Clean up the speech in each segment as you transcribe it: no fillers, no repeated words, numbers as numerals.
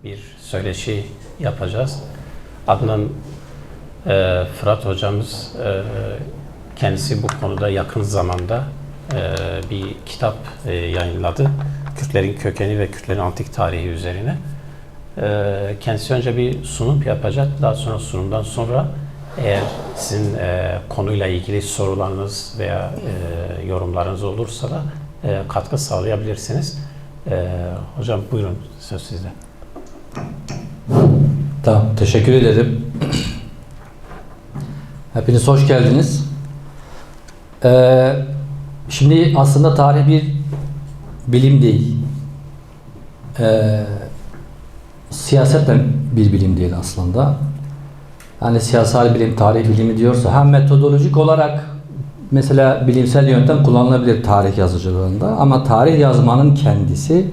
bir söyleşi yapacağız. Adnan Fırat hocamız kendisi bu konuda yakın zamanda bir kitap yayınladı. Kürtlerin kökeni ve Kürtlerin antik tarihi üzerine. Kendisi önce bir sunum yapacak. Daha sonra sunumdan sonra eğer sizin konuyla ilgili sorularınız veya yorumlarınız olursa da katkı sağlayabilirsiniz. Hocam buyurun, söz sizde. Tamam, teşekkür ederim. Hepiniz hoş geldiniz. Şimdi aslında tarih bir bilim değil. Siyaset de bir bilim değil aslında. Yani siyasal bilim, tarih bilimi diyorsa hem metodolojik olarak mesela bilimsel yöntem kullanılabilir tarih yazıcılığında, ama tarih yazmanın kendisi,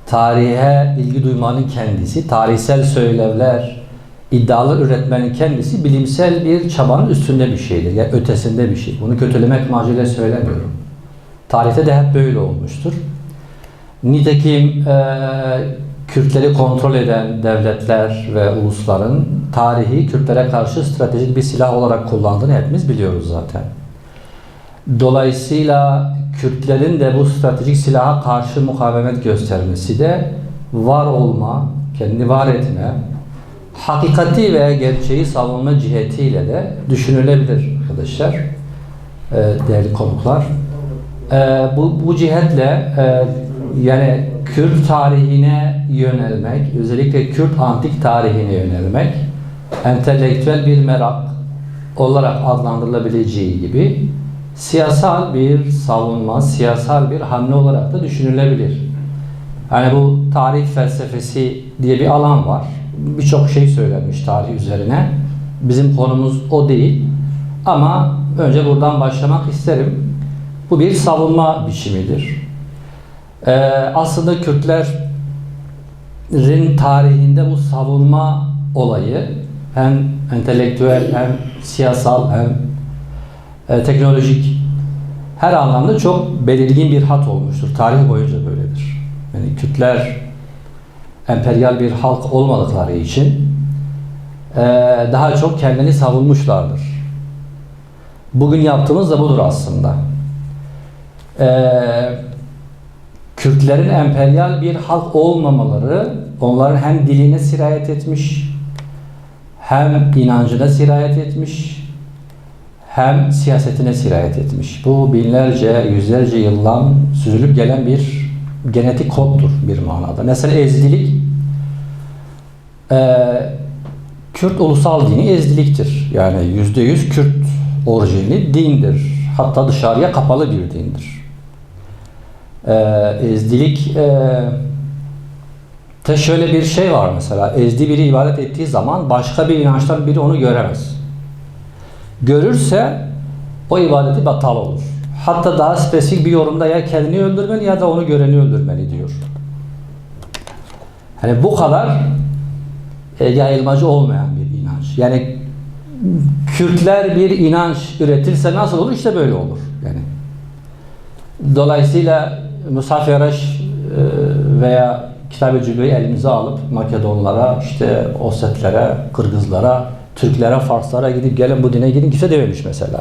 tarihe ilgi duymanın kendisi, tarihsel söylevler, iddialar üretmenin kendisi bilimsel bir çabanın üstünde bir şeydir. Yani ötesinde bir şey. Bunu kötülemek amacıyla söylemiyorum. Tarihte de hep böyle olmuştur. Nitekim Kürtleri kontrol eden devletler ve ulusların tarihi Kürtlere karşı stratejik bir silah olarak kullandığını hepimiz biliyoruz zaten. Dolayısıyla Kürtlerin de bu stratejik silaha karşı mukavemet göstermesi de var olma, kendini var etme, hakikati ve gerçeği savunma cihetiyle de düşünülebilir arkadaşlar, değerli konuklar. Bu cihetle yani Kürt tarihine yönelmek, özellikle Kürt antik tarihine yönelmek, entelektüel bir merak olarak adlandırılabileceği gibi siyasal bir savunma, siyasal bir hamle olarak da düşünülebilir. Yani bu tarih felsefesi diye bir alan var. Birçok şey söylenmiş tarih üzerine. Bizim konumuz o değil. Ama önce buradan başlamak isterim. Bu bir savunma biçimidir. Aslında Kürtlerin tarihinde bu savunma olayı hem entelektüel hem siyasal hem teknolojik her anlamda çok belirgin bir hat olmuştur. Tarih boyunca böyledir. Yani Kürtler emperyal bir halk olmadıkları için daha çok kendini savunmuşlardır. Bugün yaptığımız da budur aslında. Kürtlerin emperyal bir halk olmamaları onların hem diline sirayet etmiş, hem inancına sirayet etmiş, hem siyasetine sirayet etmiş. Bu binlerce, yüzlerce yıldan süzülüp gelen bir genetik koddur bir manada. Mesela ezdilik, Kürt ulusal dini ezdiliktir. Yani %100 Kürt orijinli dindir. Hatta dışarıya kapalı bir dindir. Ezdilik şöyle bir şey var mesela. Ezdi biri ibadet ettiği zaman başka bir inançtan biri onu göremez. Görürse o ibadeti batal olur. Hatta daha spesifik bir yorumda ya kendini öldürmeli ya da onu göreni öldürmeli diyor. Yani bu kadar yayılmacı olmayan bir inanç. Yani Kürtler bir inanç üretirse nasıl olur? İşte böyle olur. Yani dolayısıyla Musaf Yaraş veya Kitab-ı Cübbe'yi elimize alıp Makedonlara, işte Osetlere, Kırgızlara, Türklere, Farslara gidip gelin bu dine gidin kimse dememiş mesela.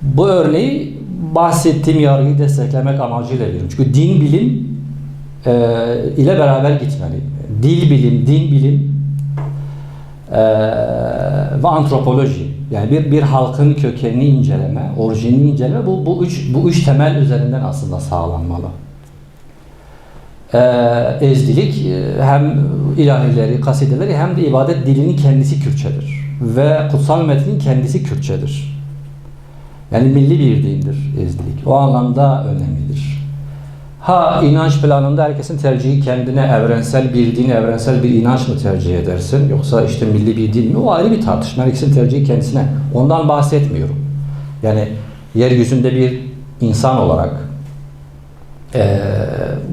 Bu örneği bahsettiğim yargıyı desteklemek amacıyla veriyorum. Çünkü din bilim ile beraber gitmeli. Dil bilim, din bilim ve antropoloji. Yani bir halkın kökenini inceleme, orijinini inceleme bu üç temel üzerinden aslında sağlanmalı. Ezdilik hem ilahileri, kasideleri hem de ibadet dilinin kendisi Kürtçedir. Ve kutsal metnin kendisi Kürtçedir. Yani milli bir dindir ezdilik. O anlamda önemlidir. İnanç planında herkesin tercihi kendine evrensel bir din, evrensel bir inanç mı tercih edersin? Yoksa işte milli bir din mi? O ayrı bir tartışma. Herkesin tercihi kendisine. Ondan bahsetmiyorum. Yani yeryüzünde bir insan olarak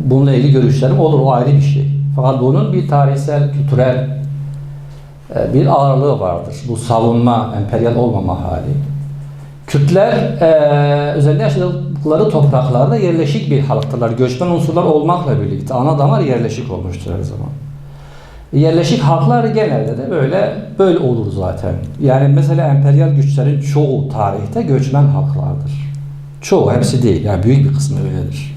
bununla ilgili görüşlerim olur. O ayrı bir şey. Fakat bunun bir tarihsel, kültürel bir ağırlığı vardır. Bu savunma, emperyal olmama hali. Kürtler özellikle yaşadıkları topraklarda yerleşik bir halktırlar. Göçmen unsurlar olmakla birlikte ana damar yerleşik olmuştur her zaman. Yerleşik halklar genelde de böyle olur zaten. Yani mesela emperyal güçlerin çoğu tarihte göçmen halklardır. Çoğu, hepsi değil. Yani büyük bir kısmı öyledir.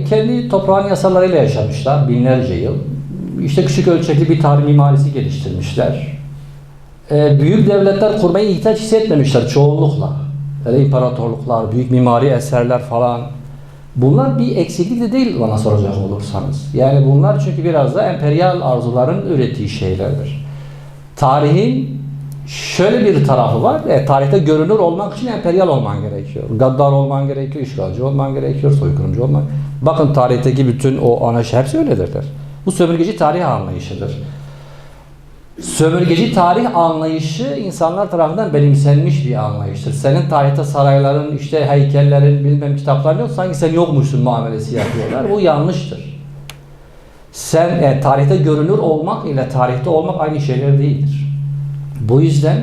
Kendi toprağın yasalarıyla yaşamışlar binlerce yıl. İşte küçük ölçekli bir tarih mimarisi geliştirmişler. Büyük devletler kurmaya ihtiyaç hissetmemişler çoğunlukla. Yani imparatorluklar, büyük mimari eserler falan. Bunlar bir eksiklik de değil bana soracak olursanız. Yani bunlar çünkü biraz da emperyal arzuların ürettiği şeylerdir. Tarihin şöyle bir tarafı var. Tarihte görünür olmak için emperyal olman gerekiyor. Gaddar olman gerekiyor, işgalci olman gerekiyor, soykırımcı olman. Bakın tarihteki bütün o ana şey hepsi öyledirler. Bu sömürgeci tarih anlayışıdır. Sömürgeci tarih anlayışı insanlar tarafından benimsenmiş bir anlayıştır. Senin tarihte sarayların, işte heykellerin, bilmem kitapların yok, sanki sen yokmuşsun muamelesi yapıyorlar. Bu yanlıştır. Sen tarihte görünür olmak ile tarihte olmak aynı şeyler değildir. Bu yüzden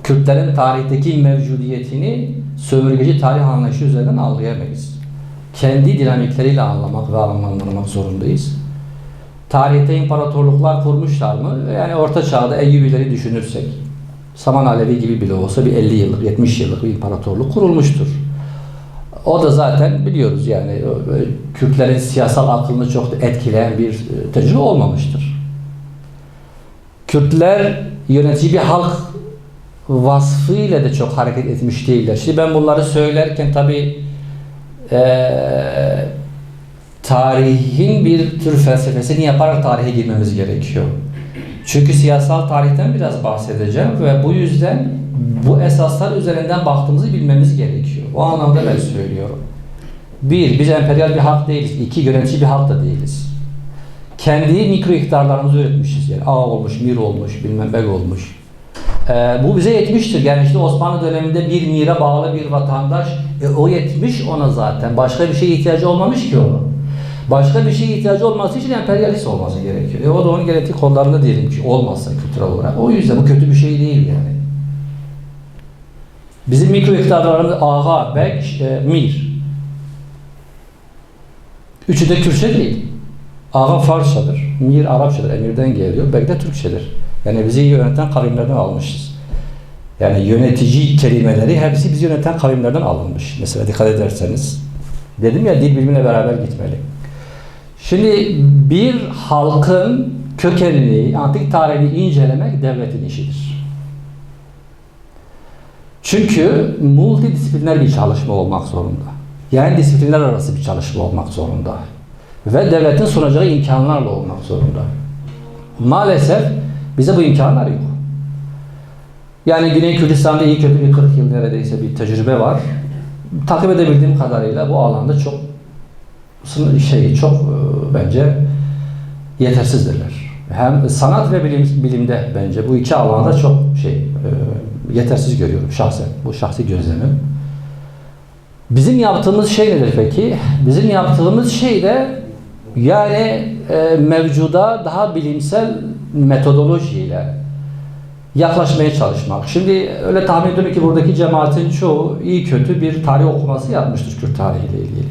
Kürtlerin tarihteki mevcudiyetini sömürgeci tarih anlayışı üzerinden anlayamayız. Kendi dinamikleriyle anlamak ve anlamlandırmak zorundayız. Tarihte imparatorluklar kurmuşlar mı? Yani Orta Çağ'da Eyyubileri düşünürsek, Saman Alevi gibi bile olsa bir 50 yıllık, 70 yıllık bir imparatorluk kurulmuştur. O da zaten biliyoruz yani Kürtlerin siyasal aklını çok etkileyen bir tecrübe olmamıştır. Kürtler yönetici bir halk vasfıyla da çok hareket etmiş değiller. Şimdi ben bunları söylerken tabii tarihin bir tür felsefesini yaparak tarihe girmemiz gerekiyor. Çünkü siyasal tarihten biraz bahsedeceğim ve bu yüzden bu esaslar üzerinden baktığımızı bilmemiz gerekiyor. O anlamda ben söylüyorum. Bir, biz emperyal bir halk değiliz. İki, yönetici bir halk da değiliz. Kendi mikro iktidarlarımızı üretmişiz. Yani A olmuş, Mir olmuş, bilmem Beg olmuş. Bu bize yetmiştir. Yani işte Osmanlı döneminde bir mire bağlı bir vatandaş, o yetmiş ona zaten. Başka bir şeye ihtiyacı olmamış ki onun. Başka bir şeye ihtiyacı olması için emperyalist olması gerekiyor. O da onun genetik kodlarında diyelim ki olmazsa kültürel olarak. O yüzden bu kötü bir şey değil yani. Bizim mikro iktidarlarımız Ağa, Beg, Mir. Üçü de Kürtçe değil. Ağa Farsçadır, Mir Arapçadır, Emir'den geliyor, Beg de Türkçedir. Yani bizi yöneten kavimlerden almışız. Yani yönetici kelimeleri hepsi bizi yöneten kavimlerden alınmış. Mesela dikkat ederseniz. Dedim ya dil bilimine beraber gitmeli. Şimdi bir halkın kökenini, antik tarihini incelemek devletin işidir. Çünkü multidisipliner bir çalışma olmak zorunda. Yani disiplinler arası bir çalışma olmak zorunda. Ve devletin sunacağı imkanlarla olmak zorunda. Maalesef bize bu imkanlar yok. Yani Güney Kürdistan'da iyi kötü bir 40 yıl neredeyse bir tecrübe var. Takip edebildiğim kadarıyla bu alanda çok bence yetersizdirler. Hem sanat ve bilimde bence bu iki alanda çok yetersiz görüyorum şahsen. Bu şahsi gözlemim. Bizim yaptığımız şey nedir peki? Bizim yaptığımız şey de yani mevcuda daha bilimsel metodolojiyle yaklaşmaya çalışmak. Şimdi öyle tahmin ediyorum ki buradaki cemaatin çoğu iyi kötü bir tarih okuması yapmıştır Kürt tarihiyle ilgili.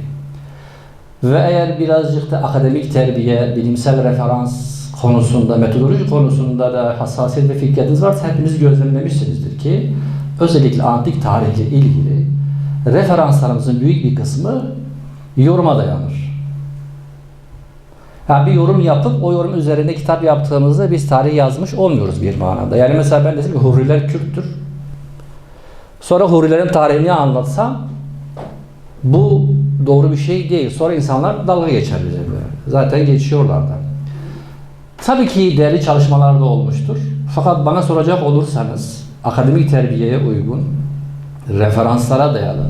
Ve eğer birazcık da akademik terbiye, bilimsel referans konusunda, metodoloji konusunda da hassasiyet ve fikriyatınız varsa hepiniz gözlemlemişsinizdir ki özellikle antik tarihle ilgili referanslarımızın büyük bir kısmı yoruma dayanır. Yani bir yorum yapıp o yorum üzerinde kitap yaptığımızda biz tarih yazmış olmuyoruz bir manada. Yani mesela ben desem ki Hurriler Kürttür. Sonra Hurrilerin tarihini anlatsam bu doğru bir şey değil. Sonra insanlar dalga geçer bize böyle. Zaten geçiyorlar da. Tabii ki değerli çalışmalar da olmuştur. Fakat bana soracak olursanız akademik terbiyeye uygun, referanslara dayalı,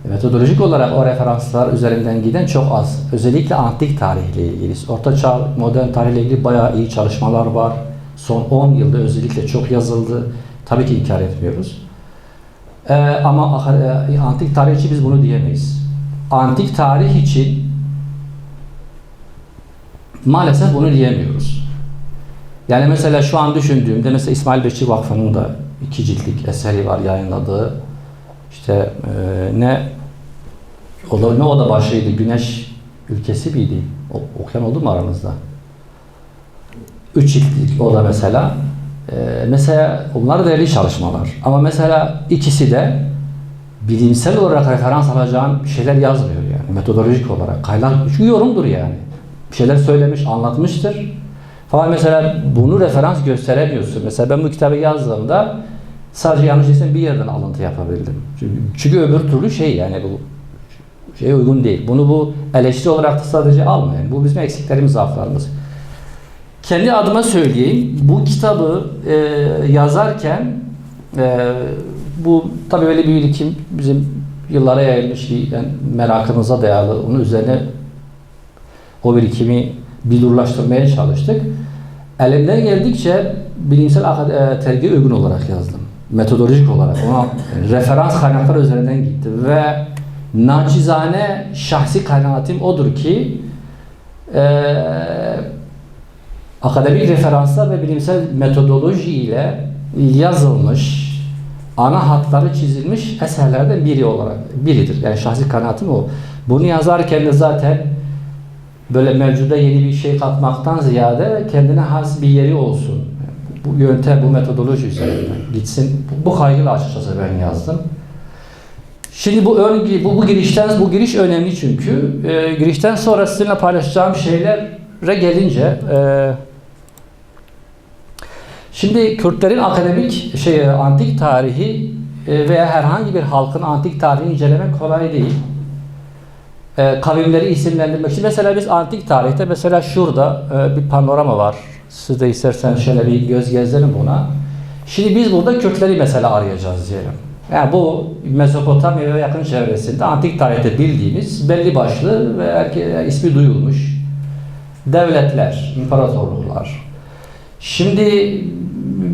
metodolojik olarak o referanslar üzerinden giden çok az. Özellikle antik tarihle ilgili. Orta Çağ, modern tarihle ilgili bayağı iyi çalışmalar var. Son 10 yılda özellikle çok yazıldı. Tabii ki inkar etmiyoruz. Ama antik tarih için biz bunu diyemeyiz. Antik tarih için maalesef bunu diyemiyoruz. Yani mesela şu an düşündüğümde mesela İsmail Bekçi Vakfı'nın da 2 ciltlik eseri var yayınladığı. İşte ne o da başlıydı. Güneş ülkesi miydi? Okuyan oldu mu aranızda? 3 ciltlik o da mesela. Mesela onlar değerli çalışmalar. Ama mesela ikisi de bilimsel olarak referans alacağım bir şeyler yazmıyor yani. Metodolojik olarak. Kaynak, çünkü yorumdur yani. Bir şeyler söylemiş, anlatmıştır. Falan mesela bunu referans gösteremiyorsun. Mesela ben bu kitabı yazdığımda sadece yanlış değilsem bir yerden alıntı yapabildim. Çünkü öbür türlü şey yani bu şeye uygun değil. Bunu bu eleştiri olarak da sadece almayın. Bu bizim eksiklerimiz, zaaflarımız. Kendi adıma söyleyeyim. Bu kitabı yazarken bu tabii böyle bir birikim bizim yıllara yayılmış bir yani merakımıza dayalı. Onun üzerine o birikimi billurlaştırmaya çalıştık. Elimden geldikçe bilimsel tergiye uygun olarak yazdım. Metodolojik olarak. Ona referans kaynaklar üzerinden gitti ve naçizane şahsi kanaatim odur ki akademik referanslar ve bilimsel metodoloji ile yazılmış, ana hatları çizilmiş eserlerden biridir. Yani şahsi kanaatim o. Bunu yazarken de zaten böyle mevcuda yeni bir şey katmaktan ziyade kendine has bir yeri olsun. Bu yöntem, bu metodoloji üzerinden gitsin. Bu kaygıyla açıkçası ben yazdım. Şimdi bu giriş önemli çünkü girişten sonra sizinle paylaşacağım şeylere gelince şimdi Kürtlerin akademik antik tarihi veya herhangi bir halkın antik tarihini incelemek kolay değil. Kavimleri isimlendirmek için mesela biz antik tarihte mesela şurada bir panorama var. Siz de isterseniz şöyle bir göz gezdirin buna. Şimdi biz burada Kürtleri mesela arayacağız diyelim. Yani bu Mezopotamya ve yakın çevresinde antik tarihte bildiğimiz belli başlı ve ismi duyulmuş devletler, imparatorluklar. Şimdi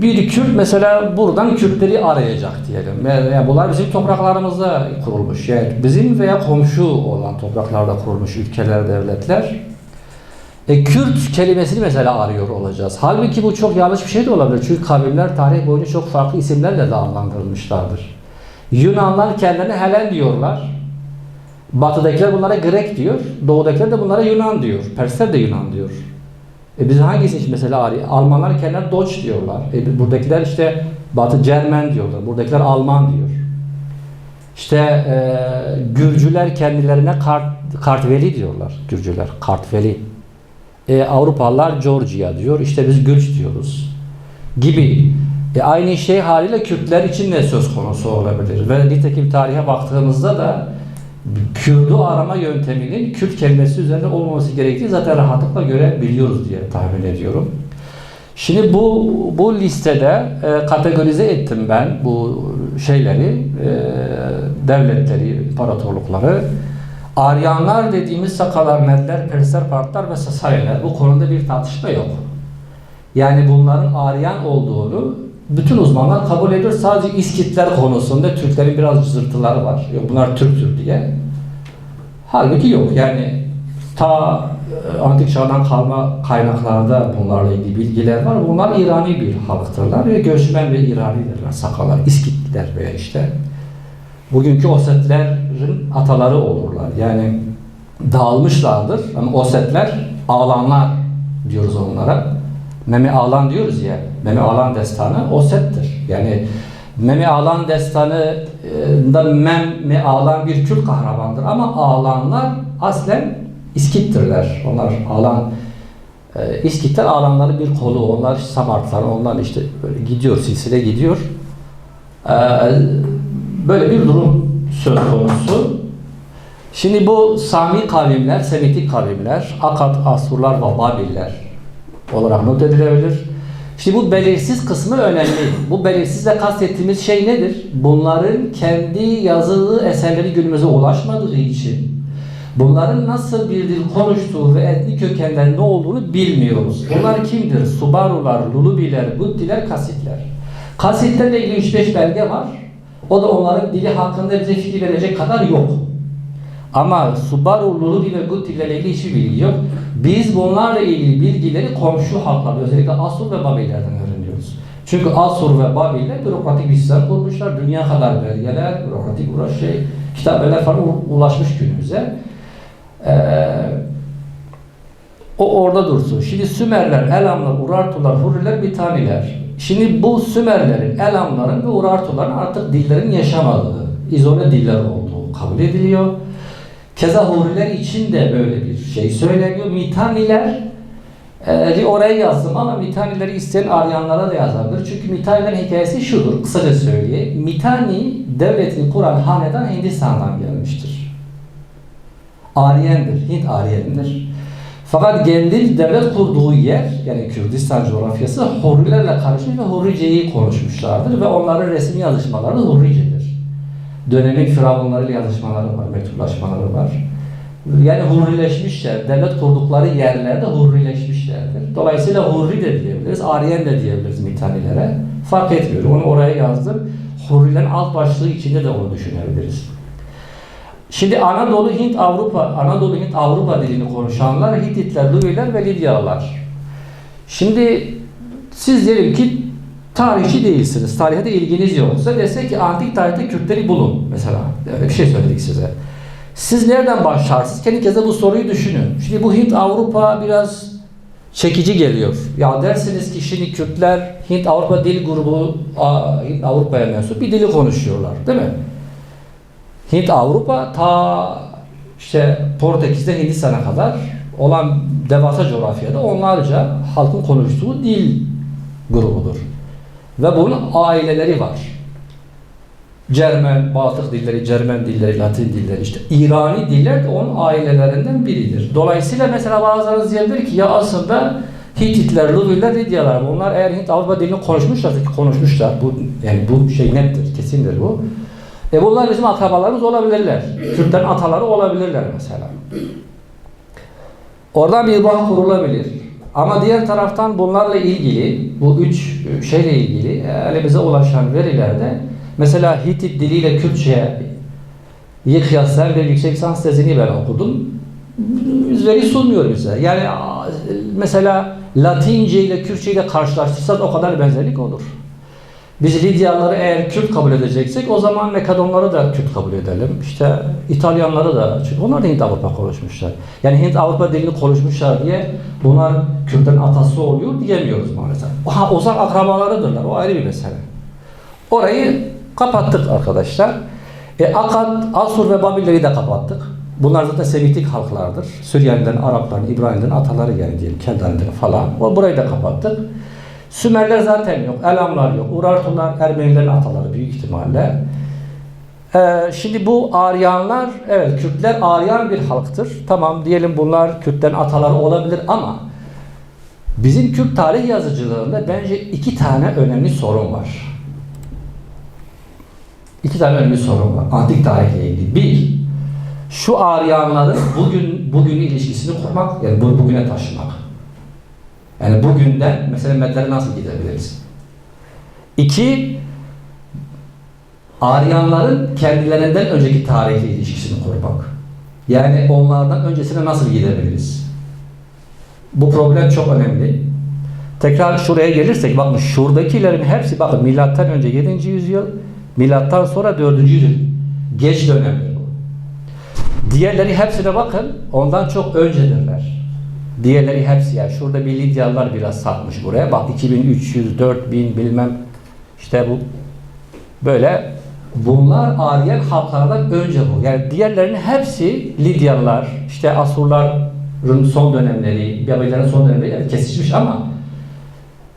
bir Kürt mesela buradan Kürtleri arayacak diyelim. Yani bunlar bizim topraklarımızda kurulmuş. Yani bizim veya komşu olan topraklarda kurulmuş ülkeler, devletler. Kürt kelimesini mesela arıyor olacağız. Halbuki bu çok yanlış bir şey de olabilir. Çünkü kavimler tarih boyunca çok farklı isimlerle de adlandırılmışlardır. Yunanlar kendilerine Helen diyorlar. Batıdakiler bunlara Grek diyor. Doğudakiler de bunlara Yunan diyor. Persler de Yunan diyor. Biz hangisi için mesela arıyor? Almanlar kendilerine Deutsch diyorlar. Buradakiler işte Batı Cermen diyorlar. Buradakiler Alman diyor. İşte Gürcüler kendilerine Kartveli diyorlar. Gürcüler Kartveli. Avrupalılar Georgia diyor. İşte biz Gürç diyoruz. Gibi. Aynı şey haliyle Kürtler için de söz konusu olabilir. Ve nitekim tarihe baktığımızda da Kürt'ü arama yönteminin Kürt kelimesi üzerinde olmaması gerektiği zaten rahatlıkla görebiliyoruz diye tahmin ediyorum. Şimdi bu listede kategorize ettim ben bu şeyleri, devletleri, imparatorlukları. Aryanlar dediğimiz Sakalar, Medler, Persler, Partlar ve Sasaniler. Bu konuda bir tartışma yok. Yani bunların Aryan olduğunu bütün uzmanlar kabul ediyor. Sadece İskitler konusunda Türklerin biraz zırtıları var. Yok bunlar Türktür diye. Halbuki yok. Yani ta antik çağdan kalma kaynaklarda bunlarla ilgili bilgiler var. Bunlar İrani bir halktırlar ve göçmen ve İranidirler. Sakalar, İskitliler veya işte bugünkü Osetlerin ataları olurlar. Yani dağılmışlardır. Ama Osetler, Ağlanlar diyoruz onlara. Meme Ağlan diyoruz ya. Meme Ağlan destanı Oset'tir. Yani Meme Ağlan destanında Meme Ağlan bir Kürt kahramandır ama Ağlanlar aslen İskittirler. Onlar Ağlan İskitler Ağlanların bir kolu. Onlar işte Samartlar. Onlar işte böyle gidiyor, silsile gidiyor. Böyle bir durum söz konusu. Şimdi bu Sami kavimler, Semitik kavimler, Akkad, Asurlar ve Babiller olarak not edilebilir. Şimdi bu belirsiz kısmı önemli. Bu belirsizle kastettiğimiz şey nedir? Bunların kendi yazılı eserleri günümüze ulaşmadığı için bunların nasıl bir dil konuştuğu ve etnik kökenlerin ne olduğunu bilmiyoruz. Bunlar kimdir? Subarular, Lulubiler, Guttiler, Kasitler. Kasitlerle ilgili 3-5 belge var. O da onların dili hakkında bize fikir verecek kadar yok. Ama Subaru, Lulubi ve Gutti ile ilgili hiçbir bilgi yok. Biz bunlarla ilgili bilgileri komşu halklar, özellikle Asur ve Babillerden öğreniyoruz. Çünkü Asur ve Babiller bürokratik bir sistem kurmuşlar. Dünya kadar belgeler, bürokratik kitaplar falan ulaşmış günümüze. O orada dursun. Şimdi Sümerler, Elamlar, Urartular, Hurriler, Mitanniler. Şimdi bu Sümerlerin, Elamların ve Urartuların artık dillerin yaşamadığı, izole diller olduğu kabul ediliyor. Keza Hurriler için de böyle bir şey söyleniyor. Mitanniler oraya yazdım ama Mitannileri isteyen Aryanlara da yazabilir. Çünkü Mitannilerin hikayesi şudur, kısaca söyleyeyim. Mitanni devletini kuran hanedan Hindistan'dan gelmiştir. Aryendir, Hint Aryendir. Fakat kendi devlet kurduğu yer, yani Kürdistan coğrafyası Hurrilerle karışmış ve Hurrice'yi konuşmuşlardır ve onların resmi yazışmaları Hurrice'dir. Dönemin firavunlarıyla yazışmaları var, mektuplaşmaları var. Yani Hurrileşmişler, devlet kurdukları yerlerde Hurrileşmişlerdir. Dolayısıyla Hurri de diyebiliriz, Aryen de diyebiliriz Mitannilere. Fark etmiyor, onu oraya yazdım. Hurrilerin alt başlığı içinde de onu düşünebiliriz. Şimdi Anadolu Hint Avrupa dilini konuşanlar Hititler, Luviler ve Lidyalılar. Şimdi siz diyelim ki tarihçi değilsiniz, tarihe de ilginiz yoksa desek ki antik tarihte Kürtleri bulun mesela. Öyle bir şey söyledik size. Siz nereden başlarsınız? Kendi kendinize bu soruyu düşünün. Şimdi bu Hint Avrupa biraz çekici geliyor. Ya dersiniz ki şimdi Kürtler Hint Avrupa dil grubu Hint Avrupa'ya mensup bir dili konuşuyorlar, değil mi? Hint Avrupa ta işte Portekiz'de Hindistan'a kadar olan devasa coğrafyada onlarca halkın konuştuğu dil grubudur. Ve bunun aileleri var. Cermen, Baltık dilleri, Cermen dilleri, Latin dilleri, işte İrani diller de onun ailelerinden biridir. Dolayısıyla mesela bazılarınız diyebilir ki ya aslında Hititler, Luviler, Lidyalar bunlar eğer Hint Avrupa dilini konuşmuşlarsa ki konuşmuşlar. Bu yani bu şey nettir, kesindir bu. Bunlar bizim akrabalarımız olabilirler. Kürtlerin ataları olabilirler mesela. Oradan bir bağ kurulabilir. Ama diğer taraftan bunlarla ilgili, bu üç şeyle ilgili elimize ulaşan verilerde mesela Hitit diliyle Kürtçe'ye kıyaslayan bir yüksek lisans tezini ben okudum. Veri sunmuyor bize. Yani mesela Latince ile Kürtçe ile karşılaştırsak o kadar benzerlik olur. Biz Lidyalıları eğer Kürt kabul edeceksek o zaman Makedonları da Kürt kabul edelim. İşte İtalyanları da, çünkü onlar da Hint Avrupa konuşmuşlar. Yani Hint Avrupa dilini konuşmuşlar diye bunlar Kürtlerin atası oluyor diyemiyoruz maalesef. O zaman akrabalarıdırlar, o ayrı bir mesele. Orayı kapattık arkadaşlar. Akkad, Asur ve Babilleri de kapattık. Bunlar zaten Semitik halklardır. Süryanilerin, Arapların, İbranilerin ataları yani diyelim, Keldanilerin falan. Burayı da kapattık. Sümerler zaten yok, Elamlar yok, Urartular Ermenilerin ataları büyük ihtimalle. Şimdi bu Aryanlar, evet Kürtler Aryan bir halktır. Tamam diyelim bunlar Kürtlerin ataları olabilir ama bizim Kürt tarih yazıcılığında bence iki tane önemli sorun var. İki tane önemli sorun var antik tarihle ilgili. Bir, şu Aryanların bugün ilişkisini kurmak, yani bugüne taşımak. Yani bugünden mesela Medlere nasıl gidebiliriz? İki, Aryanların kendilerinden önceki tarihle ilişkisini kurmak. Yani onlardan öncesine nasıl gidebiliriz? Bu problem çok önemli. Tekrar şuraya gelirsek, bakın şuradakilerin hepsi, bakın milattan önce 7. yüzyıl, milattan sonra 4. yüzyıl. Geç dönemdir bu. Diğerleri hepsine bakın, ondan çok öncedirler. Diğerleri hepsi yani. Şurada bir Lidyalılar biraz satmış buraya. Bak 2300, 4000 bilmem işte bu böyle. Bunlar Aryan halklardan önce bu. Yani diğerlerinin hepsi Lidyalılar, işte Asurların son dönemleri, Babillerin son dönemleri yani kesişmiş ama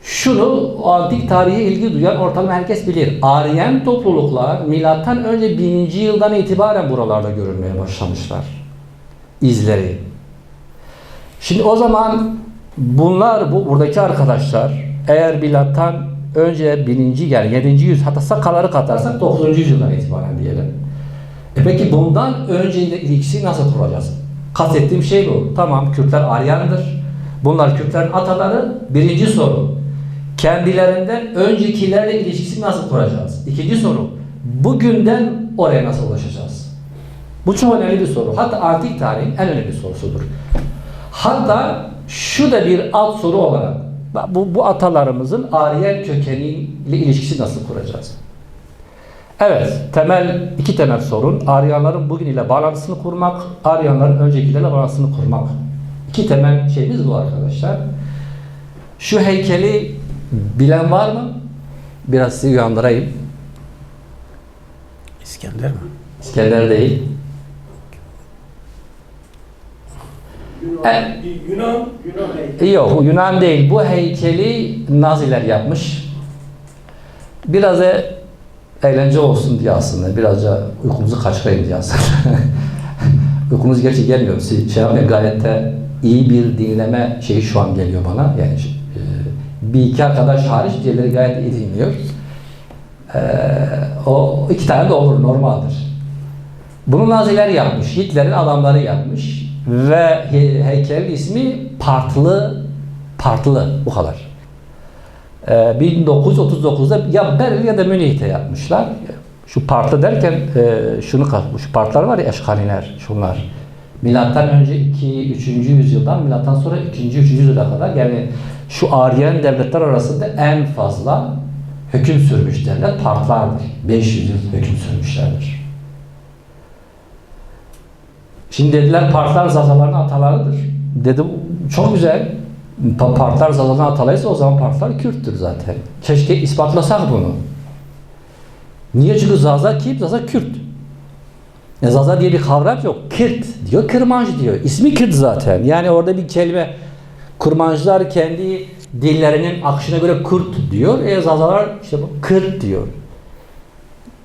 şunu antik tarihe ilgi duyan ortalama herkes bilir. Aryan topluluklar milattan önce 1000. yıldan itibaren buralarda görülmeye başlamışlar. İzleri. Şimdi o zaman bunlar, buradaki arkadaşlar eğer milattan önce 1000. yani 7. yüzyıl hatta Sakaları katarsak 9. yüzyıldan itibaren diyelim. Peki bundan önce ilişkisi nasıl kuracağız? Kastettiğim şey bu. Tamam Kürtler Aryandır. Bunlar Kürtlerin ataları. Birinci soru. Kendilerinden öncekilerle ilişkisini nasıl kuracağız? İkinci soru. Bugünden oraya nasıl ulaşacağız? Bu çok önemli bir soru. Hatta antik tarihin en önemli sorusudur. Hatta şu da bir alt soru olarak bu atalarımızın Aryan kökeniyle ilişkisi nasıl kuracağız? Evet, iki temel sorun. Aryanların bugün ile bağlantısını kurmak, Aryanların öncekilerle bağlantısını kurmak. İki temel şeyimiz bu arkadaşlar. Şu heykeli bilen var mı? Biraz sizi uyandırayım. İskender mi? İskender değil. Yunan heykeli. Yok, Yunan değil. Bu heykeli Naziler yapmış. Biraz da eğlence olsun diye aslında. Birazca uykumuzu kaçırayım diye aslında. Uykunuz gerçi gelmiyor. Siz şey yapmayın, gayet de iyi bir dinleme şeyi şu an geliyor bana. Yani bir iki arkadaş hariç diğerleri gayet iyi dinliyor. O iki tane de olur, normaldir. Bunu Naziler yapmış. Hitler'in adamları yapmış. Ve heykelin ismi Partlı. Bu kadar. 1939'da ya Berlin ya da Münih'te yapmışlar. Şu partlı derken şunu şu partlar var ya, eşkaliler, şunlar. Milattan önce 2-3. yüzyıldan milattan sonra 2. 3. yüzyıla kadar, yani şu Aryan devletler arasında en fazla hüküm sürmüş devlet partlardır. 500 yıl hüküm sürmüşlerdir. Şimdi dediler partlar Zazaların atalarıdır. Dedim çok güzel. Partlar Zazaların atalarıysa o zaman partlar Kürttür zaten. Keşke ispatlasak bunu. Niye? Çünkü Zaza kim? Zaza Kürt. Zaza diye bir kavram yok. Kürt diyor, Kırmanç diyor. İsmi Kürt zaten. Yani orada bir kelime, Kırmancılar kendi dillerinin akışına göre Kürt diyor. Zazalar işte bu Kürt diyor.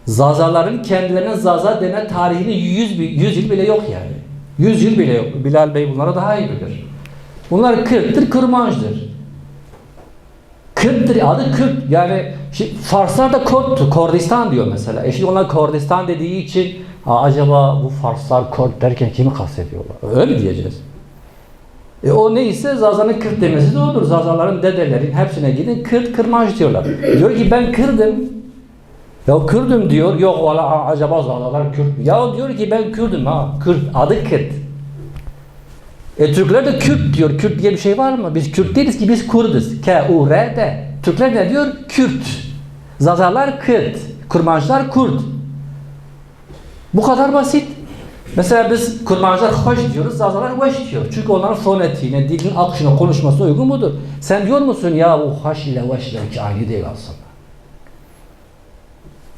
Zazaların kendilerine Zaza denen tarihini 100 yıl bile yok yani. 100 yıl bile yok. Bilal Bey bunlara daha iyi bilir. Bunlar Kürttür, Kırmanç'tır. Kürttür, adı Kürt. Yani Farslar da Kurdistan diyor mesela. Şimdi onlar Kurdistan dediği için acaba bu Farslar Kürt derken kimi kastediyorlar? Öyle mi diyeceğiz? O neyse Zaza'nın Kürt demesi de odur. Zazaların, dedelerin hepsine gidin Kürt, Kırmanç diyorlar. Diyor ki ben Kürt'üm. Ya Kürt'üm diyor. Yok valla acaba Zazalar Kürt mü? Ya diyor ki ben Kürt'üm ha. Kürt, adı Kürt. Türkler de Kürt diyor. Kürt diye bir şey var mı? Biz Kürt değiliz ki, biz Kurduz. K-U-R-D. Türkler ne diyor? Kürt. Zazalar Kürt. Kurmancılar Kürt. Bu kadar basit. Mesela biz Kurmancılar hoş diyoruz, Zazalar hoş diyor. Çünkü onların fonetiğine, dilin akışına, konuşmasına uygun mudur? Sen diyor musun ya bu hoş ile hoş ile ki aynı değil aslında.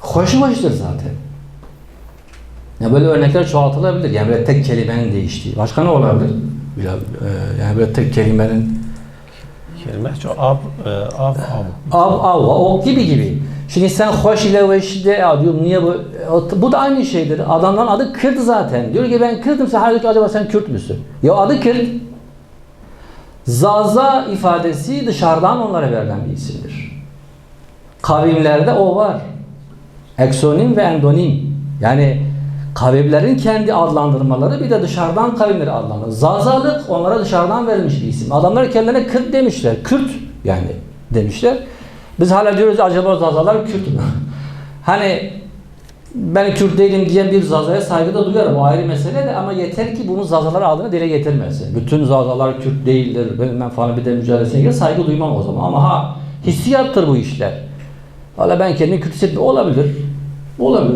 Hoştur zaten. Ya böyle örnekler çoğaltılabilir. Yani böyle tek kelimenin değiştiği. Başka ne olabilir? Yani böyle tek kelimenin Kelime o gibi. Şimdi sen hoş ile veş de ya diyorum, niye bu da aynı şeydir. Adamların adı Kürt zaten. Diyor ki ben Kürt'üm, sen halbuki acaba sen Kürt müsün? Ya adı Kürt. Zaza ifadesi dışarıdan onlara verilen bir isimdir. Kavimlerde o var. Eksonim ve endonim. Yani kavimlerin kendi adlandırmaları, bir de dışarıdan kavimleri adlandırmaları. Zazalık onlara dışarıdan verilmiş bir isim. Adamlar kendilerine Kürt demişler. Kürt yani demişler. Biz hala diyoruz acaba Zazalar Kürt mü? Hani ben Kürt değilim diyen bir Zaza'ya saygı da duyarım. O ayrı mesele de, ama yeter ki bunu Zazalar adına dile getirmesin. Bütün Zazalar Kürt değildir, bilmem falan bir de mücadelesine göre saygı duymam o zaman. Ama hissiyattır bu işler. Valla ben kendimi Kürt hissetmiyorum. Olabilir.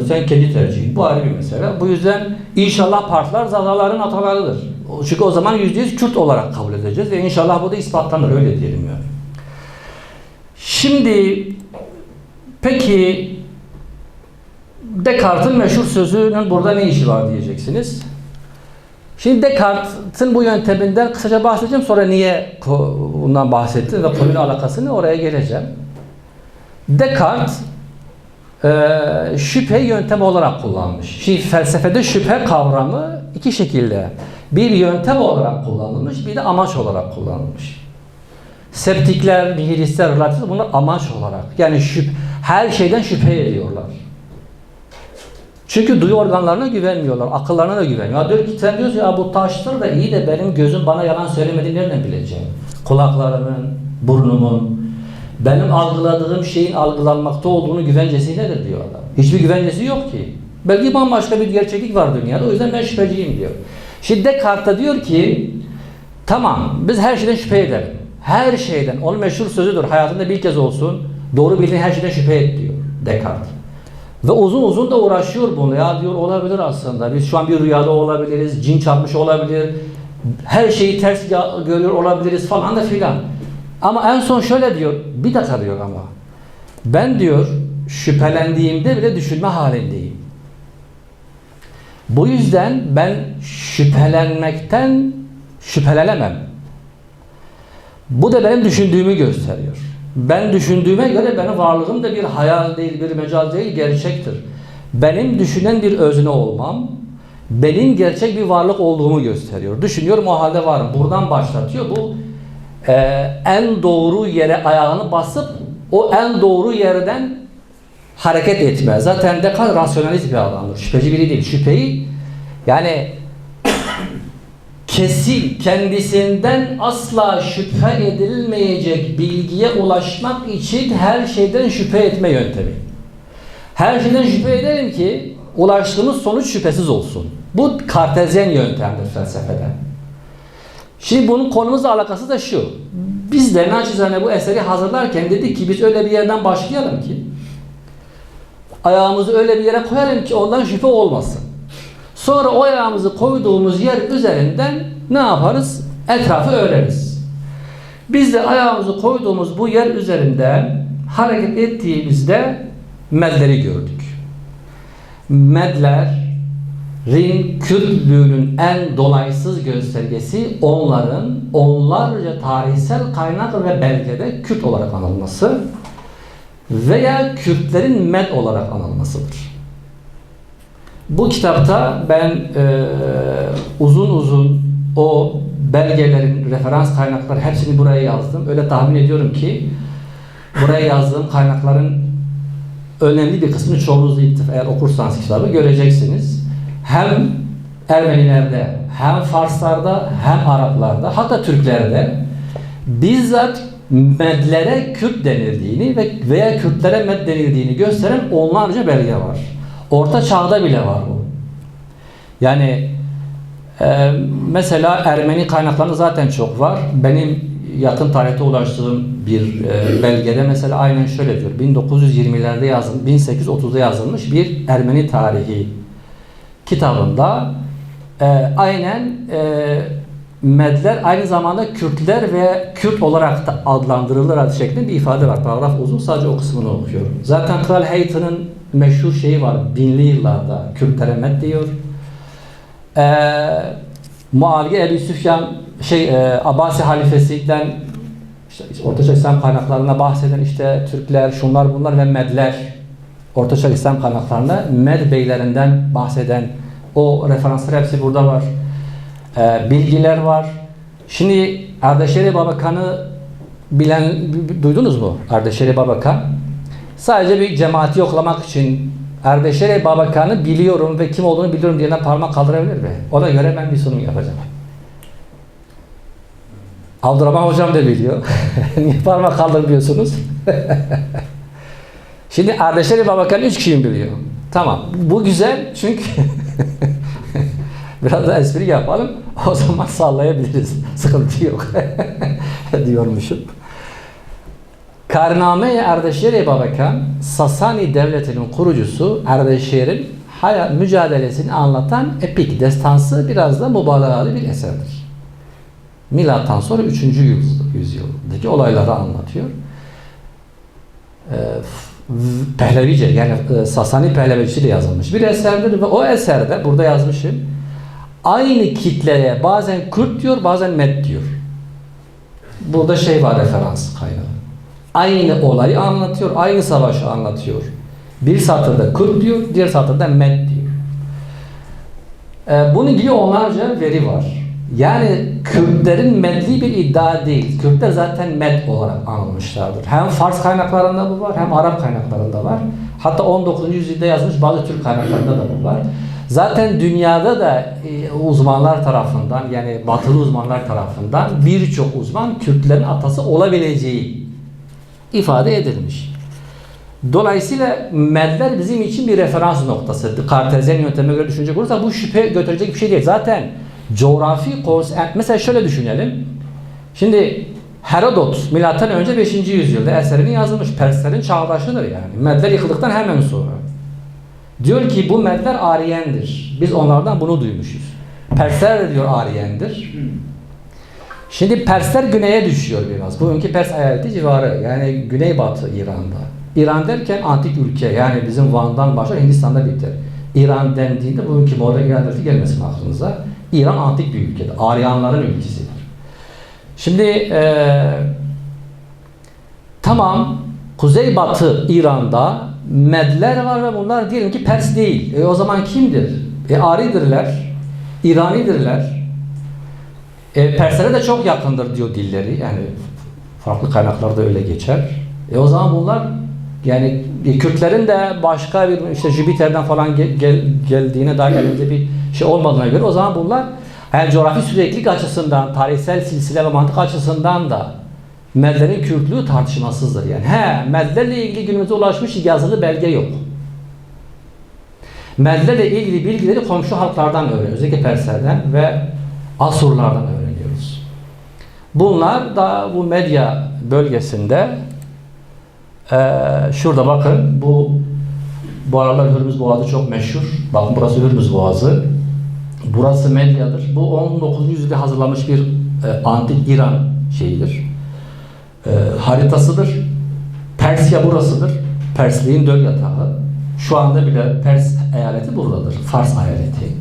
Sen kendi tercihin. Bu ayrı bir mesele. Bu yüzden inşallah partiler Zazaların atalarıdır. Çünkü o zaman %100 Kürt olarak kabul edeceğiz ve inşallah bu da ispatlanır. Öyle diyelim yani. Şimdi peki Descartes'in meşhur sözünün burada ne işi var diyeceksiniz. Şimdi Descartes'in bu yönteminden kısaca bahsedeceğim. Sonra niye bundan bahsettim ve konuyla alakasını oraya geleceğim. Descartes şüphe yöntemi olarak kullanmış. Şimdi felsefede şüphe kavramı iki şekilde. Bir yöntem olarak kullanılmış, bir de amaç olarak kullanılmış. Septikler, nihilistler, relativistler bunlar amaç olarak. Yani her şeyden şüphe ediyorlar. Çünkü duyu organlarına güvenmiyorlar, akıllarına da güvenmiyorlar. Diyor ki sen diyorsun ya bu taştır da iyi de benim gözüm bana yalan söylemediğini nereden bileceğim? Kulaklarımın, burnumun, benim algıladığım şeyin algılanmakta olduğunu güvencesi nedir diyor adam. Hiçbir güvencesi yok ki. Belki bambaşka bir gerçeklik var dünyada, o yüzden ben şüpheciyim diyor. Şimdi Descartes diyor ki tamam biz her şeyden şüphe edelim. Her şeyden. Onun meşhur sözüdür. Hayatında bir kez olsun doğru bildiğin her şeyden şüphe et diyor Descartes. Ve uzun uzun da uğraşıyor bunu. Ya diyor olabilir aslında. Biz şu an bir rüyada olabiliriz. Cin çarpmış olabilir. her şeyi ters görüyor olabiliriz falan da filan. Ama en son şöyle diyor, bir dakika diyor ama ben diyor şüphelendiğimde bile düşünme halindeyim. Bu yüzden ben şüphelenmekten şüphelenemem. Bu da benim düşündüğümü gösteriyor. Ben düşündüğüme göre benim varlığım da bir hayal değil, bir mecaz değil, gerçektir. Benim düşünen bir özne olmam, benim gerçek bir varlık olduğumu gösteriyor. Düşünüyorum, o halde varım. Buradan başlatıyor. Bu en doğru yere ayağını basıp o en doğru yerden hareket etme. Zaten Descartes rasyonalist bir adamdır. Şüpheci biri değil. Şüpheyi yani kesin, kendisinden asla şüphe edilmeyecek bilgiye ulaşmak için her şeyden şüphe etme yöntemi. Her şeyden şüphe edelim ki ulaştığımız sonuç şüphesiz olsun. Bu Kartezyen yöntemdir felsefede. Şimdi bunun konumuzla alakası da şu. Biz de naçizane bu eseri hazırlarken dedik ki biz öyle bir yerden başlayalım ki ayağımızı öyle bir yere koyalım ki ondan şüphe olmasın. Sonra o ayağımızı koyduğumuz yer üzerinden ne yaparız? Etrafı öğreniriz. Biz de ayağımızı koyduğumuz bu yer üzerinden hareket ettiğimizde medleri gördük. Medlerin Kürtlüğünün en dolaysız göstergesi onların onlarca tarihsel kaynak ve belgede Kürt olarak anılması veya Kürtlerin Med olarak anılmasıdır. Bu kitapta ben uzun uzun o belgelerin, referans kaynakları hepsini buraya yazdım. Öyle tahmin ediyorum ki buraya yazdığım kaynakların önemli bir kısmını çoğunuz eğer okursanız kitabı göreceksiniz. Hem Ermenilerde, hem Farslarda, hem Araplarda, hatta Türklerde bizzat Medlere Kürt denildiğini veya Kürtlere Med denildiğini gösteren onlarca belge var. Orta Çağ'da bile var bu. Yani mesela Ermeni kaynaklarında zaten çok var. Benim yakın tarihte ulaştığım bir belgede mesela aynen şöyle diyor. 1920'lerde yazılmış, 1830'da yazılmış bir Ermeni tarihi kitabında aynen Medler aynı zamanda Kürtler ve Kürt olarak da adlandırılır şeklinde bir ifade var. Paragraf uzun, sadece o kısmını okuyorum. Zaten Kral Haytha'nın meşhur şeyi var. Binli yıllarda Kürtlere Med diyor. Muaviye Ebu Süfyan Abbasi halifesinden işte Ortaçağ İslam kaynaklarına bahseden işte Türkler, şunlar bunlar ve Medler, Ortaçağ İslam kaynaklarında Med beylerinden bahseden o referanslar hepsi burada var. Bilgiler var. Şimdi Ardeşeri Babakan'ı duydunuz mu? Ardeşeri Babakan. Sadece bir cemaati yoklamak için Ardeşeri Babakan'ı biliyorum ve kim olduğunu biliyorum diye parmak kaldırabilir mi? Ona göre ben bir sunum yapacağım. Abdurrahman hocam da biliyor. Niye parmak kaldırmıyorsunuz? Şimdi Ardeşeri Babakan 3 kişi biliyor. Tamam. Bu güzel çünkü biraz da espri yapalım. O zaman sallayabiliriz. Sıkıntı yok. Diyormuşum. Karname-i Ardeşeri Babakan, Sasani Devleti'nin kurucusu, Ardeşer'in mücadelesini anlatan epik, destansı, biraz da mübalağalı bir eserdir. Milattan sonra 3. yüzyıldaki olayları anlatıyor. Pehlevice, yani Sasani Pehlevicisiyle yazılmış bir eserdir ve o eserde, burada yazmışım, aynı kitleye bazen Kürt diyor, bazen Med diyor. Burada var, referans kaynağı. Aynı olayı anlatıyor, aynı savaşı anlatıyor. Bir satırda Kürt diyor, diğer satırda Med diyor. Bunun gibi onlarca veri var. Yani Kürtlerin Medli bir iddia değil. Kürtler zaten Med olarak anılmışlardır. Hem Fars kaynaklarında bu var, hem Arap kaynaklarında var. Hatta 19. yüzyılda yazılmış bazı Türk kaynaklarında da bu var. Zaten dünyada da uzmanlar tarafından, yani batılı uzmanlar tarafından birçok uzman Kürtlerin atası olabileceği ifade edilmiş. Dolayısıyla Medler bizim için bir referans noktası. Kartezyen yöntemine göre düşünecek olursak bu şüphe götürecek bir şey değil. Zaten coğrafi mesela şöyle düşünelim. Şimdi Herodot milattan önce 5. yüzyılda eserini yazılmış. Perslerin çağdaşıdır yani. Medler yıkıldıktan hemen sonra. Diyor ki bu Medler Ariyendir. Biz onlardan bunu duymuşuz. Persler de diyor Ariyendir. Şimdi Persler güneye düşüyor biraz. Bugünkü Pers eyaleti civarı, yani güneybatı İran'da. İran derken antik ülke, yani bizim Van'dan başlar Hindistan'da biter. İran dendiğinde bugünkü modern İran devleti gelmesin aklınıza. İran antik bir ülkedir. Aryanların ülkesidir. Şimdi tamam, kuzeybatı İran'da Medler var ve bunlar diyelim ki Pers değil. O zaman kimdir? Aridirler, İranidirler. Perslere de çok yakındır diyor dilleri. Yani farklı kaynaklarda öyle geçer. O zaman bunlar, yani Kürtlerin de başka bir işte Jüpiter'den falan geldiğine dair elimizde bir şey olmadığına göre o zaman bunlar yani coğrafi süreklilik açısından, tarihsel silsile ve mantık açısından da Medlerin Kürtlüğü tartışmasızdır yani. Medlerle ilgili günümüze ulaşmış yazılı belge yok. Medlerle ilgili bilgileri komşu halklardan öğreniyoruz. Özellikle Perslerden ve Asurlardan öğreniyoruz. Bunlar da bu Medya bölgesinde şurada bakın, bu aralar Hürmüz Boğazı çok meşhur. Bakın burası Hürmüz Boğazı. Burası Medya'dır. Bu 19. yüzyılda hazırlanmış bir antik İran şeyidir. Haritasıdır. Persya burasıdır. Persliğin döl yatağı. Şu anda bile Pers eyaleti buradadır. Fars eyaleti.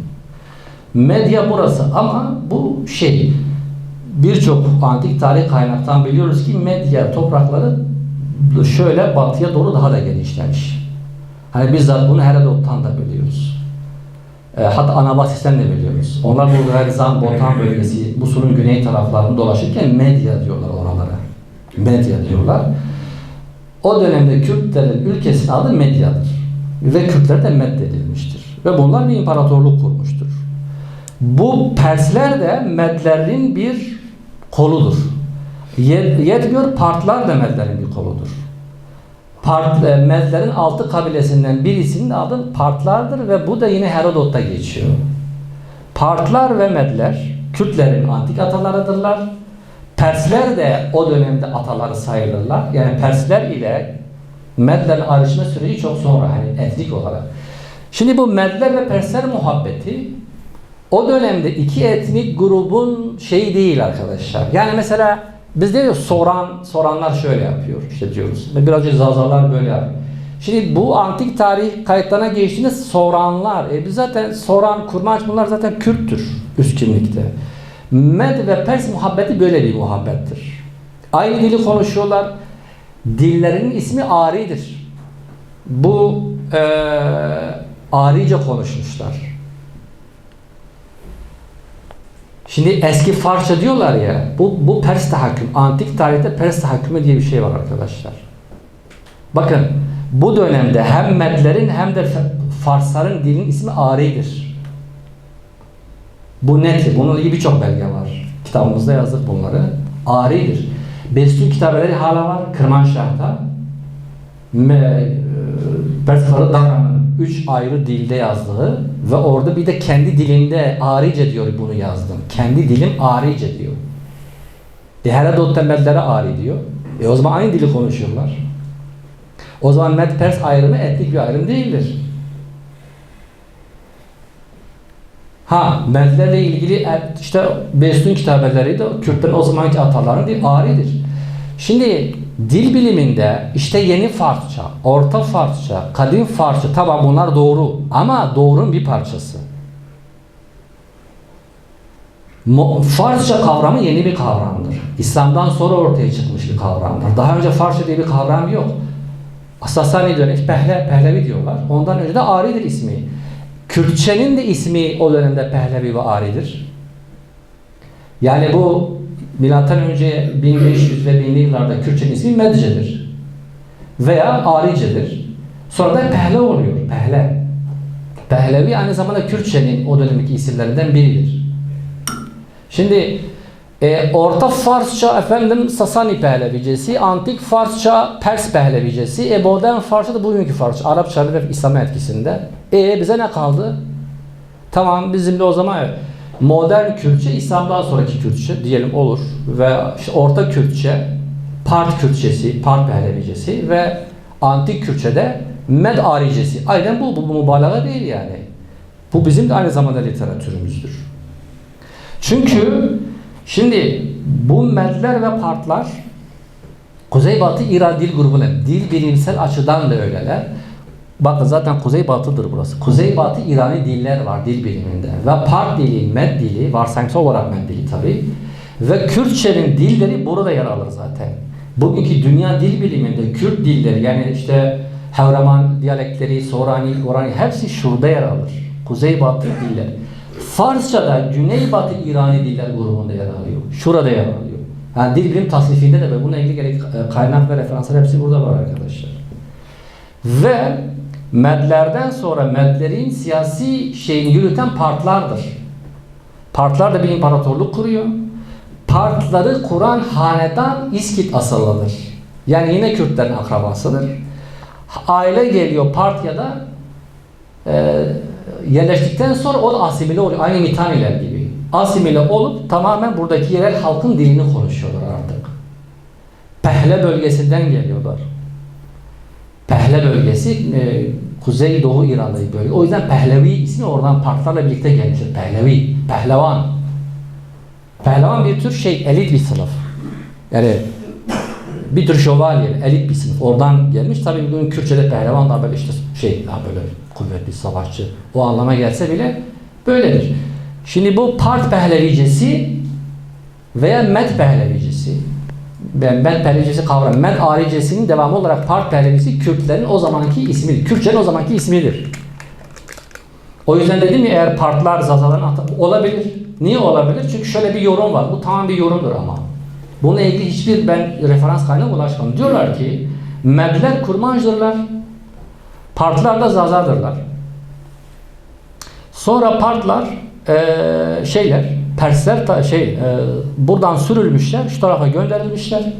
Medya burası ama bu birçok antik tarih kaynaktan biliyoruz ki Medya toprakları şöyle batıya doğru daha da genişlemiş. Hani bizzat bunu Herodot'tan da biliyoruz. Hatta Anabasis'ten de biliyoruz. Onlar bu Gerzan, Botan bölgesi, Musul'un güney taraflarını dolaşırken Medya diyorlar oralara. Medya diyorlar. O dönemde Kürtlerin ülkesinin adı Medya'dır. Ve Kürtler de meddedilmiştir. Ve bunlar bir imparatorluk kurmuştur. Bu Persler de Medlerin bir koludur. Yetmiyor, Partlar da Medlerin bir koludur. Medlerin 6 kabilesinden birisinin adı Partlardır ve bu da yine Herodot'ta geçiyor. Partlar ve Medler Kürtlerin antik atalarıdırlar. Persler de o dönemde ataları sayılırlar. Yani Persler ile Medlerin ayrışma süreci çok sonra, hani etnik olarak. Şimdi bu Medler ve Persler muhabbeti o dönemde iki etnik grubun şeyi değil arkadaşlar. Yani mesela biz diyoruz soranlar şöyle yapıyor işte diyoruz. Biraz önce Zazalar böyle yapıyor. Şimdi bu antik tarih kayıtlarına geçtiğinde soranlar, biz zaten soran, kurmaç bunlar zaten Kürttür üst kimlikte. Med ve Pers muhabbeti böyle bir muhabbettir. Aynı dili konuşuyorlar. Dillerinin ismi Ari'dir. Bu Arice konuşmuşlar. Şimdi eski Farsça diyorlar ya, bu Pers tahakküm. Antik tarihte Pers tahakkümü diye bir şey var arkadaşlar. Bakın, bu dönemde hem Medlerin hem de Farsların dilinin ismi Ari'dir. Bu net. Bununla ilgili birçok belge var. Kitabımızda yazdık bunları. Ari'dir. Bestül kitabeleri hala var. Kırmanşah'ta. Persleri Daran'ın 3 ayrı dilde yazdığı ve orada bir de kendi dilinde Arice diyor bunu yazdım. Kendi dilim Arice diyor. Herodot'ta Medlere Ari diyor. O zaman aynı dili konuşuyorlar. O zaman Med-Pers ayrımı etnik bir ayrım değildir. Medlerle ilgili işte Bestün kitabeleri de Kürtlerin o zamanki atalarının dili Ari'dir. Şimdi dil biliminde işte yeni Farsça, orta Farsça, kadim Farsça, tamam bunlar doğru ama doğrunun bir parçası. Farsça kavramı yeni bir kavramdır. İslam'dan sonra ortaya çıkmış bir kavramdır. Daha önce Farsça diye bir kavram yok. Sasani dönemi Pehlevi diyorlar. Ondan önce de Ari'dir ismi. Kürtçenin de ismi o dönemde Pehlevi ve Ari'dir. Yani bu milattan önce 1500 ve 1000'li yıllarda Kürtçenin ismi Medce'dir. Veya Arice'dir. Sonra da Pehle oluyor. Pehlevi aynı zamanda Kürtçenin o dönemdeki isimlerinden biridir. Şimdi Orta Farsça Sasani Pehlevicesi, Antik Farsça Pers Pehlevicesi, modern Farsça da bugünkü Farsça, Arapça ve İslam etkisinde. Bize ne kaldı? Tamam, bizim de o zaman modern Kürtçe, İslam'dan sonraki Kürtçe diyelim olur ve işte Orta Kürtçe, Part Kürtçesi, Part Pehlevicesi ve Antik Kürtçe'de Med Aricesi. Aynen bu mübalağa değil yani. Bu bizim de aynı zamanda literatürümüzdür. Çünkü şimdi bu Medler ve Partlar Kuzeybatı İran dil grubuna, dil bilimsel açıdan da öyleler. Bakın zaten Kuzeybatı'dır burası. Kuzeybatı İrani diller var dil biliminde. Ve Part dili, Med dili, varsayımsal olarak Med dili tabi. Ve Kürtçenin dilleri burada yer alır zaten. Bugünkü dünya dil biliminde Kürt dilleri yani işte Havraman diyalekleri, Sorani, Gorani hepsi şurada yer alır. Kuzeybatı diller. Farsça'da Güneybatı İrani diller grubunda yer alıyor. Şurada yer alıyor. Yani dil bilim tasnifinde de ve bununla ilgili gerek kaynak ve referanslar hepsi burada var arkadaşlar. Ve Medlerden sonra Medlerin siyasi şeyini yürüten Partlardır. Partlar da bir imparatorluk kuruyor. Partları kuran hanedan İskit asıllıdır. Yani yine Kürtlerin akrabasıdır. Aile geliyor Partya'da yerleştikten sonra o da asimile oluyor. Aynı Mitaniler gibi. Asimile olup tamamen buradaki yerel halkın dilini konuşuyorlar artık. Pehle bölgesinden geliyorlar. Pehle bölgesi Kuzey Doğu İran'da bir bölge. O yüzden Pehlevi ismi oradan Partlarla birlikte gelmiştir. Pehlevi, Pehlevan. Pehlevan bir tür elit bir sınıf. Yani bir tür şövalye, elit bir sınıf. Oradan gelmiş. Tabii bugün Kürtçe'de Pehlevan da böyle işte daha böyle kuvvetli savaşçı o anlama gelse bile böyledir. Şimdi bu Part Pehlevicesi veya Med Pehlevicesi. Med Pehlevicesi kavramı. Med Aricesi'nin devamı olarak Part Pehlevicesi Kürtlerin o zamanki ismidir. Kürtçenin o zamanki ismidir. O yüzden dedim ya eğer Partlar Zazaların olabilir. Niye olabilir? Çünkü şöyle bir yorum var. Bu tamam bir yorumdur ama. Bununla ilgili hiçbir ben referans kaynağına ulaşmadım. Diyorlar ki Medler Kurmancıdırlar. Partlar da Zazadırlar. Sonra Partlar Persler buradan sürülmüşler, şu tarafa gönderilmişler.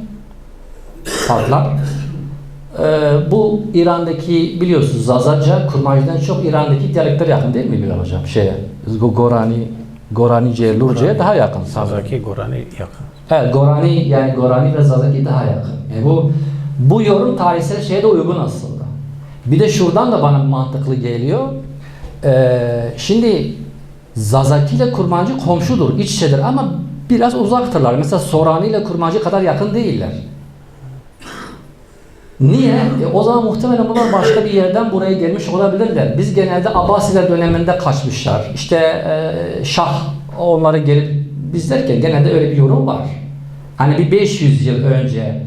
Partlar. Bu İran'daki biliyorsunuz Zazaca, Kurmancı'dan çok İran'daki diyalektlere yakın değil mi Bilal Hocam? Goranice, Lurce'ye daha yakın. Zazaki, Gorani yakın. Evet, Gorani ve Zazaki daha yakın. Yani bu yorum tarihsel şeye de uygun aslında. Bir de şuradan da bana mantıklı geliyor. Şimdi Zazaki ile Kurmancı komşudur, iç içedir ama biraz uzaktırlar. Mesela Sorani ile Kurmancı kadar yakın değiller. Niye? O zaman muhtemelen bunlar başka bir yerden buraya gelmiş olabilirler. Biz genelde Abbasiler döneminde kaçmışlar. İşte Şah onları gelip biz derken genelde öyle bir yorum var. Hani bir 500 yıl önce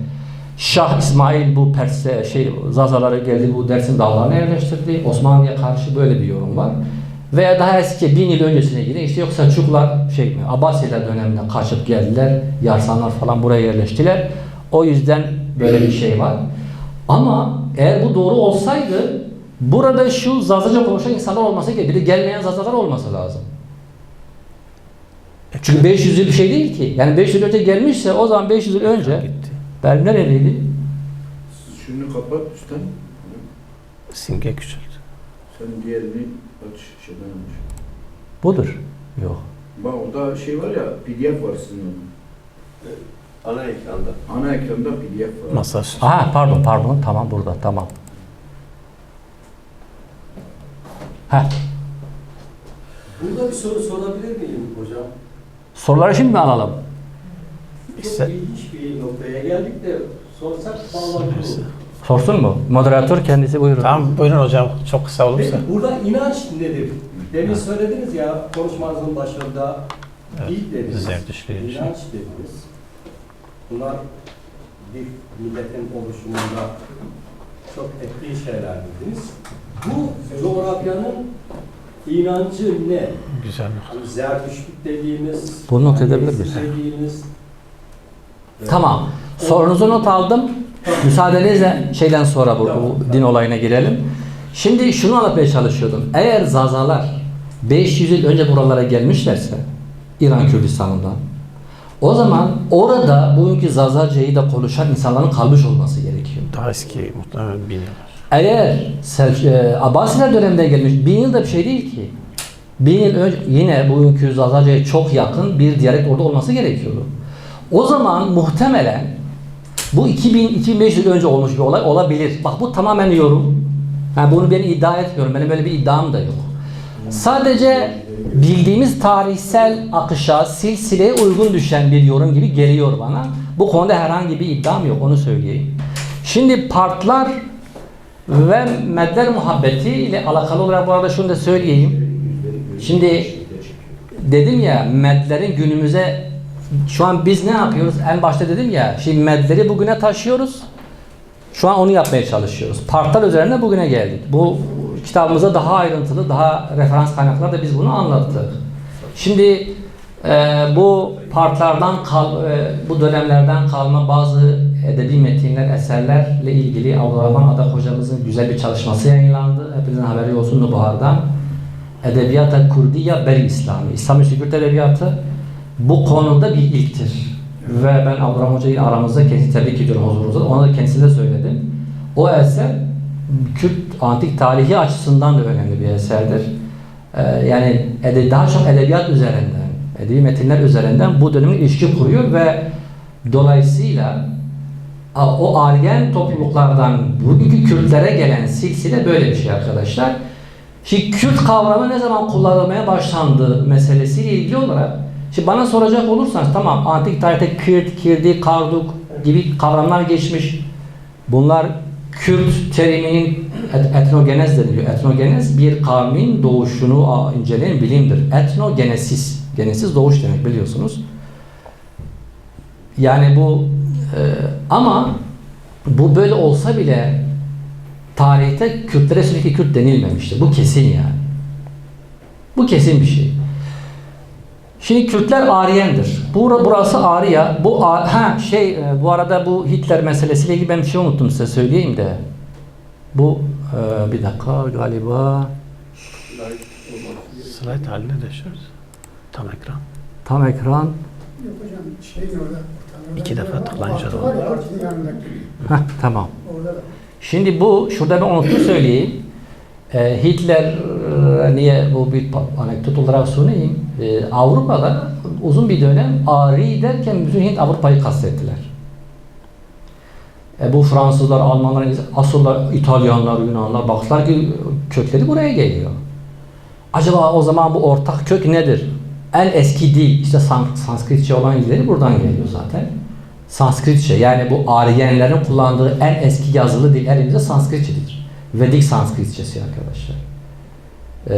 Şah İsmail bu Zazaları geldi bu Dersim dağlarına yerleştirdi. Osmanlı'ya karşı böyle bir yorum var. Veya daha eski 1000 yıl öncesine gidin işte yok Selçuklular Abbasiler döneminde kaçıp geldiler. Yarsanlar falan buraya yerleştiler. O yüzden böyle bir şey var. Ama eğer bu doğru olsaydı burada şu Zazaca konuşan insanlar olması gerekiyor. Bir de gelmeyen Zazalar olması lazım. Çünkü 500 yıl bir şey değil ki. Yani 500 yıl önce gelmişse o zaman 500 yıl önce ben nereliydi? Şunu kapat üstten. Simge küçült. Sen diğerini aç şeyden aç. Budur. Yok. Bak orada şey var ya PDF var sizin orada. Ana ekranda. Ana ekranda PDF var. Masa Aha pardon tamam burada tamam. Burada bir soru sorabilir miyim hocam? Soruları şimdi mi alalım? Çok ilginç bir noktaya geldik de sorsak bağlantılı olur. Sorsun mu? Moderatör kendisi buyurun. Tamam buyurun hocam çok kısa olursa. Peki burada inanç nedir? Demin söylediniz ya konuşmanızın başında dil dediniz, Zerdüştlü inanç dediniz. Bunlar bir milletin oluşumunda çok etkili şeyler dediniz. Bu coğrafyanın inancı ne? Güzel. Hani Zerdüştlük dediğimiz, Bunu not edebilir miyiz? dediğimiz. Tamam. Sorunuzu not aldım. Müsaadenizle şeyden sonra bu din olayına girelim. Şimdi şunu anlatmaya çalışıyordum. Eğer Zazalar 500 yıl önce buralara gelmişlerse İran Kürdistan'ından o zaman orada bugünkü Zazaca'yı da konuşan insanların kalmış olması gerekiyor. Daha eski muhtemelen 1000 yıl. Eğer Abbasiler döneminde gelmiş 1000 yıl da bir şey değil ki. 1000 yıl önce yine bugünkü Zazaca'ya çok yakın bir diyalekt orada olması gerekiyordu. O zaman muhtemelen bu 2000-2500 yıl önce olmuş bir olay olabilir. Bak bu tamamen yorum. Yani bunu ben iddia etmiyorum. Benim böyle bir iddiam da yok. Sadece bildiğimiz tarihsel akışa, silsileye uygun düşen bir yorum gibi geliyor bana. Bu konuda herhangi bir iddiam yok, onu söyleyeyim. Şimdi partlar ve medler muhabbeti ile alakalı olarak bu arada şunu da söyleyeyim. Şimdi dedim ya, medlerin günümüze, şu an biz ne yapıyoruz? En başta dedim ya, şimdi medleri bugüne taşıyoruz. Şu an onu yapmaya çalışıyoruz. Partlar üzerine bugüne geldik. Bu kitabımızda daha ayrıntılı, daha referans kaynaklarla biz bunu anlattık. Şimdi bu partlardan bu dönemlerden kalma bazı edebi metinler, eserlerle ilgili Abdurrahman Adak hocamızın güzel bir çalışması yayınlandı. Hepinizin haberi olsun Nubuhar'dan. Edebiyat-ı Kurdiya Bel İslami. İslam Kürt Edebiyatı bu konuda bir ilktir. Ve ben Abdurrahman Hoca'yı aramızda kendisi tebrik ediyorum huzurunuzda. Ona da kendisine söyledim. O eser Kürt antik tarihi açısından da önemli bir eserdir. Yani daha çok edebiyat üzerinden, edebi metinler üzerinden bu dönemin ilişki kuruyor ve dolayısıyla o Aryen topluluklardan bugünkü Kürtlere gelen silsile böyle bir şey arkadaşlar. Şimdi Kürt kavramı ne zaman kullanılmaya başlandı meselesiyle ilgili olarak, şimdi bana soracak olursanız tamam, antik tarihte Kürt, Kirdi, Karduk gibi kavramlar geçmiş. Bunlar Kürt teriminin etnogenez deniliyor. Etnogenez bir kavmin doğuşunu inceleyen bilimdir. Etnogenesis. Genesis doğuş demek, biliyorsunuz. Yani bu ama bu böyle olsa bile tarihte Kürtlere sürekli Kürt denilmemiştir. Bu kesin yani. Bu kesin bir şey. Şimdi Kürtler Aryendir. Burası Arya. Bu arada bu Hitler meselesiyle ilgili ben bir şey unuttum, size söyleyeyim de. Bu bir dakika galiba Slide haline düşüyoruz. Tam ekran. tam ekran. Yok hocam, şeyin orada. 2 defa tıklayınca da Var ya, orçunun yanındaki. Tamam. Orada da. Şimdi bu, şurada ben unuttum söyleyeyim. Hitler, niye bu bir anekdot olarak sunayım. Avrupa'da uzun bir dönem Ari derken bütün Hint Avrupa'yı kastettiler. Bu Fransızlar, Almanlar, Asurlar, İtalyanlar, Yunanlar baktılar ki kökleri buraya geliyor. Acaba o zaman bu ortak kök nedir? En eski dil, işte Sanskritçe olan dilleri buradan geliyor zaten. Sanskritçe, yani bu Aryenlerin kullandığı en eski yazılı dil elimizde Sanskritçedir. Vedik Sanskritçesi arkadaşlar.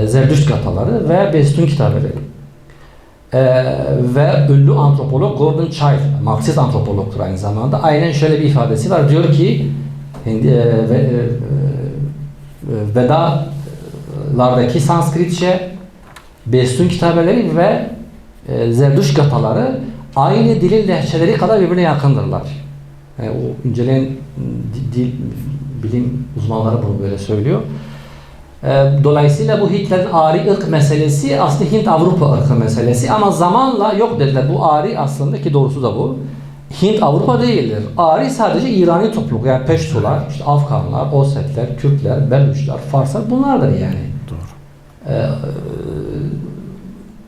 Zerdüşt kataları ve Bestun kitabeleri. Ve ünlü antropolog Gordon Childe, Marksist antropologtur aynı zamanda. Aynen şöyle bir ifadesi var. Diyor ki Vedalardaki Sanskritçe, Bestun kitabeleri ve Zerdüşt kataları aynı dilin lehçeleri kadar birbirine yakındırlar. Yani o inceleyen dil bilim uzmanları bunu böyle söylüyor. Dolayısıyla bu Hitler'in Ari ırk meselesi aslında Hint-Avrupa ırkı meselesi, ama zamanla yok dediler. Bu Ari aslında, ki doğrusu da bu, Hint-Avrupa değildir. Ari sadece İrani topluluk, yani Peştular, işte Afganlar, Osetler, Kürtler, Belüşler, Farslar, bunlardır yani. Doğru.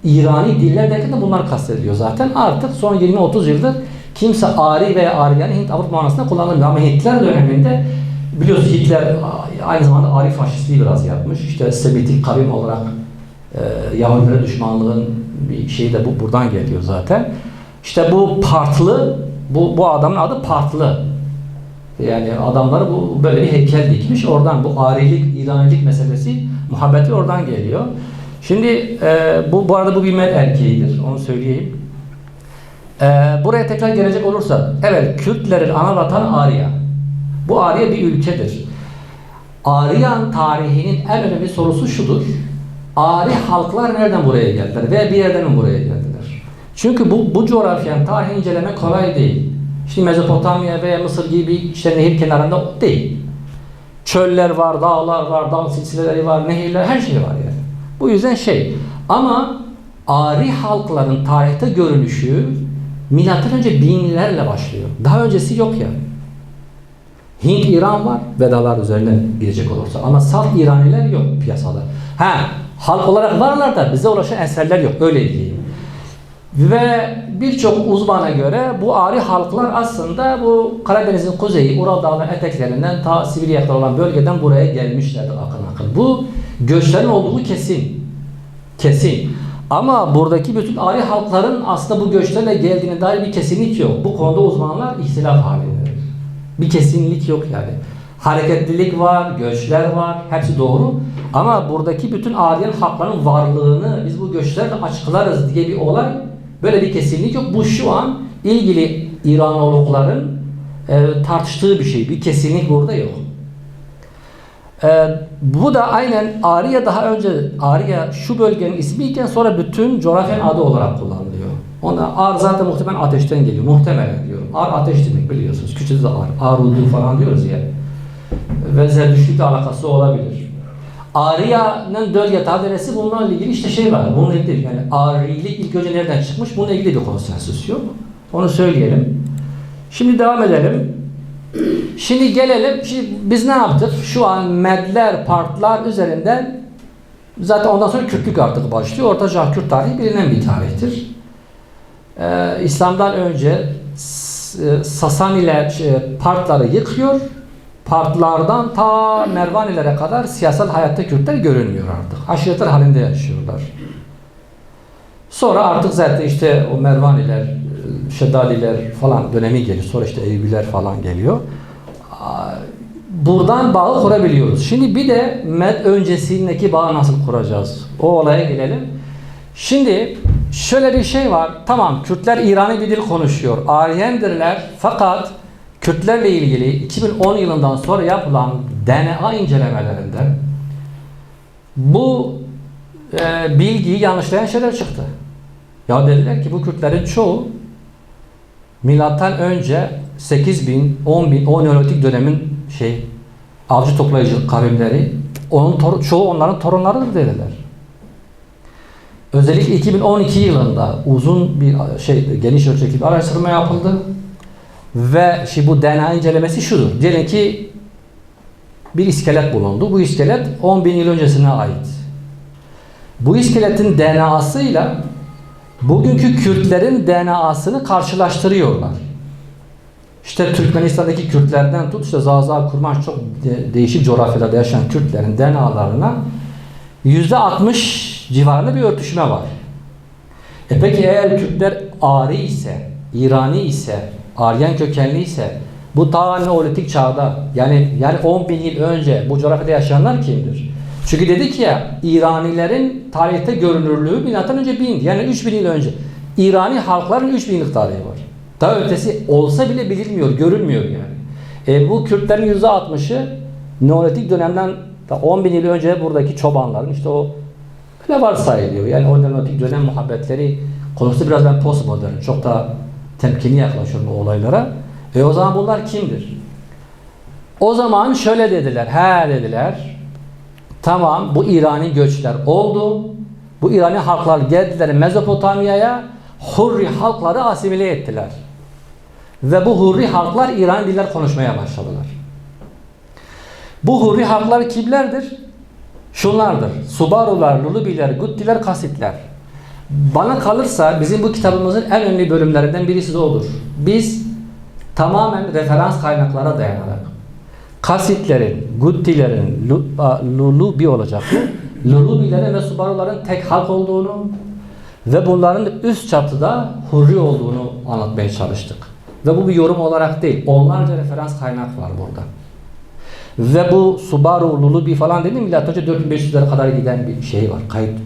İrani diller derken de bunlar kastediliyor zaten. Artık son 20-30 yıldır kimse Ari veya Aryan Hint-Avrupa manasında kullanılmıyor. Ama Hitler döneminde biliyorsunuz Hitler aynı zamanda Ari faşistliği biraz yapmış. İşte Semitik kavim olarak Yahudilere düşmanlığın bir şeyi de buradan geliyor zaten. İşte bu partlı, bu adamın adı partlı. Yani adamları böyle bir heykel dikmiş. Oradan bu Arilik, İranilik meselesi, muhabbeti oradan geliyor. Şimdi bu arada bu bir med erkeğidir. Onu söyleyeyim. Buraya tekrar gelecek olursa, evet, Kürtlerin ana vatanı Arya. Bu Arya bir ülkedir. Aryan tarihinin en önemli sorusu şudur. Ari halklar nereden buraya geldiler veya bir yerden mi buraya geldiler? Çünkü bu coğrafyanın tarihini incelemek kolay değil. Şimdi Mezopotamya veya Mısır gibi işte nehir kenarında değil. Çöller var, dağlar var, dağ silsileleri var, nehirler, her şey var yani. Bu yüzden ama Ari halkların tarihte görünüşü milattan önce binlerle başlıyor. Daha öncesi yok yani. Hint, İran var, Vedalar üzerine gidecek olursa, ama salt İraniler yok piyasada. Halk olarak varlar da bize ulaşan eserler yok, öyle diyeyim. Ve birçok uzmana göre bu Ari halklar aslında bu Karadeniz'in kuzeyi, Ural Dağları eteklerinden ta Sibirya'ya kadar olan bölgeden buraya gelmişlerdir akın akın. Bu göçlerin olduğu kesin. Kesin. Ama buradaki bütün Ari halkların aslında bu göçlerle geldiğine dair bir kesinlik yok. Bu konuda uzmanlar ihtilaf halinde. Bir kesinlik yok yani. Hareketlilik var, göçler var, hepsi doğru. Ama buradaki bütün Aryan halkların varlığını biz bu göçlerle açıklarız diye bir olay, böyle bir kesinlik yok. Bu şu an ilgili İranologların tartıştığı bir şey. Bir kesinlik burada yok. Bu da aynen Arya daha önce Arya şu bölgenin ismiyken sonra bütün coğrafyanın adı olarak kullanılıyor. Ona Ar zaten muhtemelen ateşten geliyor. Muhtemelen diyorum. Ar ateş demek biliyorsunuz. Küçücük de Ar. Arudu falan diyoruz ya. Ve Zerdüştlükle alakası olabilir. Arya'nın döl yatağı deresi bununla ilgili işte şey var. Bununla ilgili yani Arilik ilk önce nereden çıkmış? Bununla ilgili bir konsensüs yok. Onu söyleyelim. Şimdi devam edelim. Şimdi gelelim. Şimdi biz ne yaptık? Şu an Medler, Partlar üzerinden zaten ondan sonra Kürtlük artık başlıyor. Orta Çağ Kürt tarihi bilinen bir tarihtir. İslam'dan önce Sasaniler Partları yıkıyor. Partlardan ta Mervanilere kadar siyasal hayatta Kürtler görünmüyor artık. Aşiretler halinde yaşıyorlar. Sonra artık zaten işte o Mervaniler, Şeddadiler falan dönemi geliyor. Sonra işte Eyyubiler falan geliyor. Buradan bağı kurabiliyoruz. Şimdi bir de Med öncesindeki bağı nasıl kuracağız? O olaya gelelim. Şimdi şöyle bir şey var. Tamam, Kürtler İrani bir dil konuşuyor. Aryendirler fakat Kürtlerle ilgili 2010 yılından sonra yapılan DNA incelemelerinde bu bilgiyi yanlışlayan şeyler çıktı. Ya dediler ki bu Kürtlerin çoğu milattan önce 8.000, 10.000, o Neolitik dönemin avcı toplayıcı kavimleri, çoğu onların torunlarıdır dediler. Özellikle 2012 yılında uzun bir geniş ölçekli bir araştırma yapıldı. Ve şimdi bu DNA incelemesi şudur. Diyelim ki bir iskelet bulundu. Bu iskelet 10.000 yıl öncesine ait. Bu iskeletin DNA'sıyla bugünkü Kürtlerin DNA'sını karşılaştırıyorlar. İşte Türkmenistan'daki Kürtlerden tut, işte Zaza, Kurmanş, çok değişik coğrafyalarda yaşayan Kürtlerin DNA'larına %60 civarında bir örtüşme var. Peki eğer Kürtler Ari ise, İrani ise, Aryan kökenli ise bu ta Neolitik çağda yani 10.000 yıl önce bu coğrafyada yaşayanlar kimdir? Çünkü dedik ya İranilerin tarihte görünürlüğü milattan önce 1000'di. Yani 3000 yıl önce. İrani halkların 3000 yıllık tarihi var. Daha ötesi olsa bile bilinmiyor, görünmüyor yani. Bu Kürtlerin %60'ı Neolitik dönemden 10.000 yıl önce buradaki çobanların işte o öyle varsayılıyor. Yani o Neolitik dönem muhabbetleri konusu biraz ben postmodern, çok da temkinli yaklaşıyorum o olaylara. O zaman bunlar kimdir? O zaman şöyle dediler. Dediler. Tamam, bu İrani göçler oldu. Bu İrani halklar geldiler Mezopotamya'ya. Hurri halkları asimile ettiler. Ve bu Hurri halklar İrani diller konuşmaya başladılar. Bu Hurri halklar kimlerdir? Şunlardır. Subarular, Lulubiler, Guttiler, Kasitler. Bana kalırsa bizim bu kitabımızın en önemli bölümlerinden birisi de odur. Biz tamamen referans kaynaklara dayanarak Kasitlerin, Guttilerin, Lulubi olacak bu, Lulubilerin ve Subaruların tek halk olduğunu ve bunların üst çatıda Hurri olduğunu anlatmaya çalıştık. Ve bu bir yorum olarak değil, onlarca referans kaynak var burada. Ve bu Subaru, Lulubi falan dedim milattan önce 4500'lere kadar giden bir şey var, kayıt.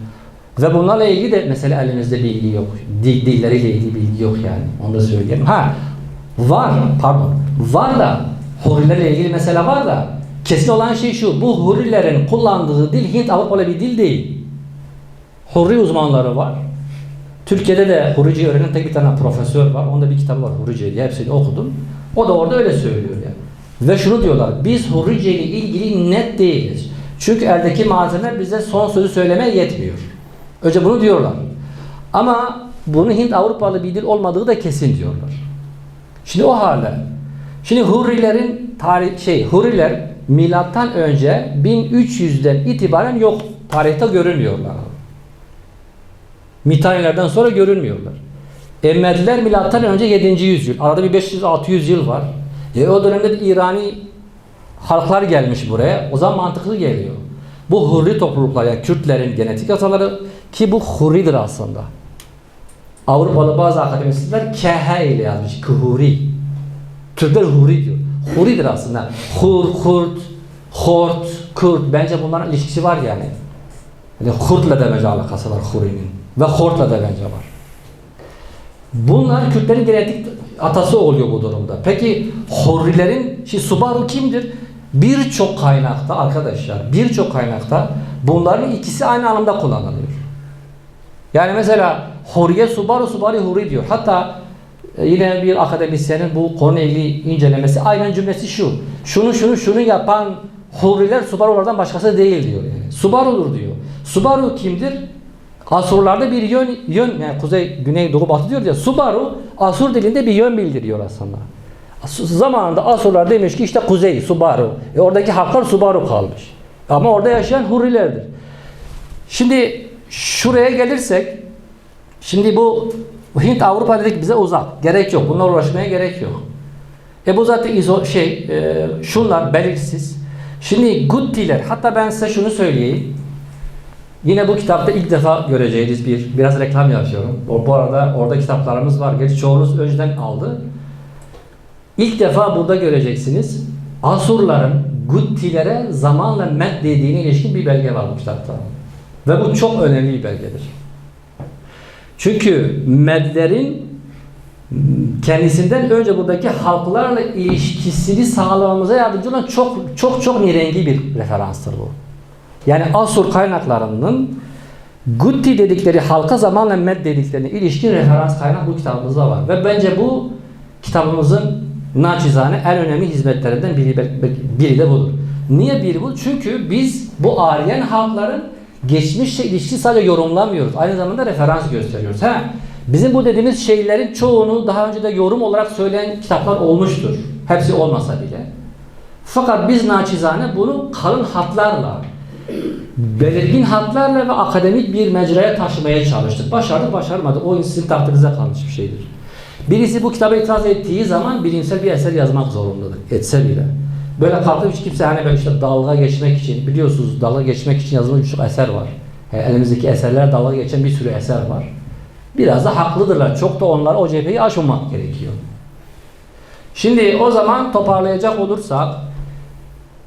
Ve bunlarla ilgili de mesela elimizde bilgi yok. Dilleriyle ilgili bilgi yok yani. Onu da söyleyelim. Var da Hurrilerle ilgili mesela var da kesin olan şey şu. Bu Hurrilerin kullandığı dil Hint Avrupalı bir dil değil. Hurri uzmanları var. Türkiye'de de Hurrice'yi öğrenen tek bir tane profesör var. Onda bir kitabı var Hurrice diye. Hepsini okudum. O da orada öyle söylüyor yani. Ve şunu diyorlar. Biz Hurrice ile ilgili net değiliz. Çünkü eldeki malzeme bize son sözü söylemeye yetmiyor. Önce bunu diyorlar. Ama bunun Hint Avrupalı bir dil olmadığı da kesin diyorlar. Şimdi o halde. Şimdi Hurrilerin Hurriler milattan önce 1300'den itibaren yok. Tarihte görünmüyorlar. Mitanilerden sonra görünmüyorlar. Medliler milattan önce 7. yüzyıl. Arada bir 500-600 yıl var. O dönemde de İrani halklar gelmiş buraya. O zaman mantıklı geliyor. Bu Hurri topluluklar yani Kürtlerin genetik ataları ki bu Huri'dir aslında. Avrupalı bazı akademisyenler KH ile yazmış. Huri. Türkler Huri diyor. Huri'dir aslında. Hurt, Hort, Kürt. Bence bunların ilişkisi var yani. Yani Kurt'la da bence alakası var Huri'nin. Ve Hort'la da bence var. Bunlar Kürtlerin genetik atası oluyor bu durumda. Peki Hurrilerin, Subaru kimdir? Birçok kaynakta arkadaşlar, birçok kaynakta bunların ikisi aynı anlamda kullanılıyor. Yani mesela Hurriye Subaru, Subaru Hurri diyor. Hatta yine bir akademisyenin bu konuyla ilgili incelemesi aynen cümlesi şu. Şunu yapan Hurriler Subarulardan başkası değil diyor. Yani. Subaru'dur diyor. Subaru kimdir? Asurlarda bir yön yani kuzey, güney, doğu, batı diyor ya. Subaru Asur dilinde bir yön bildiriyor aslında. Zamanında Asurlar demiş ki işte kuzey Subaru. Oradaki halklar Subaru kalmış. Ama orada yaşayan Hurrilerdir. Şimdi şuraya gelirsek, şimdi bu Hint Avrupa dedik bize uzak. Gerek yok. Bununla uğraşmaya gerek yok. Bu zaten şunlar belirsiz. Şimdi Guttiler, hatta ben size şunu söyleyeyim. Yine bu kitapta ilk defa göreceğiniz biraz reklam yapıyorum. Bu arada orada kitaplarımız var. Gerçi çoğunuz önceden aldı. İlk defa burada göreceksiniz. Asurların Guttilere zamanla Med dediğine ilişkin bir belge var bu kitapta. Ve bu çok önemli bir belgedir. Çünkü Medlerin kendisinden önce buradaki halklarla ilişkisini sağlamamıza yardımcı olan çok nirengi bir referanstır bu. Yani Asur kaynaklarının Gutti dedikleri halka zamanla Med dediklerine ilişkin referans kaynak bu kitabımızda var. Ve bence bu kitabımızın naçizane en önemli hizmetlerinden biri de budur. Niye biri bu? Çünkü biz bu Aryan halkların geçmişle ilişki sadece yorumlamıyoruz. Aynı zamanda referans gösteriyoruz. Bizim bu dediğimiz şeylerin çoğunu daha önce de yorum olarak söyleyen kitaplar olmuştur. Hepsi olmasa bile. Fakat biz naçizane bunu kalın hatlarla, belirgin hatlarla ve akademik bir mecraya taşımaya çalıştık. Başardık, başarmadık. O sizin takdirinize kalmış bir şeydir. Birisi bu kitaba itiraz ettiği zaman bilimsel bir eser yazmak zorundadır. Etse bile. Böyle kalkıp hiç kimse böyle işte dalga geçmek için, biliyorsunuz dalga geçmek için yazılmış birçok eser var. Elimizdeki eserler dalga geçen bir sürü eser var. Biraz da haklıdırlar. Çok da onlara o cepheyi aşmamak gerekiyor. Şimdi o zaman toparlayacak olursak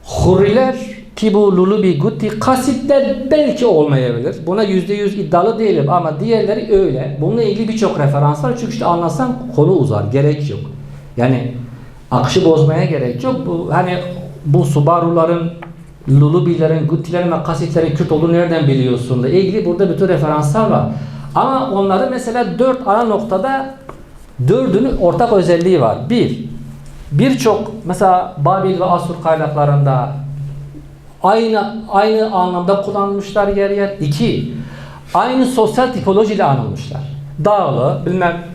Hurriler ki bu Lulubi Gutti kasitler belki olmayabilir. Buna %100 iddialı değilim ama diğerleri öyle. Bununla ilgili birçok referans var. Çünkü işte anlatsam konu uzar. Gerek yok. Yani akışı bozmaya gerek yok. Bu Subaruların, Lulubilerin, Guttilerin ve kasitlerin Kürt olduğunu nereden biliyorsun da ilgili burada bütün referanslar var. Ama onların mesela 4 ana noktada 4'ünün ortak özelliği var. Birçok mesela Babil ve Asur kaynaklarında aynı anlamda kullanılmışlar yer yer. 2. Aynı sosyal tipolojiyle anılmışlar. Dağlı,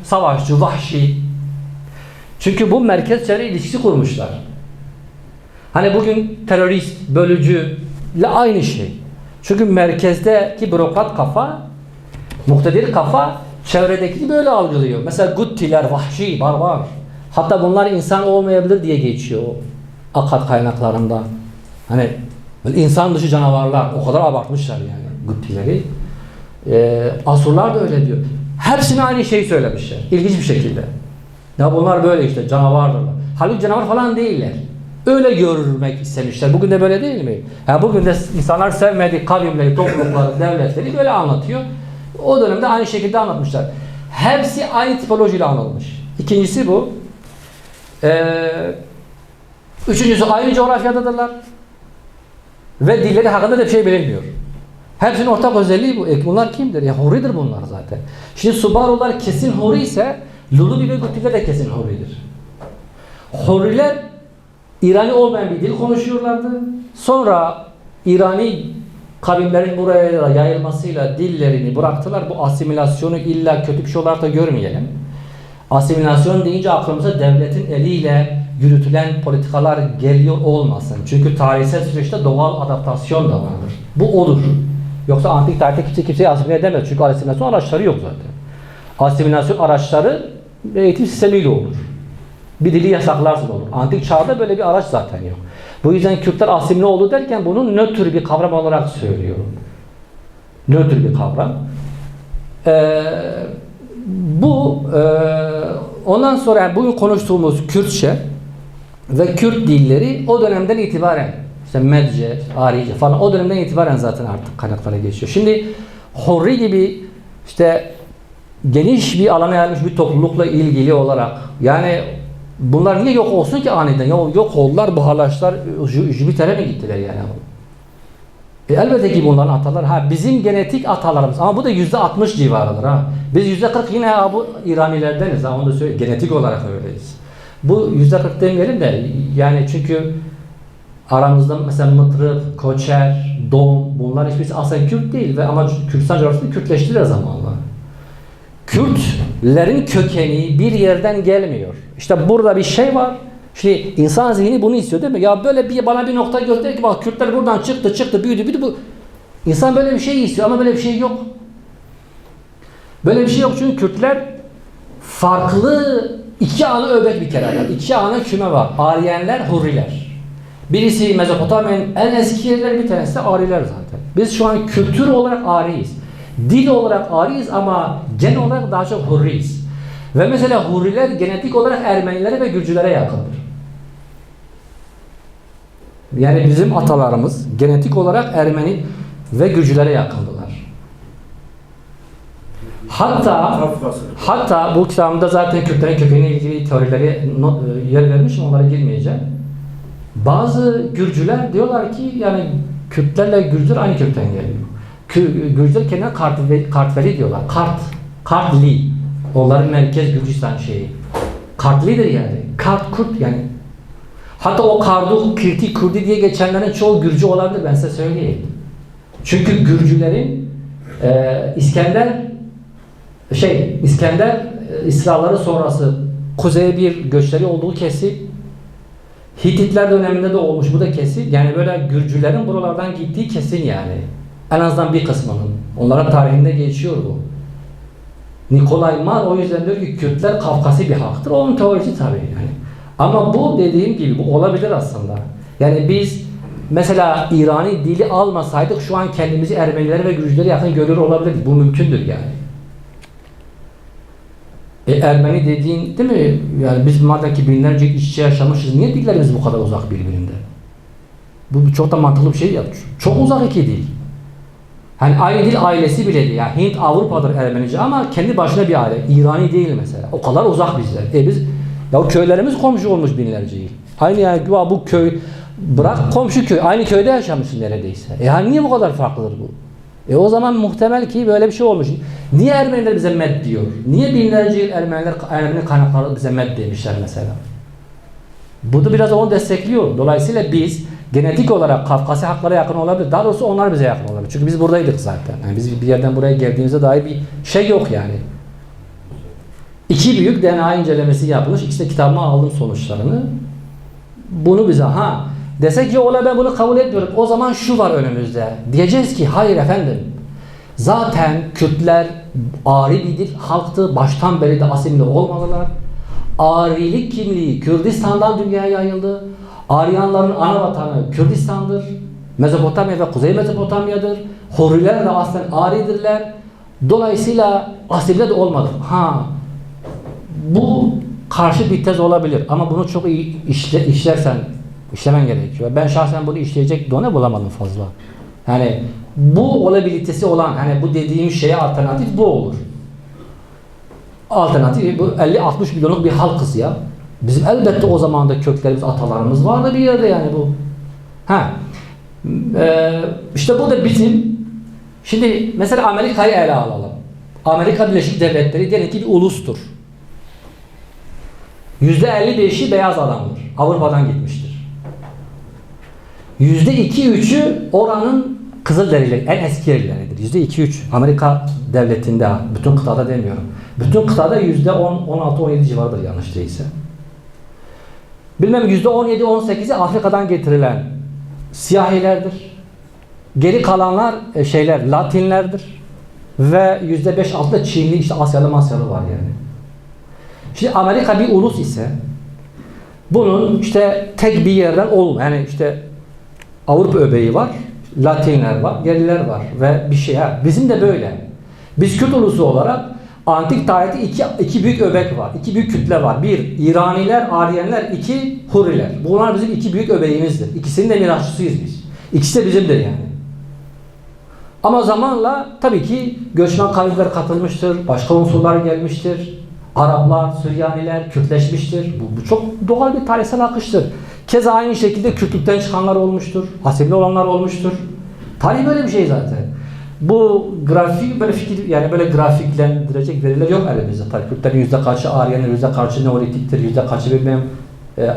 savaşçı, vahşi. Çünkü bu merkez çevre ilişkisi kurmuşlar. Hani bugün terörist, bölücüyle aynı şey. Çünkü merkezdeki bürokrat kafa, muktedir kafa çevredekini böyle algılıyor. Mesela Guttiler vahşi, barbar. Hatta bunlar insan olmayabilir diye geçiyor Akkad kaynaklarında. Hani insan dışı canavarlar. O kadar abartmışlar yani Guttileri. Asurlar da öyle diyor. Hepsine aynı şeyi söylemişler. İlginç bir şekilde. Ya bunlar böyle işte canavardırlar. Halbuki canavar falan değiller. Öyle görülmek istemişler. Bugün de böyle değil mi? Bugün de insanlar sevmediği kavimleri, toplulukları, devletleri böyle anlatıyor. O dönemde aynı şekilde anlatmışlar. Hepsi aynı tipolojiyle anılmış. İkincisi bu. Üçüncüsü aynı coğrafyadadırlar. Ve dilleri hakkında da bir şey bilinmiyor. Hepsinin ortak özelliği bu. Bunlar kimdir? Huridir bunlar zaten. Şimdi Subarular kesin Huri ise Lulubi ve Guttiler de kesin Huridir. Huriler İrani olmayan bir dil konuşuyorlardı. Sonra İrani kavimlerin buraya yayılmasıyla dillerini bıraktılar. Bu asimilasyonu illa kötü bir şey olarak da görmeyelim. Asimilasyon deyince aklımıza devletin eliyle yürütülen politikalar geliyor olmasın. Çünkü tarihsel süreçte doğal adaptasyon da vardır. Bu olur. Yoksa antik tarihte kimseyi asimile edemez. Çünkü asimilasyon araçları yok zaten. Asimilasyon araçları eğitim sistemiyle olur. Bir dili yasaklarsın olur. Antik çağda böyle bir araç zaten yok. Bu yüzden Kürtler asimile oldu derken bunu nötr bir kavram olarak söylüyorum. Nötr bir kavram. Bu ondan sonra yani bugün konuştuğumuz Kürtçe ve Kürt dilleri o dönemden itibaren işte Medce, Arice falan o dönemden itibaren zaten artık kaynaklara geçiyor. Şimdi Hurri gibi işte geniş bir alana yayılmış bir toplulukla ilgili olarak yani bunlar niye yok olsun ki aniden? Yok oldular, buharlaştılar, Jüpiter'e mi gittiler yani? Elbette ki bunların ataları bizim genetik atalarımız ama bu da %60 civarıdır ha. Biz %40 yine bu İranilerdeniz ha, onu da söyleyeyim. Genetik olarak öyleyiz. Bu %40 demeyelim de yani çünkü aramızda mesela Mıtrık, Koçer, Dom bunlar hiçbirisi aslen Kürt değil ve ama Kürdistan coğrafyasında Kürtleştiler zamanla. Kürtlerin kökeni bir yerden gelmiyor. İşte burada bir şey var. Şimdi insan zihni bunu istiyor değil mi? Ya böyle bana bir nokta göster ki bak Kürtler buradan çıktı büyüdü bu. İnsan böyle bir şey istiyor ama böyle bir şey yok. Böyle bir şey yok çünkü Kürtler farklı iki ana öbek bir kere var. İki ana küme var. Ariyenler, Hurriler. Birisi Mezopotamya'nın en eski yerleri bir tanesi de Ariler zaten. Biz şu an kültür olarak Ariyiz. Dil olarak Ariyiz ama gen olarak daha çok Hurriyiz. Ve mesela Hurriler genetik olarak Ermenilere ve Gürcülere yakındır. Yani bizim atalarımız genetik olarak Ermeni ve Gürcülere yakındılar. Hatta bu kitabımda zaten Kürtlerin kökeniyle ilgili teorileri yer vermişim, onlara girmeyeceğim. Bazı Gürcüler diyorlar ki yani Kürtlerle Gürcüler aynı kökten geliyor. Gürcüler kendine Kartveli diyorlar. Kartli. Onların merkez Gürcistan şeyi. Kartlidir yani. Kurt yani. Hatta o Kardu, Kirti, Kurdi diye geçenlerin çoğu Gürcü olabilir ben size söyleyeyim. Çünkü Gürcülerin İskender İsrailleri sonrası kuzeye bir göçleri olduğu kesin. Hititler döneminde de olmuş bu da kesin. Yani böyle Gürcülerin buralardan gittiği kesin yani. En azından bir kısmının. Onların tarihinde geçiyor bu. Nikolay Mar o yüzden diyor ki Kürtler Kafkasya bir halktır. Onun teorisi tabii yani. Ama bu dediğim gibi bu olabilir aslında. Yani biz mesela İrani dili almasaydık şu an kendimizi Ermenilere ve Gürcülere yakın görüyor olabilirdik. Bu mümkündür yani. Ermeni dediğin değil mi? Yani biz madem ki binlerce iç içe yaşamışız. Niye dillerimiz bu kadar uzak birbirinde? Bu çok da mantıklı bir şey ya. Çok uzak iki dil. Hani aynı dil ailesi bile değil. Yani Hint Avrupa'dır Ermenice ama kendi başına bir aile. İrani değil mesela. O kadar uzak bizler. Biz ya köylerimiz komşu olmuş binlerce yıl. Aynı yani bu köy bırak komşu köy. Aynı köyde yaşamışsın neredeyse. Yani niye bu kadar farklıdır bu? O zaman muhtemel ki böyle bir şey olmuş. Niye Ermeniler bize Med diyor? Niye binlerce yıl Ermeni kaynakları bize Med demişler mesela? Bu da biraz onu destekliyor. Dolayısıyla biz genetik olarak Kafkasya halklara yakın olabilir. Daha doğrusu onlar bize yakın olabilir. Çünkü biz buradaydık zaten. Yani biz bir yerden buraya geldiğimizde dair bir şey yok yani. İki büyük DNA incelemesi yapılmış. İkisi de kitabıma aldım sonuçlarını. Bunu bize desek ki ola ben bunu kabul etmiyorum. O zaman şu var önümüzde. Diyeceğiz ki hayır efendim. Zaten Kürtler Ari bir dil halktı. Baştan beri de asimile olmalılar. Arilik kimliği Kürdistan'dan dünyaya yayıldı. Aryanların ana vatanı Kürdistan'dır. Mezopotamya ve Kuzey Mezopotamya'dır. Hurriler de aslen Ari'dirler. Dolayısıyla asimile de olmadı. Bu karşı bir tez olabilir ama bunu çok iyi işlemen gerekiyor. Ben şahsen bunu işleyecek done bulamadım fazla. Yani bu olabilitesi olan hani bu dediğim şeye alternatif bu olur. Alternatif bu 50-60 milyonluk bir halkız ya. Bizim elbette o zaman da köklerimiz, atalarımız vardı bir yerde yani bu. İşte bu da bizim. Şimdi mesela Amerika'yı ele alalım. Amerika Birleşik Devletleri diyelim ki bir ulustur. %55'i beyaz adamdır. Avrupa'dan gitmiştir. %2-3'ü oranın Kızılderilileri, en eski yerileridir. %2-3 Amerika devletinde, bütün kıtada demiyorum. Bütün kıtada %16-17 civarıdır yanlış değilse. Bilmem %17-18'i Afrika'dan getirilen siyahilerdir. Geri kalanlar Latinlerdir. Ve %5-6 da Çinli, işte Asyalı var yani. Şimdi Amerika bir ulus ise bunun işte tek bir yerden yani işte Avrupa öbeği var, Latinler var, yerliler var ve bir şey bizim de böyle. Biz Kürt ulusu olarak antik tarihte iki büyük öbek var. İki büyük kütle var. Bir, İraniler, Aryenler. İki, Hurriler. Bunlar bizim iki büyük öbeğimizdir. İkisinin de mirasçısıyız biz. İkisi de bizimdir yani. Ama zamanla tabii ki göçmen kabileler katılmıştır. Başka unsurlar gelmiştir. Araplar, Süryaniler Kürtleşmiştir. Bu çok doğal bir tarihsel akıştır. Keza aynı şekilde Kürtlükten çıkanlar olmuştur. Hasibli olanlar olmuştur. Tarih böyle bir şey zaten. Bu grafik böyle fikir yani böyle grafiklendirecek veriler yok elimizde. Tabii Kürtlerin yüzde kaçı Aryanlar, yüzde kaçı Neolitiktir, yüzde kaçı bilmem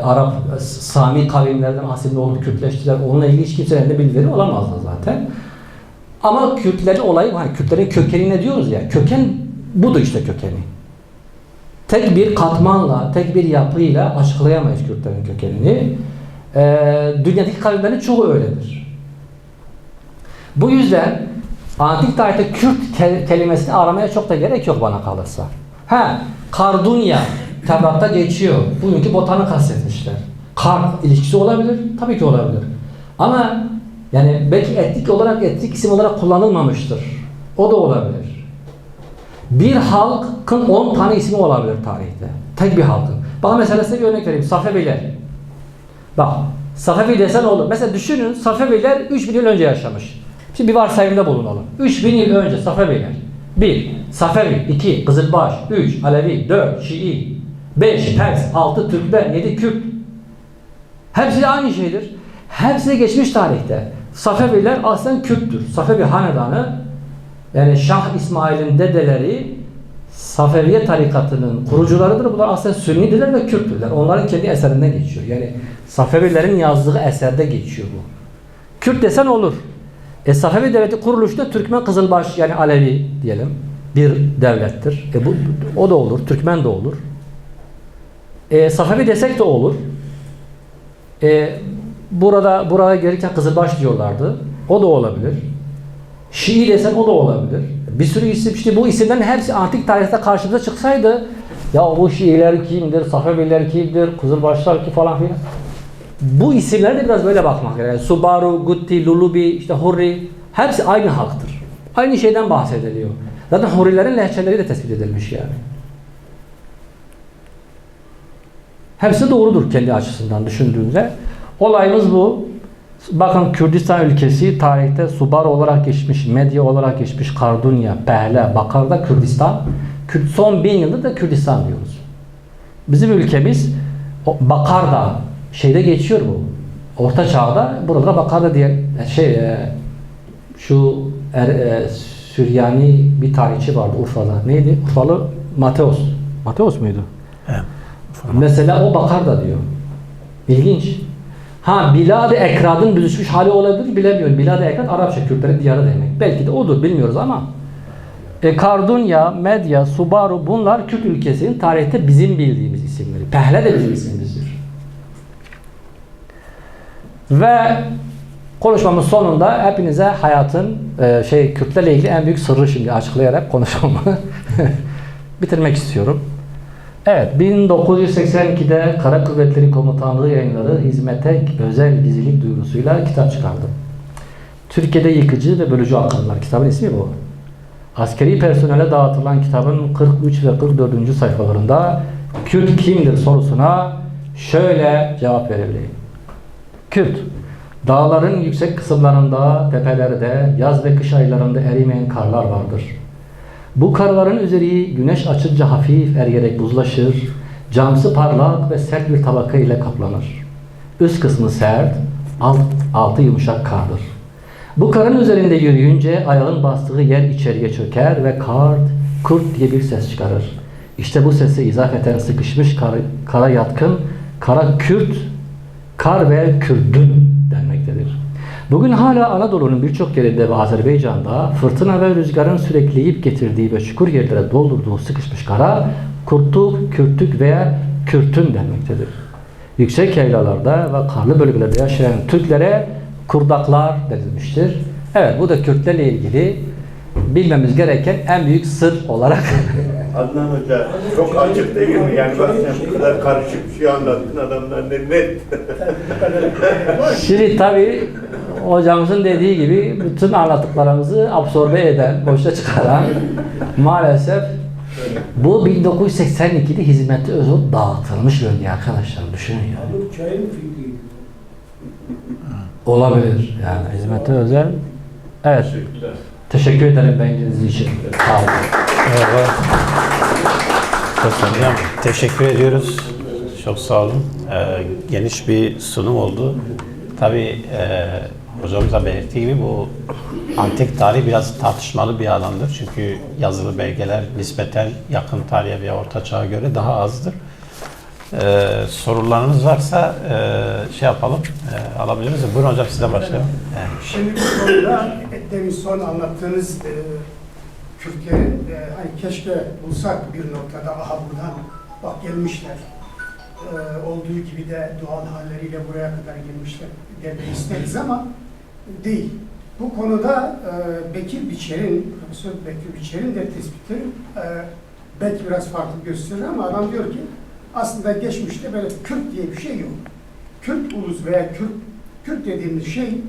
Arap, Sami kavimlerden hasibli olup Kürtleştiler. Onunla ilgili hiç kimsenin elinde bir veri olamazdı zaten. Ama Kürtlerin olayı, hani Kürtlerin kökeni ne diyoruz ya? Köken budur işte kökeni. Tek bir katmanla, tek bir yapıyla açıklayamayız Kürtlerin kökenini. Dünyadaki kavimlerin çoğu öyledir. Bu yüzden antik tarihte Kürt kelimesini aramaya çok da gerek yok bana kalırsa. Kardunya Tevrat'ta geçiyor. Bugünkü botanı kastetmişler. Kar ilişkisi olabilir. Tabii ki olabilir. Ama yani belki etnik isim olarak kullanılmamıştır. O da olabilir. Bir halkın 10 tane ismi olabilir tarihte. Tek bir halkın. Bak mesela size bir örnek vereyim. Safeviler. Bak Safevi desen olur. Mesela düşünün Safeviler 3000 yıl önce yaşamış. Şimdi bir varsayımda bulunalım. 3000 yıl önce Safeviler. 1. Safevi. 2. Kızılbaş. 3. Alevi. 4. Şii. 5. Pers. 6. Türkmen. 7. Kürt. Hepsi de aynı şeydir. Hepsi de geçmiş tarihte. Safeviler aslında Kürttür. Safevi hanedanı yani Şah İsmail'in dedeleri Safeviye tarikatının kurucularıdır. Bunlar aslında Sünnidiler ve Kürttürler. Onların kendi eserinden geçiyor. Yani Safevilerin yazdığı eserde geçiyor bu. Kürt desen olur. Safevi devleti kuruluşta Türkmen Kızılbaş yani Alevi diyelim bir devlettir. O da olur. Türkmen de olur. Safevi desek de olur. Burada gelirken Kızılbaş diyorlardı. O da olabilir. Şii desen o da olabilir. Bir sürü isim işte bu isimlerin hepsi antik tarihte karşımıza çıksaydı ya bu Şiiler kimdir, Safeviler kimdir, Kızılbaşlar ki falan filan. Bu isimlere de biraz böyle bakmak gerekiyor. Yani Subaru, Gutti, Lulubi, işte Hurri hepsi aynı halktır. Aynı şeyden bahsediliyor. Zaten Hurrilerin lehçeleri de tespit edilmiş yani. Hepsi doğrudur kendi açısından düşündüğünüzde. Olayımız bu. Bakın Kürdistan ülkesi tarihte Subaru olarak geçmiş, Medya olarak geçmiş, Kardunya, Pehle, Bakar'da Kürdistan. Son 1000 yıldır da Kürdistan diyoruz. Bizim ülkemiz Bakar'da şeyde geçiyor bu. Orta Çağ'da burada Bakar'da diye Süryani bir tarihçi vardı Urfa'da. Neydi? Urfalı Mateos. Mateos muydu? Evet. Mesela o Bakar'da diyor. İlginç. Bilad-ı Ekrad'ın büzüşmüş hali olabilir bilemiyorum. Bilad-ı Ekrad Arapça Kürtlerin diyarı demek. Belki de odur bilmiyoruz ama Kardunya, Medya, Subaru bunlar Kürt ülkesinin tarihte bizim bildiğimiz isimleri. Pehle de bizim isimimizdir. Ve konuşmamın sonunda hepinize hayatın Kürtlerle ilgili en büyük sırrı şimdi açıklayarak konuşmamı bitirmek istiyorum. Evet, 1982'de Kara Kuvvetleri Komutanlığı Yayınları hizmete özel gizlilik duyurusuyla kitap çıkardı. Türkiye'de yıkıcı ve bölücü akımlar. Kitabın ismi bu. Askeri personele dağıtılan kitabın 43 ve 44. sayfalarında Kürt kimdir sorusuna şöyle cevap verildi. Kürt, dağların yüksek kısımlarında, tepelerde, yaz ve kış aylarında erimeyen karlar vardır. Bu karların üzeri güneş açınca hafif eriyerek buzlaşır, camsı parlak ve sert bir tabaka ile kaplanır. Üst kısmı sert, altı yumuşak kardır. Bu karın üzerinde yürüyünce ayağın bastığı yer içeriye çöker ve kurt diye bir ses çıkarır. İşte bu sese izafeten sıkışmış kara yatkın, kara Kürt, kar ve Kürdün denmektedir. Bugün hala Anadolu'nun birçok yerinde ve Azerbaycan'da fırtına ve rüzgarın sürekli yiyip getirdiği ve çukur yerlere doldurduğu sıkışmış kara, kurtluk, kürtük veya kürtün denmektedir. Yüksek yaylalarda ve karlı bölgelerde yaşayan Türklere kurdaklar denilmiştir. Evet, bu da Kürtlerle ilgili bilmemiz gereken en büyük sır olarak Adnan Hoca çok açık değil mi? Yani bak sen bu kadar karışık bir şey anlattın adamlar ne? Şimdi tabii hocamızın dediği gibi bütün anlattıklarımızı absorbe eden, boşa çıkaran maalesef bu 1982'de hizmeti özür dağıtılmış bölge arkadaşlar, düşünün ya. Bu çayın fikri. Olabilir yani hizmeti özel. Evet. Teşekkür ederim beğendiğiniz için. Sağ olun. Evet. Hocam teşekkür ediyoruz. Çok sağ olun. Geniş bir sunum oldu. Tabii hocamız da belirttiği gibi bu antik tarih biraz tartışmalı bir alandır. Çünkü yazılı belgeler nispeten yakın tarihe veya orta çağa göre daha azdır. Sorularınız varsa şey yapalım, alabiliriz. Buyurun hocam, size başlayalım. Şimdi bu konuda demin son anlattığınız Kürtlerin hani keşke bulsak bir noktada, aha buradan bak gelmişler. Olduğu gibi de doğal halleriyle buraya kadar gelmişler demeyi isteriz ama değil. Bu konuda Bekir Biçer'in, Profesör Bekir Biçer'in de tespitleri belki biraz farklı gösterir ama adam diyor ki aslında geçmişte böyle Kürt diye bir şey yok. Kürt ulus veya Kürt dediğimiz şey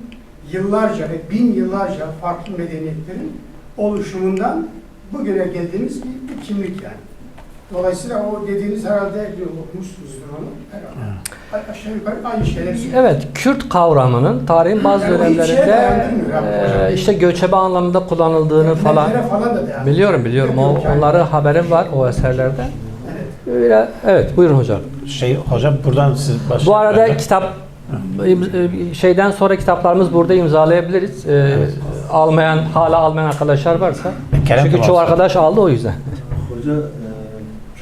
yıllarca ve bin yıllarca farklı medeniyetlerin oluşumundan bugüne geldiğimiz bir kimlik yani. Dolayısıyla o dediğiniz herhalde okumuşsunuzdur onu herhalde. Aşağı yukarı aynı şeyler söylüyor. Evet, Kürt kavramının tarihin bazı Yani o hiç şeye dönemlerinde dayanmıyor abi hocam. işte göçebe anlamında kullanıldığını falan da biliyorum. Yok yani. Onları haberim var o eserlerden. Evet. Evet, buyurun hocam. Hocam buradan siz başlayın. Bu arada kitap şeyden sonra kitaplarımız burada imzalayabiliriz. Hala almayan arkadaşlar varsa. Kerem Çünkü Kemal çoğu Usta. arkadaş aldı o yüzden. Hoca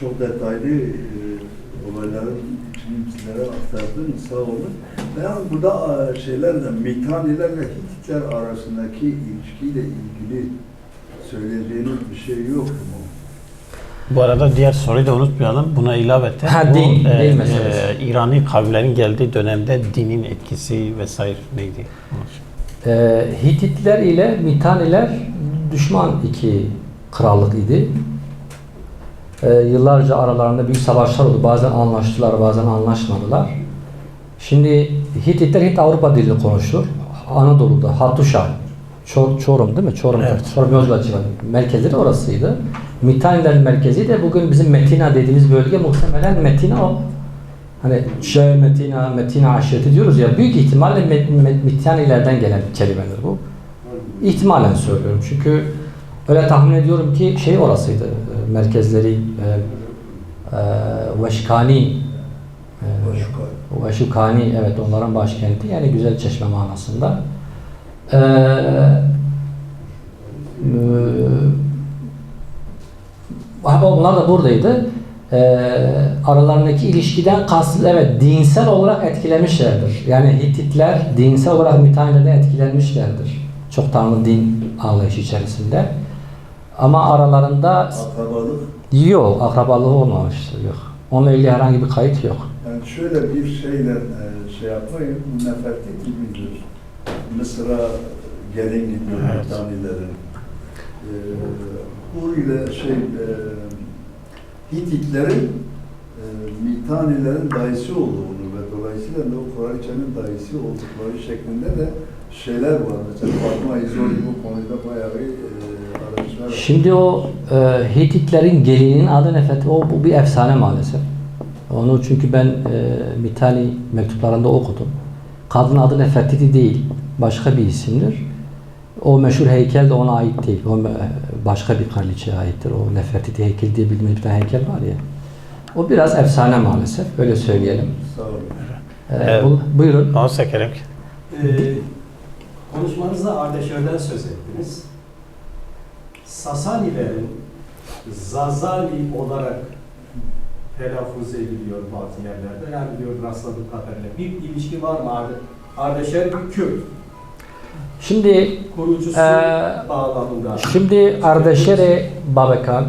çok detaylı olayların içini sizlere aktardın, sağ olun. Ben burada şeylerle, Mitannilerle Hititler arasındaki ilişkiyle ilgili söyleyeceğiniz bir şey yok mu? Bu arada diğer soruyu da unutmayalım. Buna ilaveten Din meselesi. İrani kavimlerin geldiği dönemde dinin etkisi vesaire neydi? Hititler ile Mitanniler düşman iki krallık idi. Yıllarca aralarında büyük savaşlar oldu. Bazen anlaştılar, bazen anlaşmadılar. Şimdi Hititler Hint-Avrupa dili konuşur. Anadolu'da Hattuşa, Çorum değil mi? Evet. Çorum Yozgat civarı. Merkezleri orasıydı. Mitannilerin merkezi de bugün bizim Metina dediğimiz bölge, muhtemelen Metina o. Hani Metina aşireti diyoruz ya, büyük ihtimalle Mitannilerden gelen kelimedir bu. İhtimalen söylüyorum çünkü öyle tahmin ediyorum ki şey orasıydı, merkezleri Veşukani, evet, onların başkenti, yani güzel çeşme manasında. Onlar da buradaydı. Aralarındaki ilişkiden kastı, evet, dinsel olarak etkilemişlerdir. Yani Hititler dinsel olarak Mitannilerden etkilenmişlerdir. Çok tanrı din anlayışı içerisinde. Ama aralarında Akrabalık. yok, akrabalığı olmamıştır, yok. Onunla ilgili herhangi bir kayıt yok. Yani şöyle bir şeyle şey yapayım, Nefertiti midir? Mısır'a gelin gidiyor Evet. Mitannilerin. Bu ile Hititlerin Mitannilerin dayısı olduğunu ve dolayısıyla da o kraliçenin dayısı oldukları şeklinde de şeyler var. Mesela Fatma İzoli bu konuda bayağı araştırma var. Şimdi o Hititlerin gelinin adı Nefertiti, bu bir efsane maalesef. Onu çünkü ben Mitanni mektuplarında okudum. Kadın adı Nefertiti değil, başka bir isimdir. O meşhur heykel de ona ait değil. O başka bir kraliçeye aittir. O Nefertiti heykeli diye bildiğimiz bir tane heykel var ya. O biraz efsane maalesef, öyle söyleyelim. Sağ olun. Buyurun. Olsa Kerem. Konuşmanızda Ardeşer'den söz ettiniz. Sasanilerin Zazali olarak telaffuz ediliyor bazı yerlerde. Yani diyor rastladık kadarıyla. Bir ilişki var mı? Ardeşer bir Kürt. Şimdi Kurucusu bağlamında. Şimdi Ardeşer'e Babekan,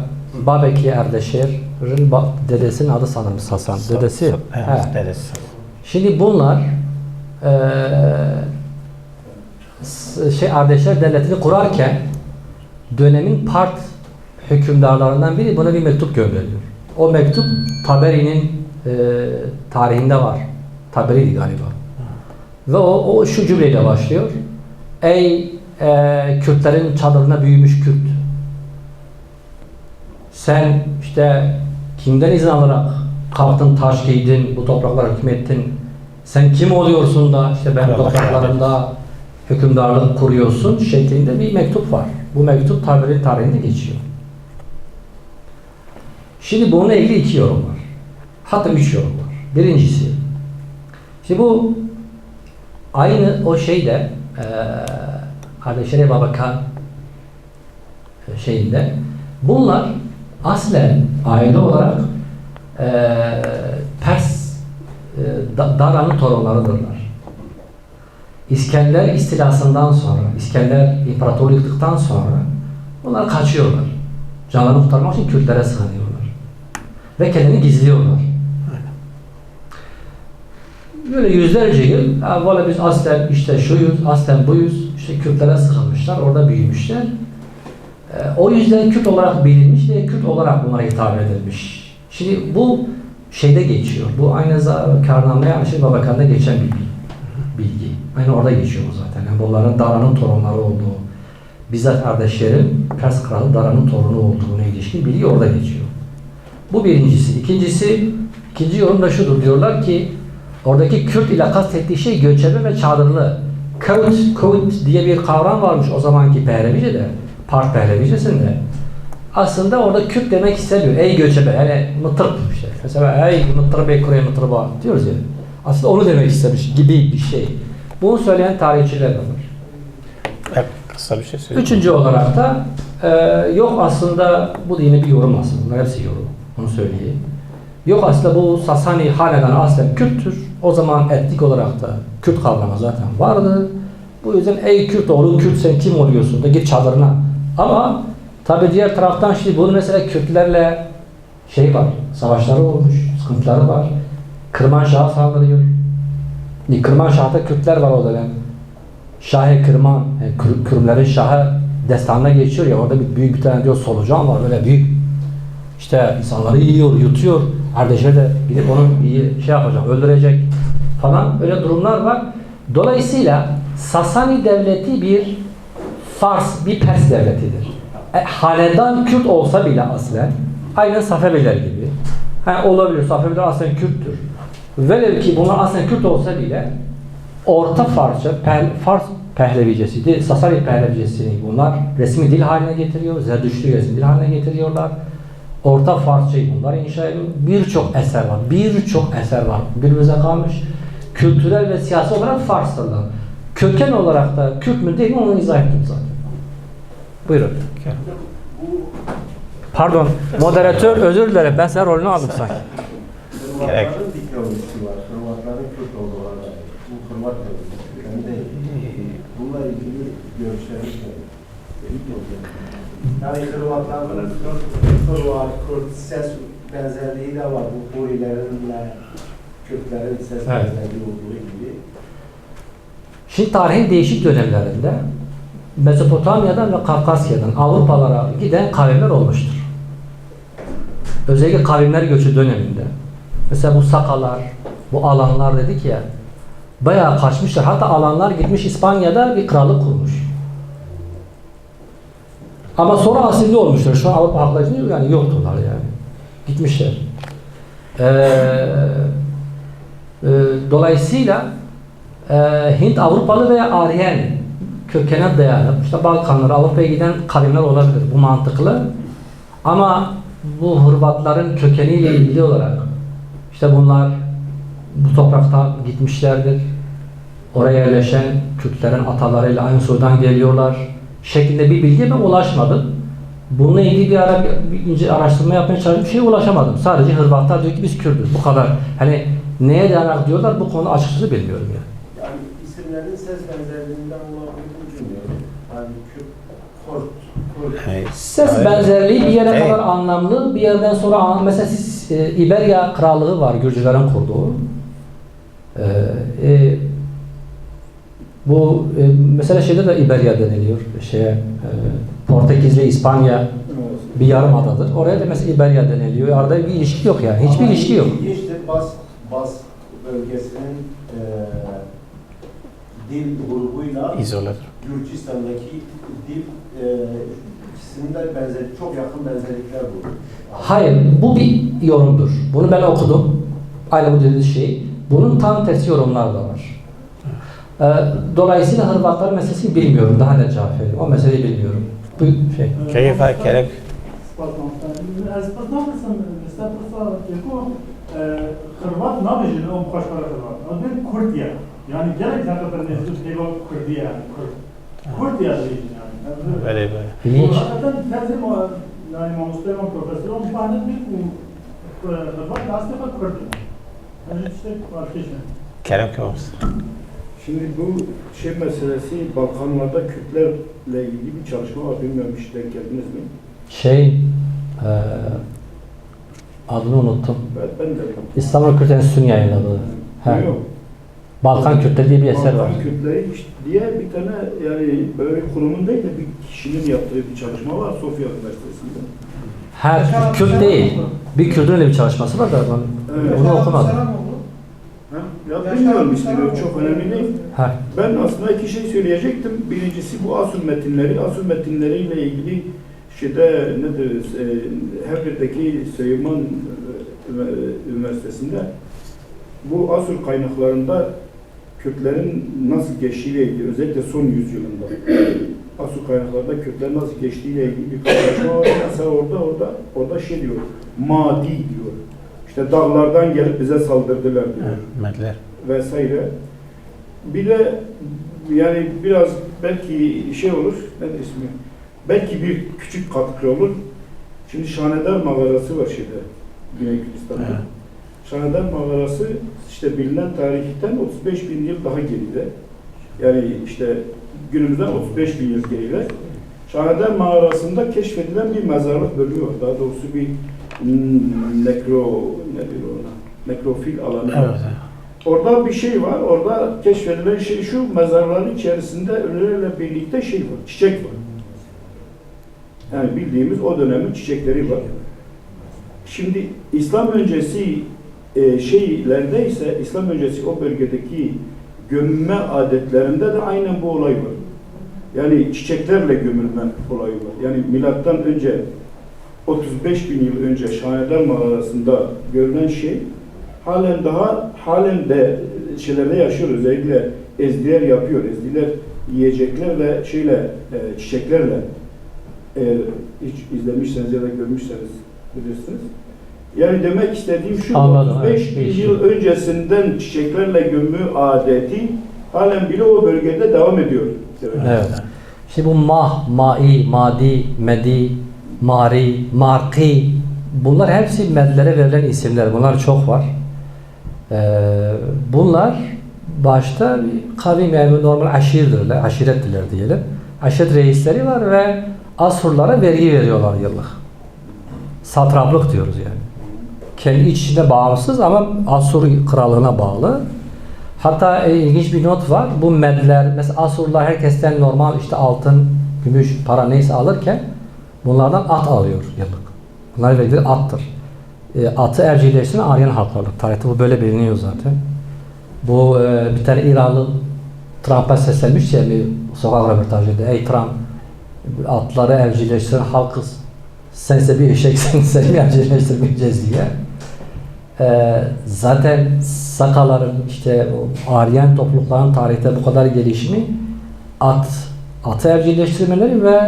Babeki Ardeşer'in dedesinin adı sanırım Sasan. Dedesi. Evet, dedesi. Şimdi bunlar Ardeşer devletini kurarken dönemin hükümdarlarından biri buna bir mektup gönderiyor. O mektup Taberi'nin tarihinde var. Taberi'ydi galiba. Ve o şu cümleyle başlıyor. Ey Kürtlerin çadırına büyümüş Kürt. Sen işte kimden izin alarak kalktın, taş giydin, bu topraklara hükmettin. Sen kim oluyorsun da işte benim topraklarımda hükümdarlık kuruyorsun şeklinde bir mektup var. Bu mektup Taberi tarihinde geçiyor. Şimdi bununla ilgili 2 yorum var. Hatta 3 yorum var. Birincisi, şimdi bu aynı o şeyde Kardeşleri Babakan şeyinde bunlar aslen aile olarak Pers Dara'nın torunlarıdırlar. İskender istilasından sonra, İskender İmparatorluğu yıktıktan sonra bunlar kaçıyorlar. Canlarını kurtarmak için Kürtlere sığınıyorlar. Ve kendini gizliyorlar. Böyle yüzlerce yıl, valla biz aslen işte şuyuz, aslen buyuz, işte Kürtlere sığınmışlar, orada büyümüşler. O yüzden Kürt olarak bilinmiş ve Kürt olarak bunlara hitap edilmiş. Şimdi bu şeyde geçiyor. Bu aynı Karname Aşır Babakan'da geçen bir bilgi. Aynı orada geçiyor bu zaten. Yani bunların Dara'nın torunları olduğu, bizzat kardeşlerin Pers kralı Dara'nın torunu olduğuna ilişkin bilgi orada geçiyor. Bu birincisi. İkinci yorum da şudur. Diyorlar ki oradaki Kürt ile kastettiği şey göçebe ve çadırlı. Kurt diye bir kavram varmış o zamanki Pehlevice'de. Part Pehlevicesinde. Aslında orada Kürt demek istemiyor. Ey göçebe. Yani mıtırp işte. Mesela ey mıtırp ey kureye mıtırba diyoruz ya. Aslında onu demek istemiş gibi bir şey. Bunu söyleyen tarihçiler de var. Evet, kısa bir şey söyleyeyim. Üçüncü olarak da yok aslında bu da yine bir yorum aslında. Bunlar hepsi yorum. Onu söyleyeyim. Yok aslında bu Sasani hanedanı aslen Kürttür. O zaman etnik olarak da Kürt kavramı zaten vardı. Bu yüzden ey Kürt oğlu Kürt sen kim oluyorsun da git çadırına. Ama tabi diğer taraftan şimdi bunun mesela Kürtlerle şey var. Savaşları olmuş. Sıkıntıları var. Kırmanşah'a saldırıyor. Kırmanşah'ta Kürtler var o dönem. Şah-ı Kırman, yani Kürtlerin Şahı destanına geçiyor ya, orada bir büyük bir tane diyor solucan var, böyle büyük. İşte insanları yiyor, yutuyor. Kardeşler de gidip onu şey yapacak, öldürecek falan, öyle durumlar var. Dolayısıyla Sasani devleti bir Fars, bir Pers devletidir. Hanedan Kürt olsa bile aslen, aynen Safeviler gibi. Yani olabilir, Safeviler aslen Kürttür. Velev ki bunlar aslen Kürt olsa bile Orta Farsça, Fars Pehlevicesiydi. Sasani Pehlevicesini bunlar resmi dil haline getiriyor. Zerdüştlü resmi dil haline getiriyorlar. Orta Farsçayı bunlar inşa ediyor. Birçok eser var. Birçok eser var. Günümüze kalmış. Kültürel ve siyasi olarak Fars'tırlar. Köken olarak da Kürt mü değil mi onu izah ettim zaten. Buyurun. Pardon. Moderatör özür dilerim. Ben senin rolünü aldım sanki. Hırvatların diplomasisi var. Hırvatların Kürt olduğuna dair. Bu Hırvat devleti değil. Bununla ilgili görüşleriniz ne? Yani Hırvatların Kürt ses benzerliği de var. Bu Hurilerinle Kürtlerin ses benzerliği olduğu gibi. Şimdi tarihin değişik dönemlerinde Mezopotamya'dan ve Kafkasya'dan Avrupalara giden kavimler olmuştur. Özellikle kavimler göçü döneminde. Mesela bu Sakalar, bu Alanlar dedik ya, bayağı kaçmışlar. Hatta Alanlar gitmiş İspanya'da bir krallık kurmuş. Ama sonra asilli olmuşlar. Şu an Avrupa halkları diyor yani yoktular yani. Gitmişler. Dolayısıyla Hint Avrupalı veya Aryen kökene dayanıp işte Balkanlara, Avrupa'ya giden kavimler olabilir. Bu mantıklı. Ama bu Hırvatların kökeniyle ilgili olarak işte bunlar bu topraktan gitmişlerdir. Oraya yerleşen Kürtlerin atalarıyla aynı soydan geliyorlar şeklinde bir bilgiye ben ulaşmadım. Bununla ilgili bir ara bir ince araştırma yapmaya çalıştım. Bir şeye ulaşamadım. Sadece Hırvatlar diyor ki biz Kürt'üz. Bu kadar. Hani neye dayanarak diyorlar bu konu açıkçası bilmiyorum yani. Yani isimlerin ses benzerliğinden olabildiğini düşünüyorum. Yani Kürt, Kurt. Ses benzerliği bir yere kadar anlamlı, bir yerden sonra mesela siz İberya Krallığı var, Gürcülerin kurduğu. Bu mesela şeyde de İberya deniliyor. Portekizli İspanya Bir yarım adadır. Oraya da mesela İberya deniliyor. Arada bir ilişki yok yani. Hiçbir ilişki yok. İlginçtir. Bas bölgesinin dil grubuyla İzoledir. Gürcistan'daki dil ikisinde çok yakın benzerlikler bulunur. Hayır, bu bir yorumdur. Bunu ben okudum. Aynı bu dediğiniz şey. Bunun tam tersi yorumlar da var. Dolayısıyla Hırvatlar meselesini bilmiyorum. Daha net cevap vereyim. O meseleyi bilmiyorum. Bu şey. Keyfe gerek Pardon, az poznam sam mesela jako Hrvat nabežen on koškara Hrvat. Odin Kurdiya. Yani gerek zaten ne diyor Kurdiya yani. Kurdiya diyeceğim yani. böyle. İlginç. Hakikaten tezim yani Müslüman profesör on bahane bir Hrvat aslında Kurdi. Yani işte farklı şey. Gerek yok. Şimdi bu şey meselesi Balkanlarda Kürtlerle ilgili bir çalışma var. Bilmiyorum hiç denk geldiniz mi? Adını unuttum. Ben de. İstanbul Kürt Enstitüsü'nün yayınladığı. He. Yok. Balkan Kürtleri diye bir eser var. Balkan Kürtleri diye bir tane yani böyle bir kurumun değil de bir kişinin yaptığı bir çalışma var Sofya Üniversitesi'nde. Her Kürt değil. Bir Kürt'ün öyle bir çalışması var da ben Evet. onu okumadım. Ha? Ya bilmiyorum işte çok önemli değil. Ha. Ben aslında iki şey söyleyecektim. Birincisi bu Asur metinleri. Asur metinleriyle ilgili şeyde nedir? Hebre'deki Süleyman Üniversitesi'nde bu Asur kaynaklarında Kürtlerin nasıl geçtiğiyle ilgili, özellikle son yüzyılında Asur kaynaklarında Kürtlerin nasıl geçtiğiyle ilgili bir çalışma var. Mesela orada şey diyor, Madi diyor. İşte dağlardan gelip bize saldırdılar diyor. Medler. Vesaire. Bir de yani biraz belki şey olur, ne ismi? Belki bir küçük katkı olur. Şimdi Şanedar mağarası var şeyde, Güney Kürdistan'da. Evet. Şanedar mağarası işte bilinen tarihten 35 bin yıl daha geride. Yani işte günümüzden 35 bin yıl geride. Şanedar mağarasında keşfedilen bir mezarlık bölümü var. Daha doğrusu bir nekrofil alanı var. Evet. Orada bir şey var. Orada keşfedilen şey şu, mezarların içerisinde ölülerle birlikte şey var, çiçek var. Yani bildiğimiz o dönemin çiçekleri var. Şimdi İslam öncesi şeylerde ise, İslam öncesi o bölgedeki gömme adetlerinde de aynen bu olay var. Yani çiçeklerle gömülme olayı var. Yani milattan önce 35 bin yıl önce Şanedar mağarasında görülen şey halen de şeylerde yaşıyor. Özellikle ezdiler yapıyor. Ezdiler yiyeceklerle çiçeklerle hiç izlemişseniz ya da görmüşseniz bilirsiniz. Yani demek istediğim şu, Anladım, 35 bin evet. yıl öncesinden çiçeklerle gömü adeti halen bile o bölgede devam ediyor. Evet. Şimdi bu mai, madi, medi, mari, marki, bunlar hepsi medlere verilen isimler. Bunlar çok var. Bunlar başta bir kavim yani normal aşirdirler, aşirettiler diyelim. Aşiret reisleri var ve Asurlara vergi veriyorlar yıllık. Satraplık diyoruz yani. Kendi iç içine bağımsız ama Asur krallığına bağlı. Hatta ilginç bir not var. Bu medler, mesela Asurlar herkesten normal işte altın, gümüş, para neyse alırken bunlardan at alıyor yıllık. Bunlar vergileri attır. Atı evcilleştiren Aryan halkları. Tarihte bu böyle biliniyor zaten. Bu bir tane İranlı Trump'a seslenmiş ya bir sokak röportajıydı. Ey Trump, atları evcilleştiren halkız. Sense bir eşeksin, seni evcilleştirmeyeceğiz diye. Zaten Sakaların işte Aryan toplulukların tarihte bu kadar gelişimi atı evcilleştirmeleri ve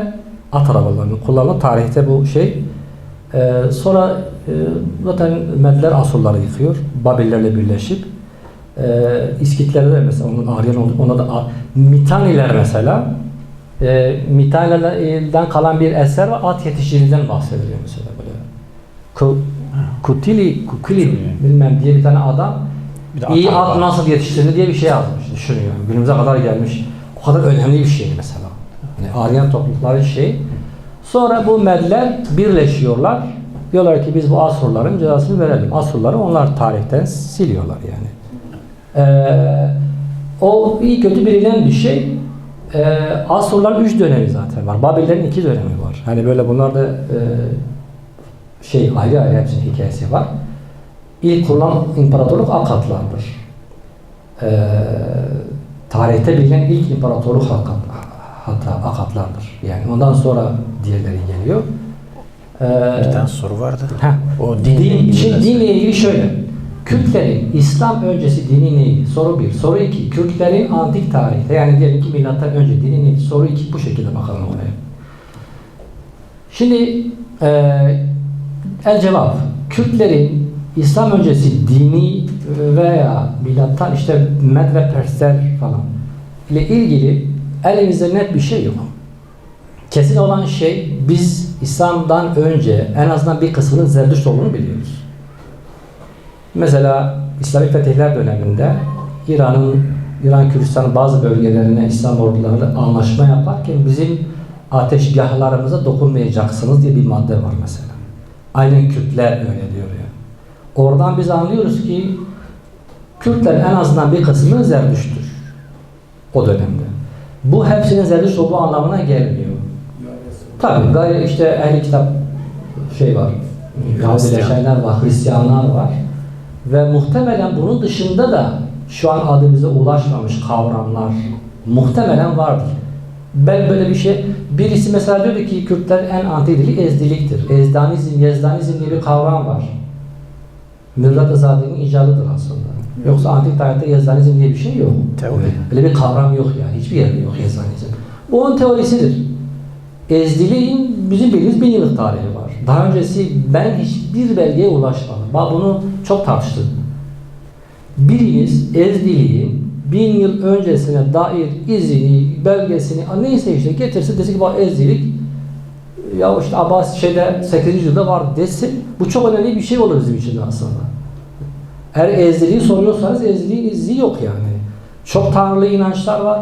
at arabalarının kullanımı tarihte bu şey. Sonra zaten Medler Asurları yıkıyor. Babillerle birleşip İskitler'de de mesela onun Aryan ona da Mitaniler mesela Mitanilerden kalan bir eser var. At yetiştiriciden bahsediliyor mesela böyle. Kukili bilmem diye bir tane adam iyi at nasıl yetiştirilir diye bir şey yazmış. Düşünüyor. Günümüze kadar gelmiş. O kadar önemli bir şey mesela. Yani Aryan toplulukların şey. Sonra bu Medler birleşiyorlar. Diyorlar ki biz bu Asurların cezasını verelim. Asurları onlar tarihten siliyorlar yani. O iyi kötü bilinen bir şey. Asurların 3 dönemi zaten var. Babil'lerin 2 dönemi var. vardır. Hani böyle bunlar da ayrı ayrı hepsinin hikayesi var. İlk kurulan imparatorluk Akatlardır. Tarihte bilinen ilk imparatorluk hatta Akatlardır. Yani ondan sonra diğerleri geliyor. Bir tane soru vardı. O Dinle ilgili şöyle. Kürtlerin İslam öncesi dini neydi? Soru 1. Soru 2. Kürtlerin antik tarihte, yani diyelim ki milattan önce dini neydi? Soru 2. Bu şekilde bakalım oraya. Şimdi el cevap. Kürtlerin İslam öncesi dini veya milattan işte Med ve Persler falan ile ilgili elimizde net bir şey yok. Kesin olan şey, biz İslam'dan önce en azından bir kısmının Zerdüşt olduğunu biliyoruz. Mesela İslami fetihler döneminde İran Kürdistan'ın bazı bölgelerine İslam orduları anlaşma yaparken bizim ateşgahlarımıza dokunmayacaksınız diye bir madde var mesela. Aynen Kürtler öyle diyor yani. Oradan biz anlıyoruz ki Kürtler en azından bir kısmı Zerdüşt'tür o dönemde. Bu hepsinin Zerdüşt olduğu anlamına gelmiyor. Tabii gayri işte ehli kitap var, Yahudileşenler var, Hristiyanlar var ve muhtemelen bunun dışında da şu an adımıza ulaşmamış kavramlar muhtemelen vardır. Ben böyle bir şey, birisi mesela diyordu ki Kürtler en antik dili ezdiliktir. Yezdanizm diye bir kavram var. Mürrat Ezade'nin icadıdır aslında. Yoksa antik tarihte Yezdanizm diye bir şey yok. Teori. Öyle bir kavram yok yani. Hiçbir yerde yok Yezdanizm. Bu onun teorisidir. Ezdiliğin bizim bildiğimiz 1000 yıllık tarihi var. Daha öncesi ben hiçbir belgeye ulaşmadım. Ben bunu çok tartıştım. Biriniz Ezdiliğin 1000 yıl öncesine dair izini, belgesini, neyse işte getirsin, desin ki bak Ezdilik ya işte Abbas 8. yüzyılda var desin. Bu çok önemli bir şey olur bizim için de aslında. Eğer Ezdiliği soruyorsanız Ezdiliğin izi yok yani. Çok tanrılı inançlar var.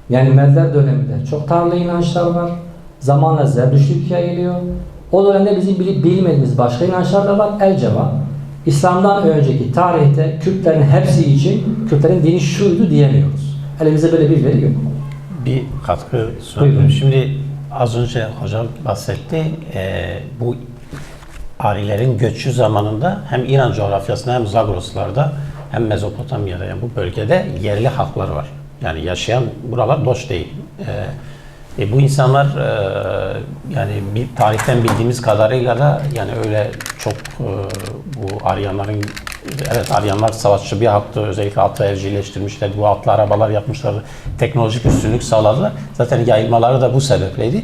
Yani Medler döneminde çok tanrılı inançlar var. Zamanla Zerdüştlük yayılıyor. O dönemde bizim bilmediğimiz başka inançlar da var. El cevap. İslam'dan önceki tarihte Kürtlerin hepsi için Kürtlerin dini şuydu diyemiyoruz. Elimizde böyle bir veri yok. Bir katkı söyleyeyim. Şimdi az önce hocam bahsetti. Bu Arilerin göçü zamanında hem İran coğrafyasında hem Zagroslarda hem Mezopotamya'da, yani bu bölgede yerli halklar var. Yani yaşayan, buralar boş değil. Bu insanlar yani bir tarihten bildiğimiz kadarıyla da yani öyle çok bu Aryanların, evet Aryanlar savaşçı bir halktı, özellikle atı evcilleştirmişler, bu atlı arabalar yapmışlardı, teknolojik üstünlük sağladılar. Zaten yayılmaları da bu sebepleydi.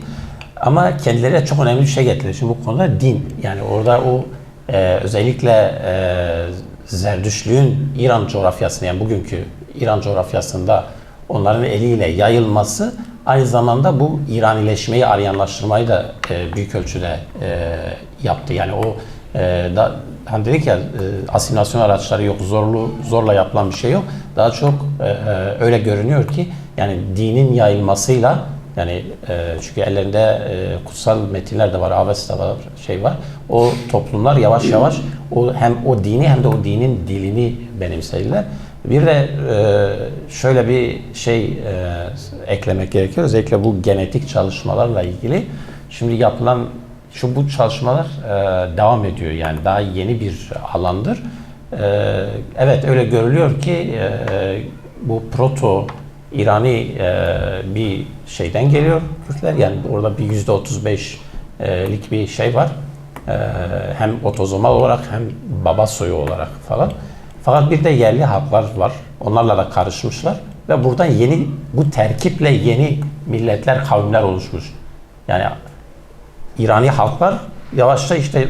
Ama kendileri çok önemli bir şey getirdi. Şimdi bu konuda din, yani orada o özellikle Zerdüştlüğün İran coğrafyasında, yani bugünkü İran coğrafyasında onların eliyle yayılması aynı zamanda bu İranileşmeyi, Aryanlaştırmayı da büyük ölçüde yaptı. Yani o hani dedik ya asimilasyon araçları yok, zorla yapılan bir şey yok. Daha çok öyle görünüyor ki yani dinin yayılmasıyla, yani çünkü ellerinde kutsal metinler de var, Avesta var, var. O toplumlar yavaş yavaş hem o dini hem de o dinin dilini benimsediler. Bir de şöyle bir şey eklemek gerekiyor. Özellikle bu genetik çalışmalarla ilgili. Şimdi yapılan bu çalışmalar devam ediyor. Yani daha yeni bir alandır. Evet öyle görülüyor ki bu proto İrani bir şeyden geliyor Kürtler. Yani orada bir %35'lik bir şey var. Hem otozomal olarak hem baba soyu olarak falan. Fakat bir de yerli halklar var. Onlarla da karışmışlar. Ve buradan bu terkiple yeni milletler, kavimler oluşmuş. Yani İrani halklar yavaşça işte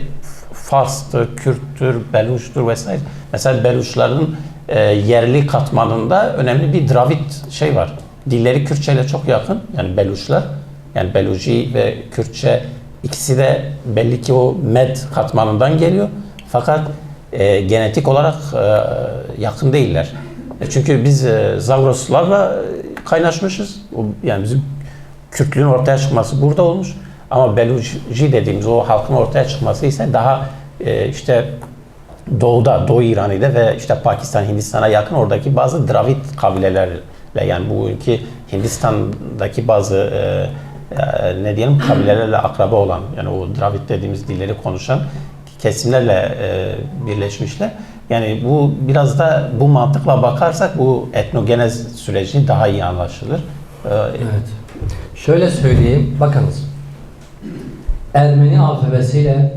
Fars'tır, Kürt'tür, Beluş'tur vesaire. Mesela Beluşların yerli katmanında önemli bir Dravid var. Dilleri Kürtçe ile çok yakın. Yani Beluşlar, yani Beluci ve Kürtçe ikisi de belli ki o Med katmanından geliyor. Fakat genetik olarak yakın değiller. Çünkü biz Zagroslarla kaynaşmışız. Yani bizim Kürtlüğün ortaya çıkması burada olmuş. Ama Beluci dediğimiz o halkın ortaya çıkması ise daha işte doğuda, Doğu İran'da ve işte Pakistan, Hindistan'a yakın oradaki bazı Dravid kabilelerle, yani bugünkü Hindistan'daki bazı ne diyelim kabilelerle akraba olan, yani o Dravid dediğimiz dilleri konuşan kesimlerle birleşmişler. Yani bu biraz da bu mantıkla bakarsak bu etnogenez sürecini daha iyi anlaşılır. Evet. Şöyle söyleyeyim, bakınız. Ermeni alfabesiyle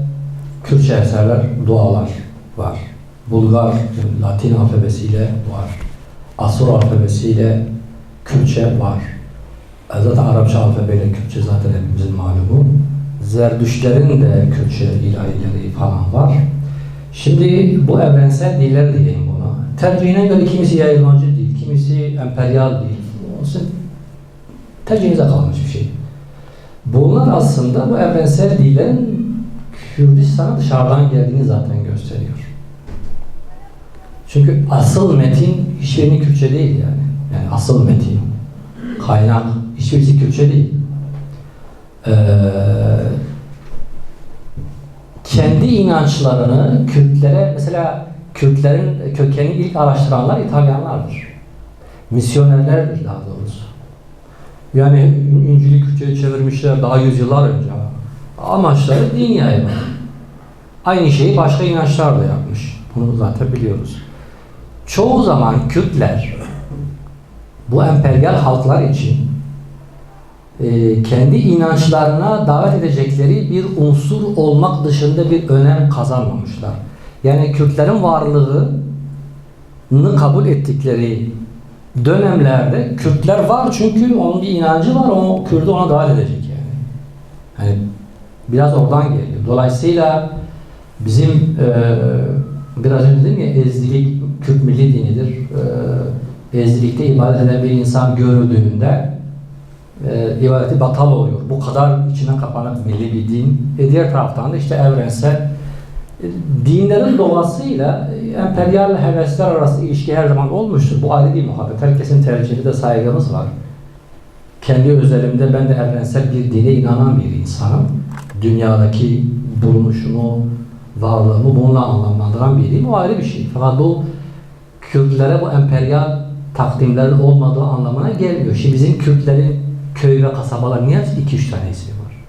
Kürtçe eserler, dualar var. Bulgar, Latin alfabesiyle var. Asur alfabesiyle Kürtçe var. Zaten Arapça alfabeyle Kürtçe zaten hepimizin malumu. Zerdüştlerin de Kürtçe ilahileri falan var. Şimdi bu evrensel diller diyeyim buna. Tercihine göre kimisi yayılmacı değil, kimisi emperyal değil. Olsun. Tercihinize kalmış bir şey. Bunlar aslında bu evrensel dillerin Kürdistan'a dışarıdan geldiğini zaten gösteriyor. Çünkü asıl metin hiçbirini Kürtçe değil yani. Yani asıl metin, kaynak hiçbirisi Kürtçe değil. Kendi inançlarını Kürtlere, mesela Kürtlerin kökenini ilk araştıranlar İtalyanlardır. Misyonerlerdir daha doğrusu. Yani İncil'i Kürtçe'ye çevirmişler daha yüzyıllar önce. Amaçları din yayma. Aynı şeyi başka inançlar da yapmış. Bunu zaten biliyoruz. Çoğu zaman Kürtler bu emperyal halklar için kendi inançlarına davet edecekleri bir unsur olmak dışında bir önem kazanmamışlar. Yani Kürtlerin varlığını kabul ettikleri dönemlerde Kürtler var çünkü onun bir inancı var, o Kürt'ü ona davet edecek yani. Yani biraz oradan geliyor. Dolayısıyla bizim biraz önce dedim ya, ezdilik Kürt milli dinidir. Ezdilikte ibadet eden bir insan görüldüğünde ibadeti batal oluyor. Bu kadar içine kapanık milli bir din. Diğer taraftan da işte evrensel dinlerin doğasıyla emperyal hevesler arası ilişki her zaman olmuştur. Bu ayrı bir muhabbet. Herkesin tercihinde de saygımız var. Kendi özelimde ben de evrensel bir dine inanan bir insanım. Dünyadaki bulunuşumu, varlığımı bununla anlamlandıran biriyim. O ayrı bir şey. Fakat bu Kürtlere bu emperyal takdimlerin olmadığı anlamına gelmiyor. Şimdi bizim Kürtlerin köy ve kasabalar niye 2-3 tane ismi var?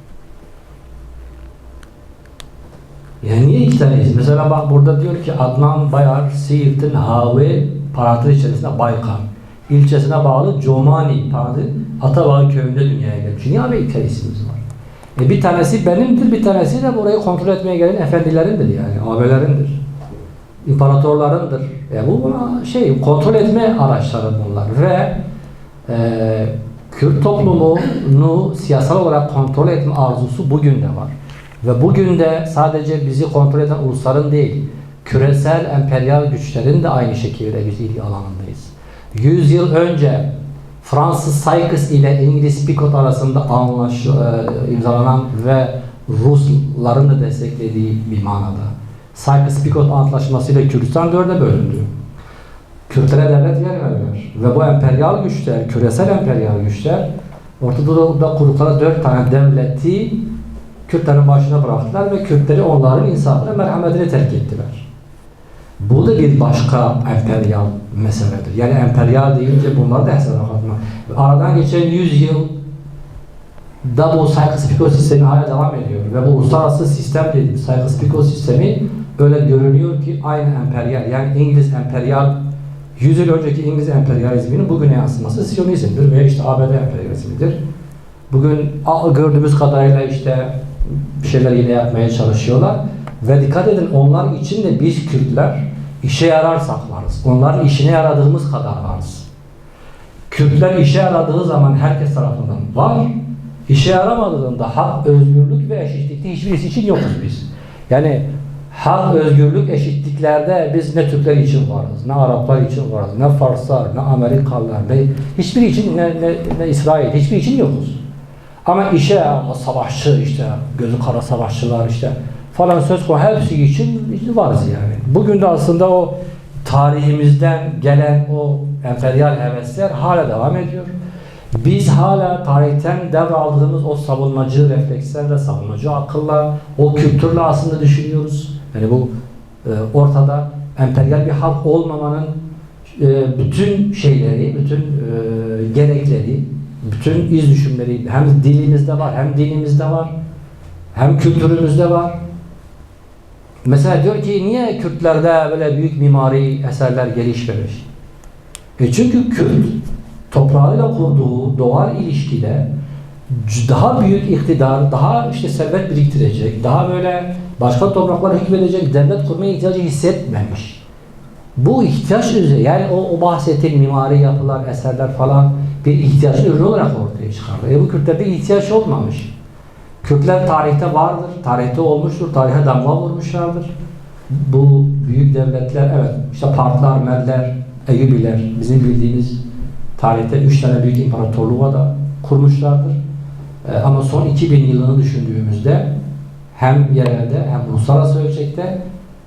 Yani niye 2 tane isim? Mesela bak burada diyor ki Adnan Bayar, Siirt'in Havi parantez içerisinde Baykan ilçesine bağlı Comani parantez Atabağ köyünde dünyaya gelmiş. Niye abi 2 tane ismimiz var? Bir tanesi benimdir, bir tanesi de burayı kontrol etmeye gelen efendilerindir yani, ağabeylerindir. İmparatorlarındır. Bu buna kontrol etme araçları bunlar ve Kürt toplumunu siyasal olarak kontrol etme arzusu bugün de var. Ve bugün de sadece bizi kontrol eden ulusların değil, küresel emperyal güçlerin de aynı şekilde biz ilgi alanındayız. 100 yıl önce Fransız Sykes ile İngiliz Picot arasında imzalanan ve Rusların da desteklediği bir manada. Sykes-Picot Antlaşması'yla Kürdistan 4'e bölündü. Kürtlere devlet yer vermiyor. Ve bu emperyal güçler, küresel emperyal güçler Orta Doğu'da kurdukları 4 tane devleti Kürtlerin başına bıraktılar ve Kürtleri onların insafına, merhametine terk ettiler. Bu da bir başka emperyal meseledir. Yani emperyal deyince bunları da hesaba katmak. Aradan geçen 100 yıl da bu Sykes-Picot sistemi hala devam ediyor. Ve bu uluslararası sistem dediğimiz Sykes-Picot sistemi öyle görünüyor ki aynı emperyal, yani İngiliz emperyal, 100 yıl önceki İngiliz emperyalizminin bugüne yansıması Siyonizmdir veya işte ABD emperyalizmidir. Bugün gördüğümüz kadarıyla işte bir şeyler yine yapmaya çalışıyorlar. Ve dikkat edin, onlar için de biz Kürtler işe yararsak varız. Onların işine yaradığımız kadar varız. Kürtler işe yaradığı zaman herkes tarafından var. İşe yaramadığında hak, özgürlük ve eşitlikte hiçbirisi için yokuz biz. Yani hak, özgürlük, eşitliklerde biz ne Türkler için varız, ne Araplar için varız, ne Farslar, ne Amerikalılar, hiçbiri için, ne İsrail, hiçbiri için yokuz. Ama işe savaşçı, işte gözü kara savaşçılar işte falan söz konusu, hepsi için varız yani. Bugün de aslında o tarihimizden gelen o emperyal hevesler hala devam ediyor. Biz hala tarihten devraldığımız o savunmacı reflekslerle, savunmacı akılla, o kültürle aslında düşünüyoruz. Yani bu ortada emperyal bir halk olmamanın bütün şeyleri, bütün gerekleri bütün iz düşümleri hem dilimizde var, hem dinimizde var, hem kültürümüzde var. Mesela diyor ki niye Kürtlerde böyle büyük mimari eserler gelişmemiş? Çünkü Kürt toprağıyla kurduğu doğal ilişkide daha büyük iktidar, daha işte servet biriktirecek, daha böyle başka topraklara hükmedecek devlet kurmaya ihtiyacı hissetmemiş. Bu ihtiyaç üzerine, yani o bahsettiğim mimari yapılar, eserler falan bir ihtiyaç ürünü olarak ortaya çıkardı. Bu Kürtlerde ihtiyaç olmamış. Kürtler tarihte vardır, tarihte olmuştur, tarihe damga vurmuşlardır. Bu büyük devletler, evet, işte Partlar, Medler, Eyyubiler, bizim bildiğimiz tarihte 3 tane büyük imparatorluğa da kurmuşlardır. Ama son 2000 yılını düşündüğümüzde hem yerelde hem uluslararası ölçekte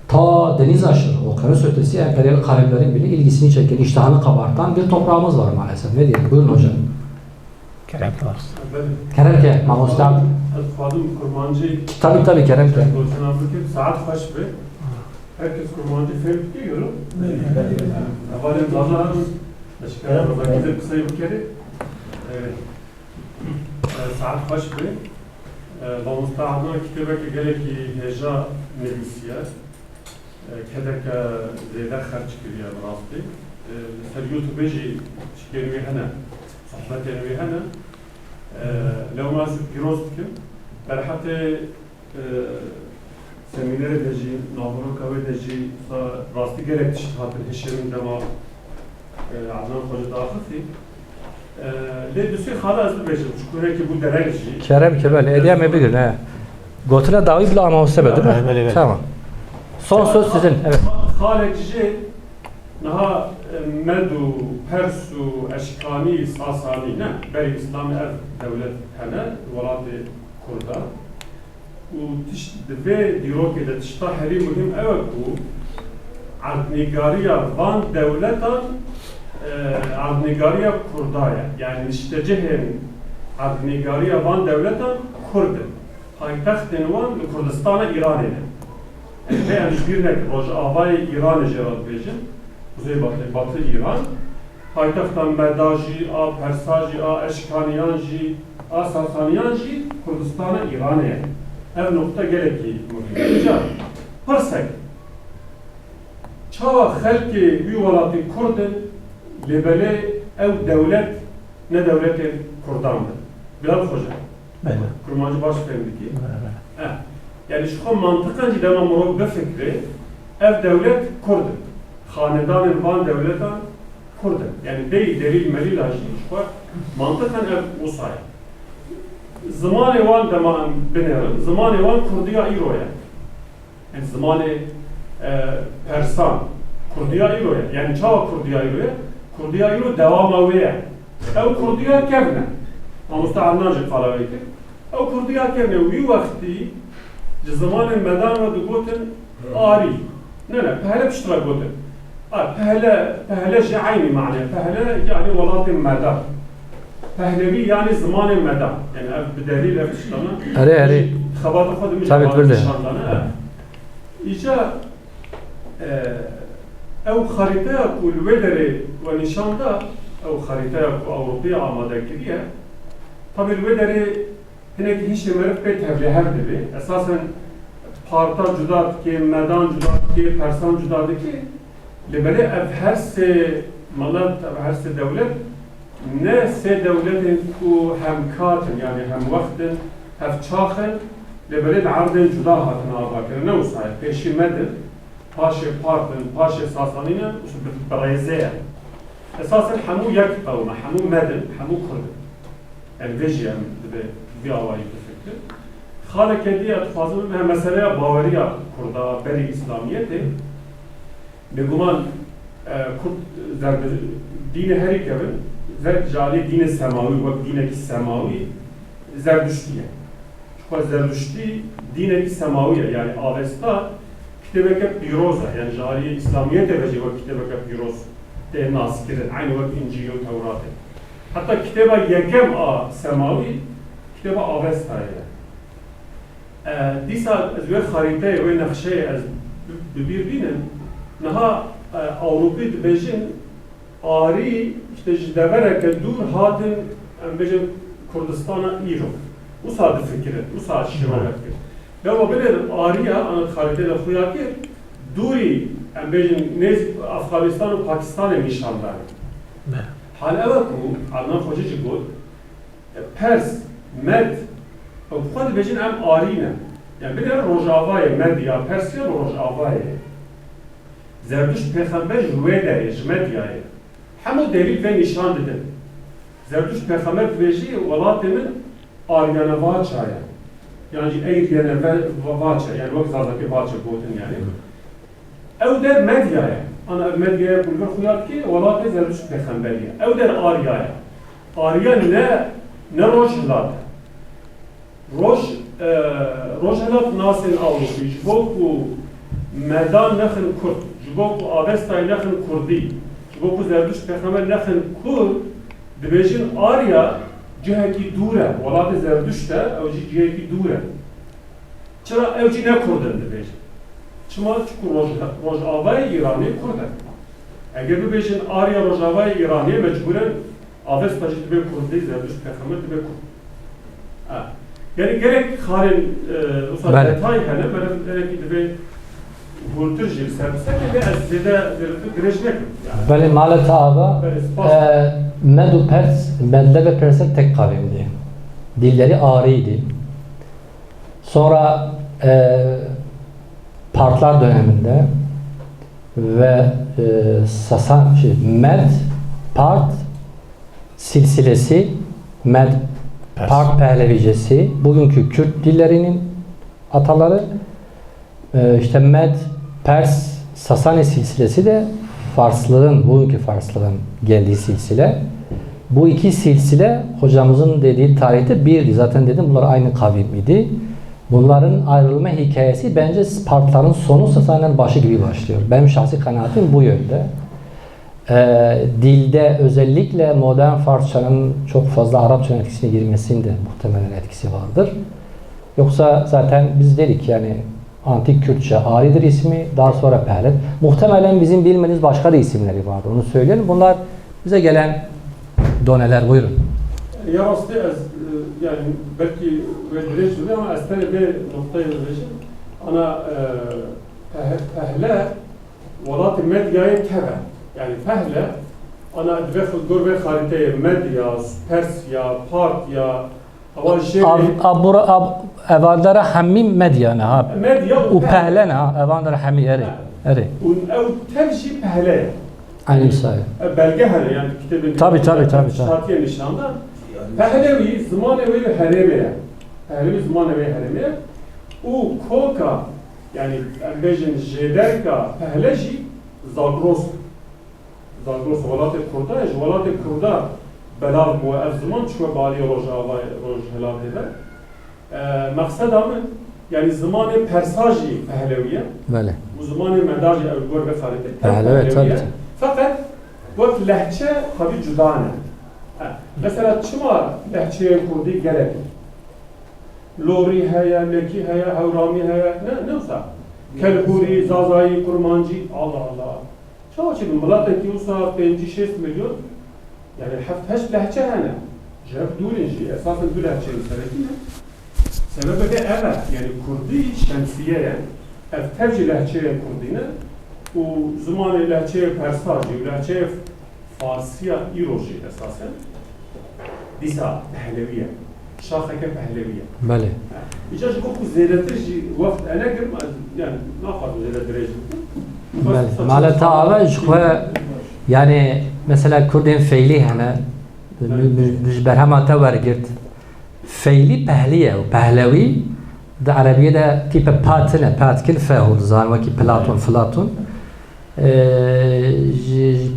ta deniz aşırı, okyanus ötesi emperyal kavimlerin bile ilgisini çeken, iştahını kabartan bir toprağımız var maalesef. Ne diyelim? Buyurun hocam. Kerem'le var. Keremke, Mahmut'tan. Fadım kurmancı. Tabii Keremke. Dolayısıyla saat kaç be? Herkes kurmancı fevk diyor. Evvelen Allah'ın başka kısa bir kere saat kaç be? Bamustağına kitabı geleki heja nevisiye كذاك زيدا خرج كبير براسي ساليوتو بيجي شكلوا هنا صحبتي هنا لو ما زلت جروستكم برحتى سمينار دجي ناظرو كوي دجي راستي قالك تشتغل الهشام دما عدنان خوجة داخلتي ليه دوسي خلاص بيجي شكونه كي بو درجي Keremke böyle edemeyebilir he. Gotuna davi bile ama olsa değil mi? Tamam. Son söz sizin. Evet. خالجي نها مدو برسو اشكاني ساساني نه بري اسلامي اف دولة هنا ولاد كردان و تش دفي ديروك ده تشتا هري مهم اوكو عردنيغاريا وان دولتان عردنيغاريا كردايا يعني نشتجهن عردنيغاريا وان دولتان كرد هاي تختن وان لكردستان ايراني yani bir nek roja avay İran'ı jerat bejin, kuzey batı İran, paytaxtan Medaji, a Persaji, a Eşkaniyanji, a Sasaniyanji, Kurdistan'a İran'ı. Ev nokta gelek ki muhtemelen. Parsek. Çava xelki bir velatı Kurdin, lebele ev devlet ne devleti Kurdan'dır. Bilal Hoca. Bəli. Kurmancı baş verdi ki. Bəli. Yani şu mantıkla cidden murabbe fikri ev devlet Kurd. Hanedanın van devletan Kurd. Yani değil delil melil aşı şu mantıkla ev usay. Zamanı van deman benerin. Zamanı van Kurdiya İro'ya. Yani zamanı Persan Kurdiya İro'ya. Yani çava Kurdiya İro'ya. Kurdiya İro devam avıya. Ev Kurdiya kevne. Amusta anlancı kalaveydi. Ev Kurdiya kevne. Bir vakti زمان مدان و دقوتن آری نه پهله بشترا قوتن پهله جعینی معنی پهله یعنی ولات مدان پهلوی یعنی زمان مدان یعنی بدلیل افشتانه Eri. خبات خود Sabit bildi. ایجا او خریطه کو الودره و نشانده او خریطه کو اوروپی آماده کریه tabi الودره هناك هيش مرف بيت هبلهر دبي اساسا parta juda ki medan juda ki persan juda ki lebele ev her se malat ev her se devlet ne se devletin ku hem katın yani hem vaktin hem çaxın lebele ardın juda hatın ağabakir ne usay peşi medin paşe partın paşe sasanine برایزه اساسا حمو یک قوم حمو مدن حمو کرد yani vejiyen bir avayı tefekkür. Xalek ediye fazla meseleye Bavariya Kurda beri İslamiyeti beguman Kurt dini her ikevin zercali dini semavi ve dineki semavi zerdüştiye. Çünkü zerdüşti dineki semaviye yani Avesta kitebeke piroza yani jali İslamiyete veci ve kitebeke piroz de naskirin aynı ve İncil ve Tevrat'ı. Hatta kitaba yekem a semavi kitaba Avesta'ya. Disa ezver haritaya ve nakşeye az birbirinin naha Avrupa bejin ari işte jdevereke dur hatin ام بجن کردستان ایران وصاد فکره وصاد شراکت کرد لما بلد آریا آن خریطه لخویا کرد دوری ام بجن نیز افغانستان و پاکستان نشان داره حال اول کو عدنان خوشی گفت پرس مد و خود بجن ام آرینه yani bir de Rojava'ya medya, Persiya Rojava'ya Zerdüşt peygamber jüvedeye, jmedyaya hemu delil ve nişan dedi. Zerdüşt peygamber veji valatimin Aryana Vaça'ya yani Eyriyana Vaça yani vakit zazaki Vaça boğdun yani ev der medyaya ana medyaya bulgar khuyat ki valati Zerdüşt peygamberiye ev der Arya'ya Arya ne Rojlat Rojhelat nasin avlusu, jiboku medan nekhin Kurd, jiboku avestay nekhin Kurdi, jiboku Zerdüşt peygamber nekhin Kurd, dibêjin Arya cihekî dûr e, welatê Zerdüşt e, ew jî cihekî dûr e. Çira ew jî ne Kurd in dibêjin? Çima çünkü Rojavayê Îranê Kurd e. Eger bibêjin Arya Rojavayê Îranê mecburen avesta jî dibe Kurdî, Zerdüşt peygamber dibe Kurd. Yani gerek halin ufak detay hene, ben gerek dibe Bulturjil servise ve azide direjmek. Böyle malata ava Medu Pers, Medle ve Persler tek kavimdi. Dilleri Ariydi. Sonra Partlar döneminde ve Sasan Med Part silsilesi Med Part Pehlevicesi, bugünkü Kürt dillerinin ataları, işte Med, Pers, Sasani silsilesi de Farslığın, bugünkü Farslığın geldiği silsile. Bu iki silsile hocamızın dediği tarihte birdi. Zaten dedim bunlar aynı kavim idi. Bunların ayrılma hikayesi bence Partların sonu Sasani'nin başı gibi başlıyor. Benim şahsi kanaatim bu yönde. Dilde özellikle modern Farsçanın çok fazla Arapçanın etkisine girmesinde muhtemelen etkisi vardır. Yoksa zaten biz dedik yani Antik Kürtçe Aridir ismi, daha sonra Pehlet. Muhtemelen bizim bilmediğimiz başka da isimleri vardı. Onu söyleyelim. Bunlar bize gelen doneler. Buyurun. Yarası yani belki öldürücü ama aslında bir noktayı öldürücü. Ana Pehle Velat-ı Medya'yı keve. Yani Pehle ana dvekul ve hariteye Medya, Persya, Partya, Evandara hemmi medyana ha. Medya u Pehle ha. Evandara hemmi eri. Eri. Ev temşi Pehle. Aynı misal. Belge hele yani kitabın. Tabii. Şartiye nişanda. Pehlevi zamanevi heremeye. Pehlevi zamanevi heremeye. U koka yani bejin jederka Pehleji Zagros. Zagros velat-ı Kurda, velat-ı Kurda belav bu ev zaman çünkü bali Rojhelat eder. Maksad ama yani zamanı Persaji Pehleviye. Böyle. Bu zamanı Medaji Evgor ve Farite. Evet tabii. Fakat bu lehçe tabi cudane. Mesela çıma lehçeye Kurdi gerek. Lori heye, Meki heye, Havrami heye, ne olsa? Kelhuri, Zazayi, Kurmancı, Allah. Çoğu şey Malatya usa 5-6 milyon. Yani hep lehçe hene. Cevap durinci, esasen bu lehçeyi sebebiyle. Sebebi de evet, yani Kurdi şemsiye yani. Ev tevci lehçeye Kurdine, o zamanı lehçeye Persacı, lehçeye Farsiya İroji esasen. Disa Pehleviye. Şaheke Pehleviye. Bale. İcaz bu zedetirci vakt ana girme yani ne yapar zedetirci? Bale. Malata ava şuha yani mesela Kurdin feyli hene berhama tevergirt feyli pehliye o Pehlevi da Arabiye'de tipe patine patkil fehul zan vaki Platon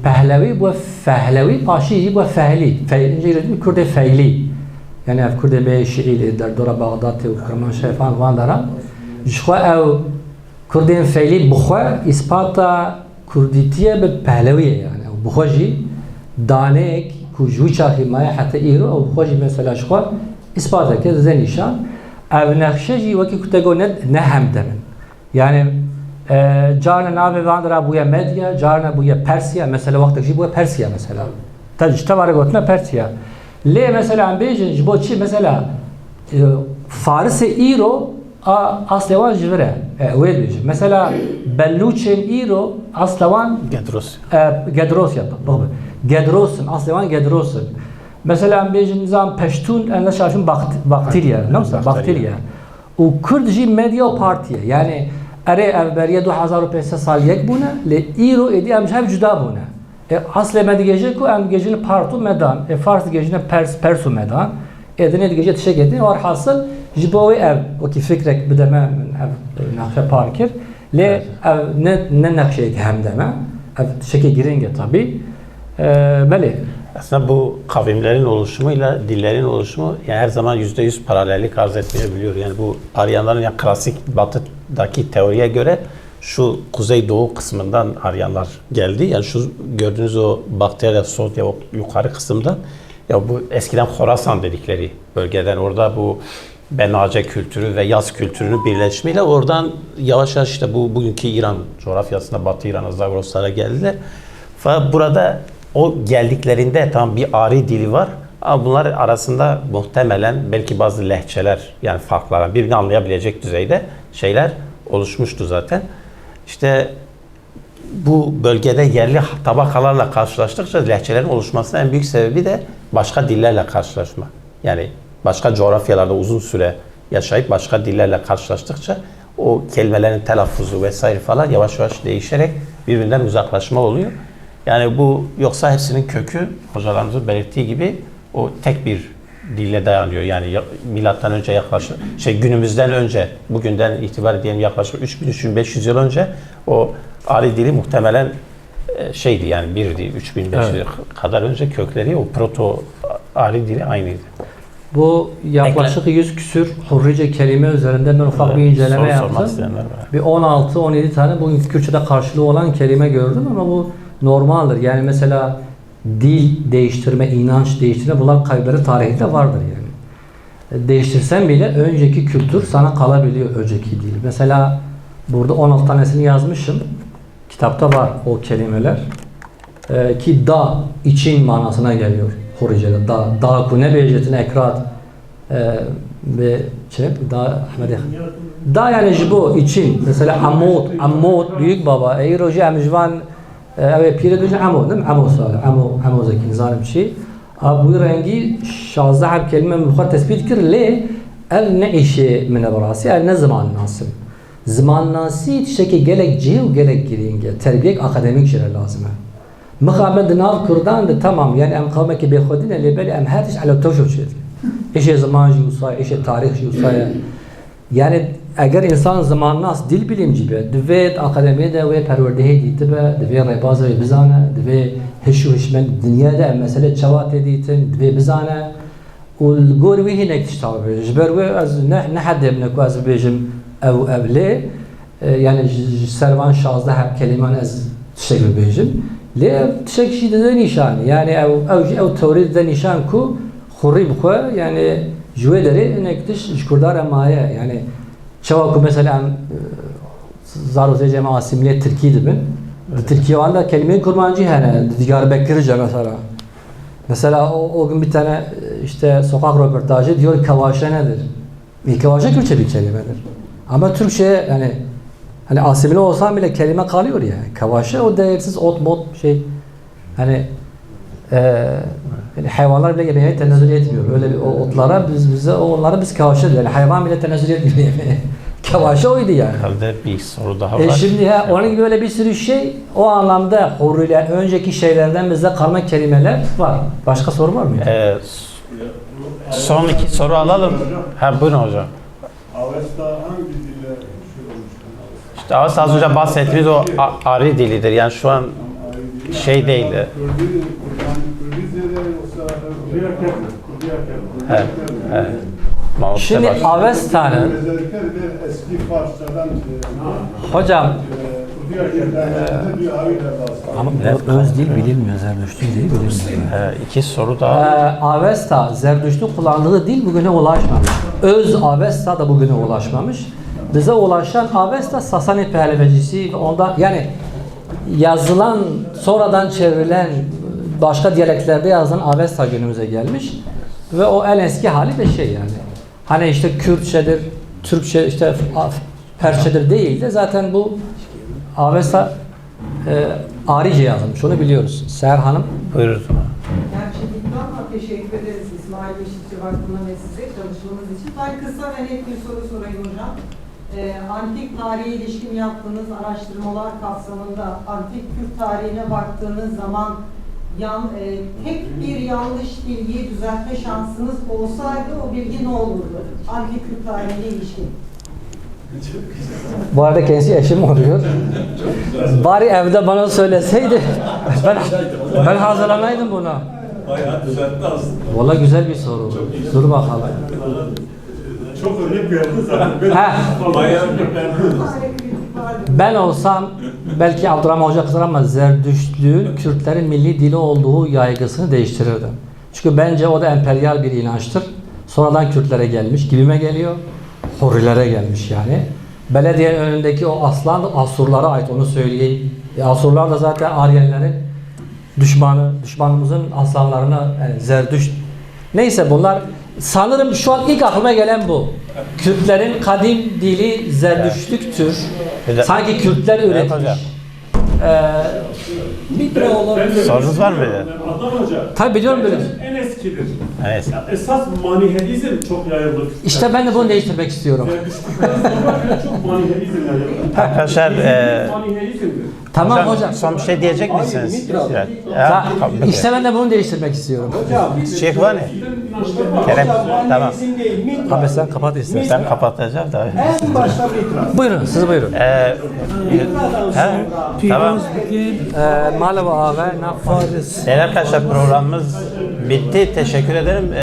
Pehlevi bu Fehlevi paşi bu Fehli Fehli Kurdin feyli yani ev Kurdin be şiili der dora Bağdat ve Kermanşah van dara şuha ev Kurdin feyli bukhwa ispata Kurditiye be Pehleviye yani bukhwaji danek kujuça himaya hatta iro o bukhwaji mesela şuha ispata ke zenişan ev nakşeji vaki kutego ne hemdemin yani carna nave vandra buya medya carna buya Persiya mesela vaktaki buya Persiya mesela tacişte var gotna Persiya Le mesela bejin bu çi mesela Farsı İro aslevan jivre. Öyle bejin. Mesela Belluçin İro aslevan Gedros. Gedros yaptı. Gedros'un aslevan Gedros'un. Mesela bejin nizam Peştun en şaşın bakteriya. Nasıl? Bakteriya. O Kürtçi medya partiye. Yani اره اوبریه 2005 سال یک بونه لی ایرو ایدی امش هف جدا بونه اصل مدیگه کو ام گجین پارتو مدان فارس گجین پرسو مدان ایدنه دیگه تشه گدین اور حاصل جبوی ev o ki fikrek بدمه من ev nakşe parkir لی ne nakşe hem deme ev şeke giringe tabi beli. Aslında bu kavimlerin oluşumuyla dillerin oluşumu yani her zaman %100 paralellik arz etmeyebiliyor. Yani bu Aryanların yani klasik batıdaki teoriye göre şu kuzeydoğu kısmından Aryanlar geldi. Yani şu gördüğünüz o Bakterya, Sotya o yukarı kısımda ya bu eskiden Khorasan dedikleri bölgeden orada bu Benace kültürü ve Yaz kültürünün birleşimiyle oradan yavaş yavaş işte bu bugünkü İran coğrafyasında Batı İran'a Zagroslara geldiler. Fakat burada o geldiklerinde tam bir Ari dili var ama bunlar arasında muhtemelen belki bazı lehçeler yani farklar birbirini anlayabilecek düzeyde şeyler oluşmuştu zaten. İşte bu bölgede yerli tabakalarla karşılaştıkça lehçelerin oluşmasının en büyük sebebi de başka dillerle karşılaşma. Yani başka coğrafyalarda uzun süre yaşayıp başka dillerle karşılaştıkça o kelimelerin telaffuzu vesaire falan yavaş yavaş değişerek birbirinden uzaklaşma oluyor. Yani bu yoksa hepsinin kökü hocalarımızın belirttiği gibi o tek bir dille dayanıyor. Yani milattan önce yaklaşık günümüzden önce bugünden itibaren diyelim yaklaşık 3000-3500 yıl önce o Ari dili muhtemelen şeydi yani birdi 3500 yıl kadar önce kökleri o proto Ari dili aynıydı. Bu yaklaşık 100 küsür Hurrice kelime üzerinden ben ufak bir inceleme yaptım. Bir 16-17 tane bugün Kürtçe'de karşılığı olan kelime gördüm ama bu normaldir. Yani mesela dil değiştirme, inanç değiştirme bunlar kayıpları tarihinde vardır yani. Değiştirsen bile önceki kültür sana kalabiliyor önceki dil. Mesela burada 16 tanesini yazmışım. Kitapta var o kelimeler. Ki da için manasına geliyor Hurrice'de. Da kune beycetine ekrat ve da da yani jibo için mesela amot büyük baba eyroji amjvan evet pire dönce amo değil mi? Amo sağlar. Amo zeki zalim şey. Bu rengi 16 kelime muhtemelen tespit kir le el ne işe menebrasi el ne zaman nasıl? Zaman nasıl şeki gelek civ gelek giringe terbiyek akademik şeyler lazım. Mukabed nav Kurdan da tamam yani em kavme ki bekhudine le beli em hatiş ala tavşu şey. İşe zaman usay, işe tarih usay. Yani eğer insan zamannas dil bilimci be, dve akademide ve perverdehe ditibe, dve rebazı ve bizane, dve hişu hişmen dünyada mesele çavat editin, dve bizane. والجور ويه هناك تشتغل جبر وaz نحد منك az bejim ev evle yani servan şazda hep keliman az şekil bejim le şekil de nişan yani ev teorid de nişan ku xurib xo yani jüveleri nektiş kurdar amaya yani çavaku mesela zaruze cema asimle Türkiye'de ben Türkiye anda kelime kurmancı hani digar bekirce mesela o gün bir tane işte sokak röportajı diyor kavaşa nedir? Kavaşa Kürtçe bir kelimedir. Ama Türkçe yani hani asimile olsam bile kelime kalıyor ya. Kavaşa o değersiz ot mot şey hani yani hayvanlar bile yemeğe tenezzül etmiyor. Öyle bir otlara onlara biz kavaşa yani hayvan bile tenezzül etmiyor yemeğe. Kavaşa oydu yani. Herhalde bir soru daha var. Şimdi onun gibi böyle bir sürü şey o anlamda hurriler önceki şeylerden bizde kalma kelimeler var. Başka soru var mı? Son iki soru alalım. Buyurun hocam. Avesta hangi dille oluştu? İşte Avesta az önce bahsettiğimiz o Ari dilidir. Yani şu an şey değildi. Evet. Şimdi Avesta'nın eski Farsçadan hocam ama öz dil bilinmiyor, Zerdüştü dili bilinmiyor. İki soru daha. Avesta, Zerdüştü kullandığı dil bugüne ulaşmamış. Öz Avesta da bugüne ulaşmamış. Bize ulaşan Avesta Sasani Pehlevedicisi ondan yani yazılan sonradan çevrilen başka diyaleklerde yazılan Avesta günümüze gelmiş ve o en eski hali de şey yani. Hani işte Kürtçedir, Türkçe işte Persçedir değil de zaten bu Avesta Arice yazılmış. Onu biliyoruz. Seher Hanım. Buyurun. Gerçekten ama teşekkür ederiz İsmail Beşikçi Vakfı'na ve size çalışmanız için. Ben kısa ve net bir soru sorayım hocam. Antik tarihe ilişkin yaptığınız araştırmalar kapsamında antik Kürt tarihine baktığınız zaman tek bir yanlış bilgiyi düzeltme şansınız olsaydı o bilgi ne olurdu? Antik Kürt tarihine ilişkin. Bu arada kendisi eşim oluyor. Bari evde bana söyleseydi. ben hazırlanaydım buna. Bayağı düzeltti aslında. Valla güzel bir soru. Dur bakalım. Çok örnek verdin zaten. Bayağı Ben olsam belki Abdurrahman Hoca kızar ama Zerdüştlüğün Kürtlerin milli dili olduğu yaygısını değiştirirdim. Çünkü bence o da emperyal bir inançtır. Sonradan Kürtlere gelmiş gibime geliyor. Hurilere gelmiş yani. Belediyenin önündeki o aslan Asurlara ait, onu söyleyeyim. Asurlar da zaten Aryenlerin düşmanımızın aslanlarına yani Zerdüşt. Neyse bunlar sanırım şu an ilk aklıma gelen bu. Kürtlerin kadim dili Zerdüştlüktür. Sanki Kürtler üretmiş. Bir de olabilir. Sorunuz var mı? Adnan Hoca. Tabii biliyorum böyle. En eskidir. Evet. Ya esas maniheizm çok yayıldı. İşte ben de bunu değiştirmek istiyorum. Çok maniheizm yayıldı. Arkadaşlar Maniheizmdir. Tamam hocam. son bir şey diyecek misiniz? Evet. İşte ben de bunu değiştirmek istiyorum. Şeyh var ne? Kerem. Tamam. Abi sen kapat istersen. Sen kapatacağım da. En başta bir itiraz. Buyurun, siz buyurun. Tamam. Merhaba abi, ne yapıyorsunuz? Arkadaşlar programımız bitti. Teşekkür ederim.